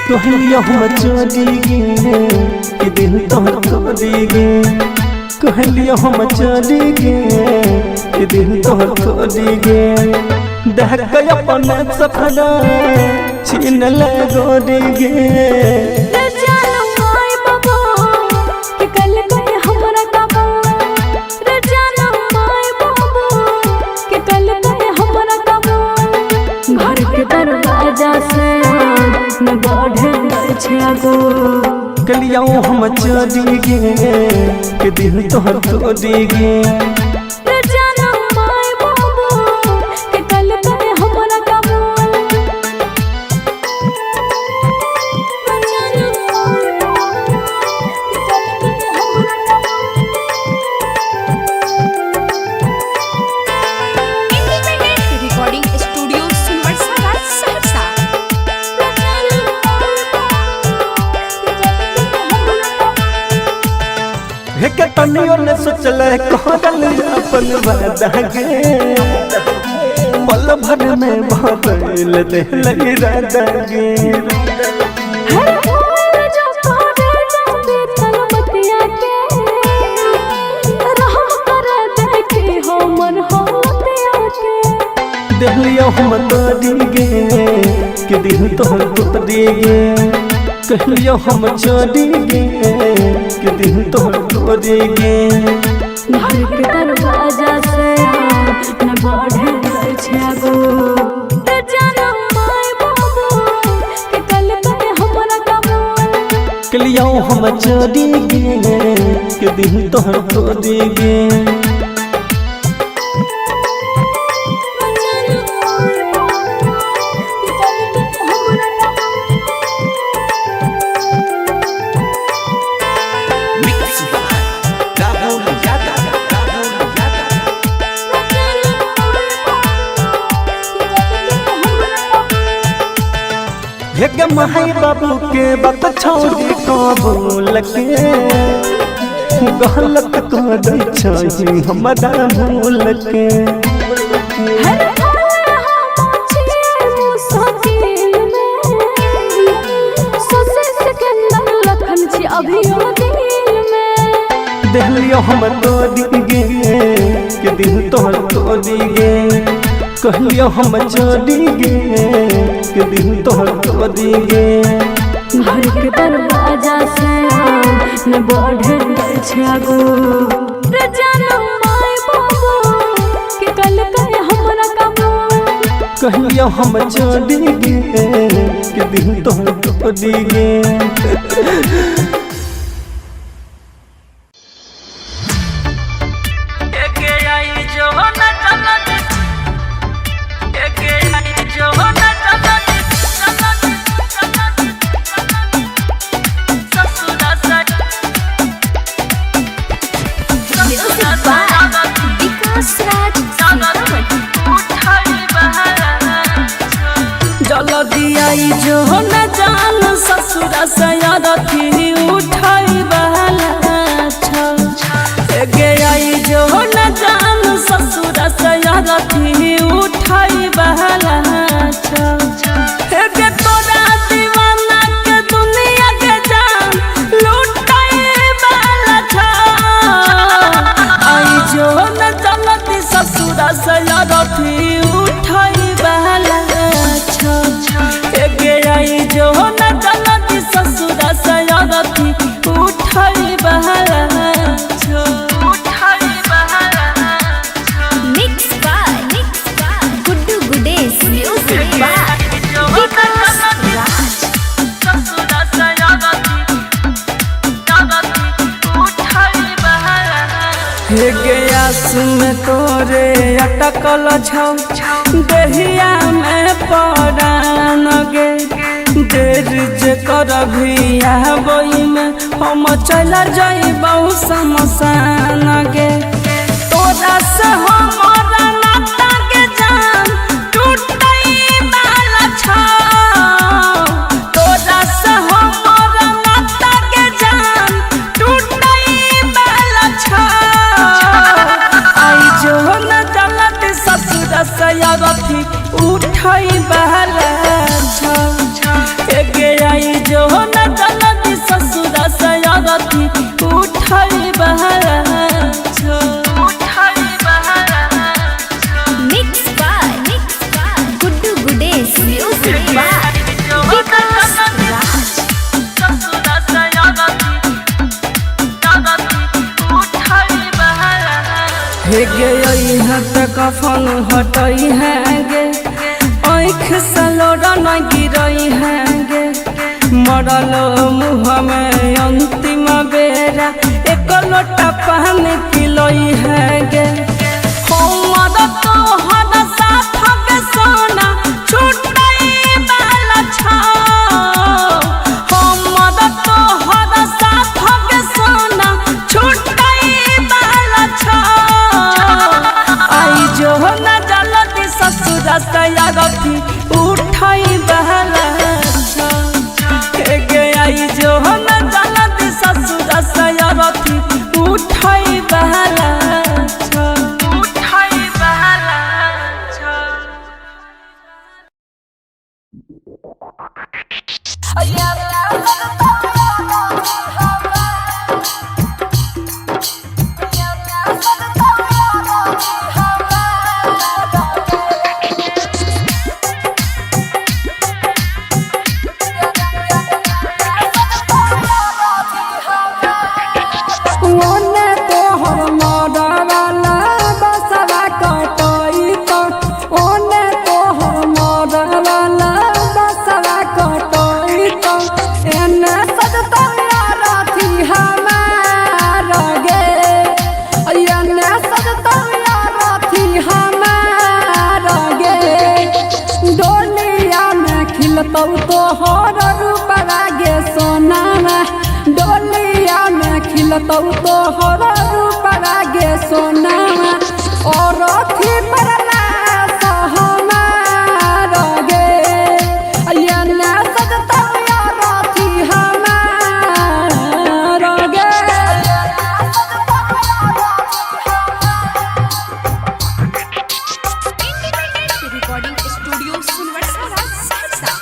कहलियो हम चोरी गे कि दिल तोहर तोड़ी गे कहलियो हम चोरी गे कि दिल तोहर तोड़ी गे देख के अपन सफरा छीन ले गोरी गे कलिया हम चोरी गे कि दिल तोहर तोड़ी गे तनियो ने सोचल कहल अपन वादा गे पल भर में बदल दिल इरादा गे दिलियो हम तोड़ी गे कि दिल तोहर तोड़ी गे कहलियो हम चोरी गे कि दिल तोहर तोड़ी गे घर के दरवाजा से न बढ़े छागो ते जानम माय बाबू के कल पे हमरा कबूल कलियो हम चोरी गे कि दिल तोहर तोड़ी गे माई बाबू के बात छोड़ी कबूल के गलत कर दै छी हमरा भूल के दिलियो हम तोड़ी गे कि दिल तोहर तोड़ी गे कहलियो हम चोरी गे कि दिल तोहर तोड़ी गे घर के दरवाजा से न बढ़े छागो रे जानम माय बाबू के कल पे हमरा कबूल कहलियो हम चोरी गे कि दिल तोहर तोड़ी गे विकास राज रथी उठाई बहला छ गे आई जो न जान ससुर से रथी उठाई बहला छ गे तोरा दीवाना के दुनिया के जान लुटाई बहला छ आई जो न जलती ससुर से रथी उठाई बहला छ गे आई जो न जलती ससुर से रथी उठाई बहला mix by Guddu Gudesh music by Vikas Raj. हे गयास में तोरे अटकल छौ देहिया में परान गे देर जे करभी आबई में हम चल जाइबौ शमशान गे तोरा से हमारा नाता के जान टूटई वाला छ तोरा से हमारा नाता के जान टूटई वाला छ आई जो न जलत ससुर से रथी उठाई बहला छ गे आई जो न जलत ससुर से रथी उठाई बहला mix by Guddu Gudesh music by Vikas Raj. हे गे हत कफन हटई है गे आँख से लोड़ा न गिरई है गे मरल मुँह में अंतिम बेरा एक लोटा पानी पिलई है गे हमर तोहर साथ के सोना छुटई वाला छ हमर तोहर साथ के सोना छुटई वाला छ आई जो न जलती ससुर से रथी उठाई बहला छ गे आई जो न जलती ससुर से रथी उठाई बहला ओने तोहर मरवाला बसवा कटई तो ओने तोहर मरवाला बसवा कटई तो एने सजतौला रथी हमार गे एने सजतौला रथी हमार गे डोलिया में खिलतौ तोहर रूपवा गे सोनावा डोलिया में खिलतौ तोहर रूपवा गे सोनावा और रथी परला हमार गे एने सजतौ रथी हमार गे रिकॉर्डिंग स्टूडियो सुनवरसा सहरसा।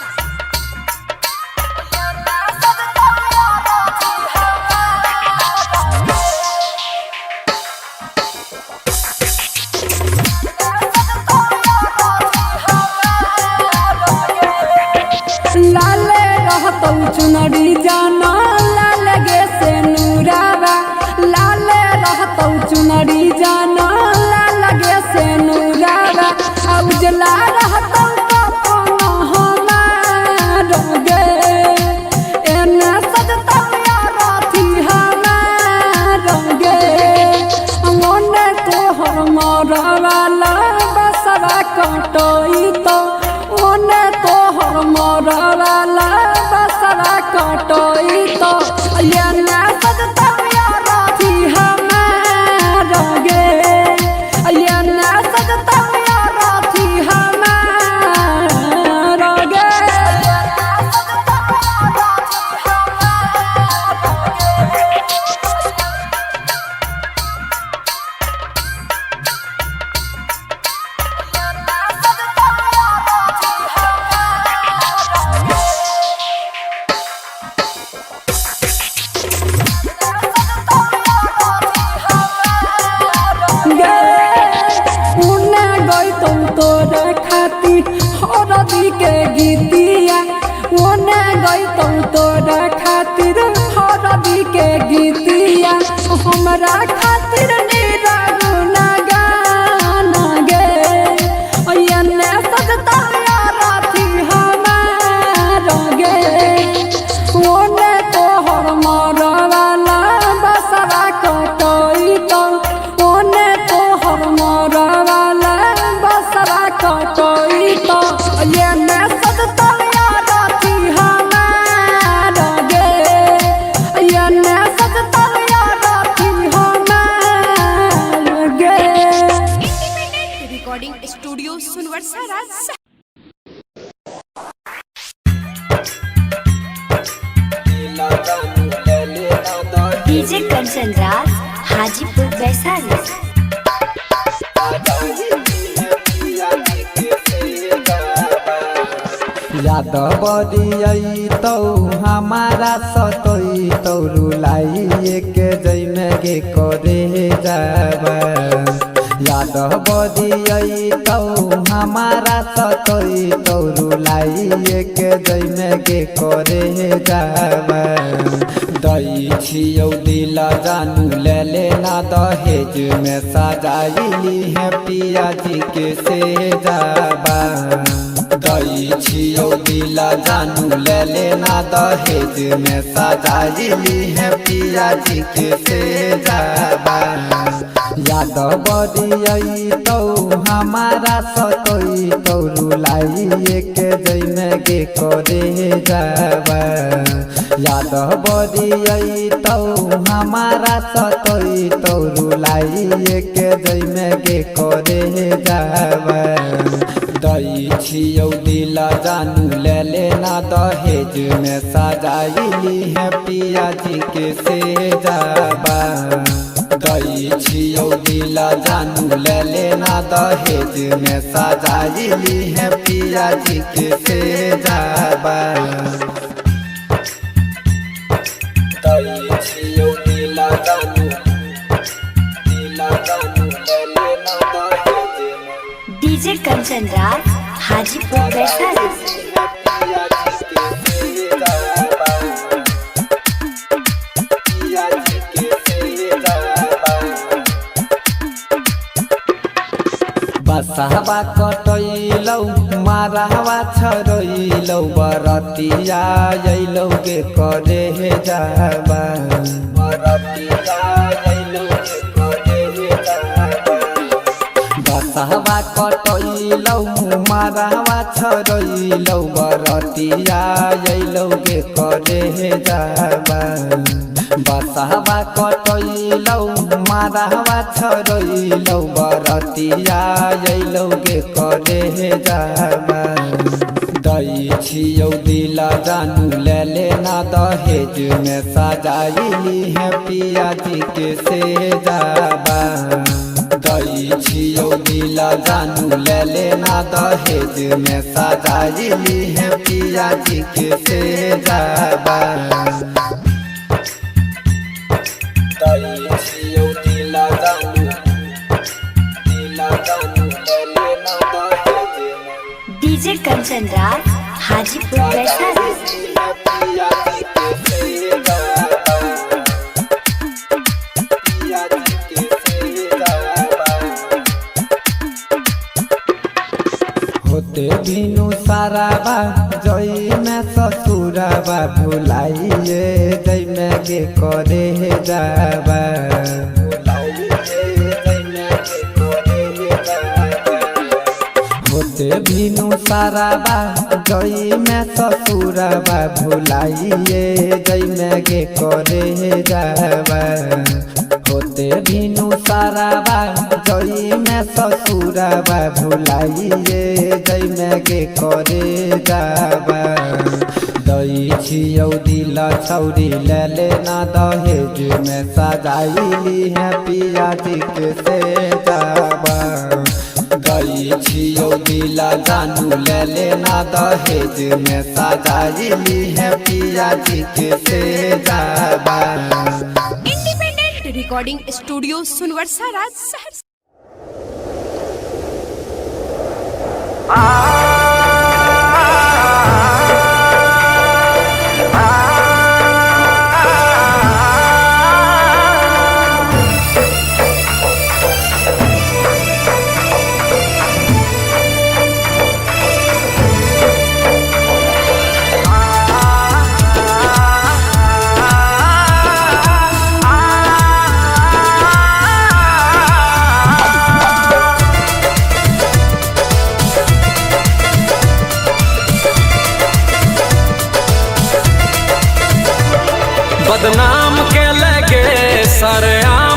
लाले रहतौ चुनरी जाना लाल गे से नूरावा लाले रहतौ चुनरी जाना लाल गे से नूरावा उजला रहतौ कफन हमार गे एने सजतौ रथी हमार गे ओने तोहर मरवाला बसवा कटई तो ओने तोहर मरवाला बसवा कटई तो एने सजतौ रथी हमार गे एने सजतौ रथी हमार गे हमरा खातिर निरागु ना गाना गे ओयने सजता राती हमारा गे ओने तोहर मरवाला बसरा कटोई तो ओने तोहर मरवाला बसरा कटोई तो ओयने सजता राती हमारा गे ओयने सजता राती हमारा गे रिकॉर्डिंग स्टूडियो सुनवर्सा राज। डीजे कंचन राज हाजीपुर वैशाली। याद बदियई तो हमारा सतोई तो रुलाई के जैमे गे करे जाबा याद बदियई तो हमारा सतोई तो रुलाई के जैमे गे करे जाबा दई छियौ दिल जानू ले लेना दहेज में सजाइली है पिया जी के से जाबा दई छियौ दिल जानू ले लेना दहेज में सजाइली है पिया जी के से जाबा याद बदियई तो हमारा सतोई तो रुलाई के जैमे गे करे जाबा याद बदियई तो हमारा सतोई तो रुलाई के जैमे गे करे जाबा दई छियौ दिल जानू ले लेना दहेज में सजाइली है पिया जी के से जाबा दई छियौ दिल जानू ले लेना दहेज में सजाइली है पिया जी के से जाबा दई छियौ दिल जानू ले लेना दहेज में डीजे कंचन राज हाजीपुर वैशाली। बसहबा कटैलौ मारहवा छरैलौ बरतिया अइलौ गे करे जाबा बरतिया अइलौ गे करे जाबा बसहबा कटैलौ मारहवा छरैलौ बरतिया अइलौ गे करे जाबा बसहबा कटैलौ मारहवा छरैलौ बरतिया अइलौ गे करे जाबा दई छियौ दिल जानू ले लेना दहेज में सजाइली है पिया जी के से जाबा दई छियौ दिल जानू ले लेना दहेज में सजाइली है पिया जी के से जाबा दई छियौ दिल जानू ले लेना दहेज में डीजे कंचन राज हाजीपुर वैशाली। पिया जी के से जाबा पिया जी के से जाबा होते बिनु साराबा जई में ससुराबा भुलाइए जई में गे करे जाबा होते बिनु साराबा जई में ससुराबा भुलाइए जई में गे करे जाबा होते बिनु साराबा जई में ससुराबा भुलाइए जई में गे करे जाबा दई छियौ दिल छौरी ले लेना दहेज में सजाइली है पिया जी के से जाबा दई छियौ दिल जानू ले लेना दहेज में सजाइली है पिया जी के से जाबा। इंडिपेंडेंट रिकॉर्डिंग स्टूडियो सुनवर्सा राज सहरसा। बदनाम के लगे सरेआम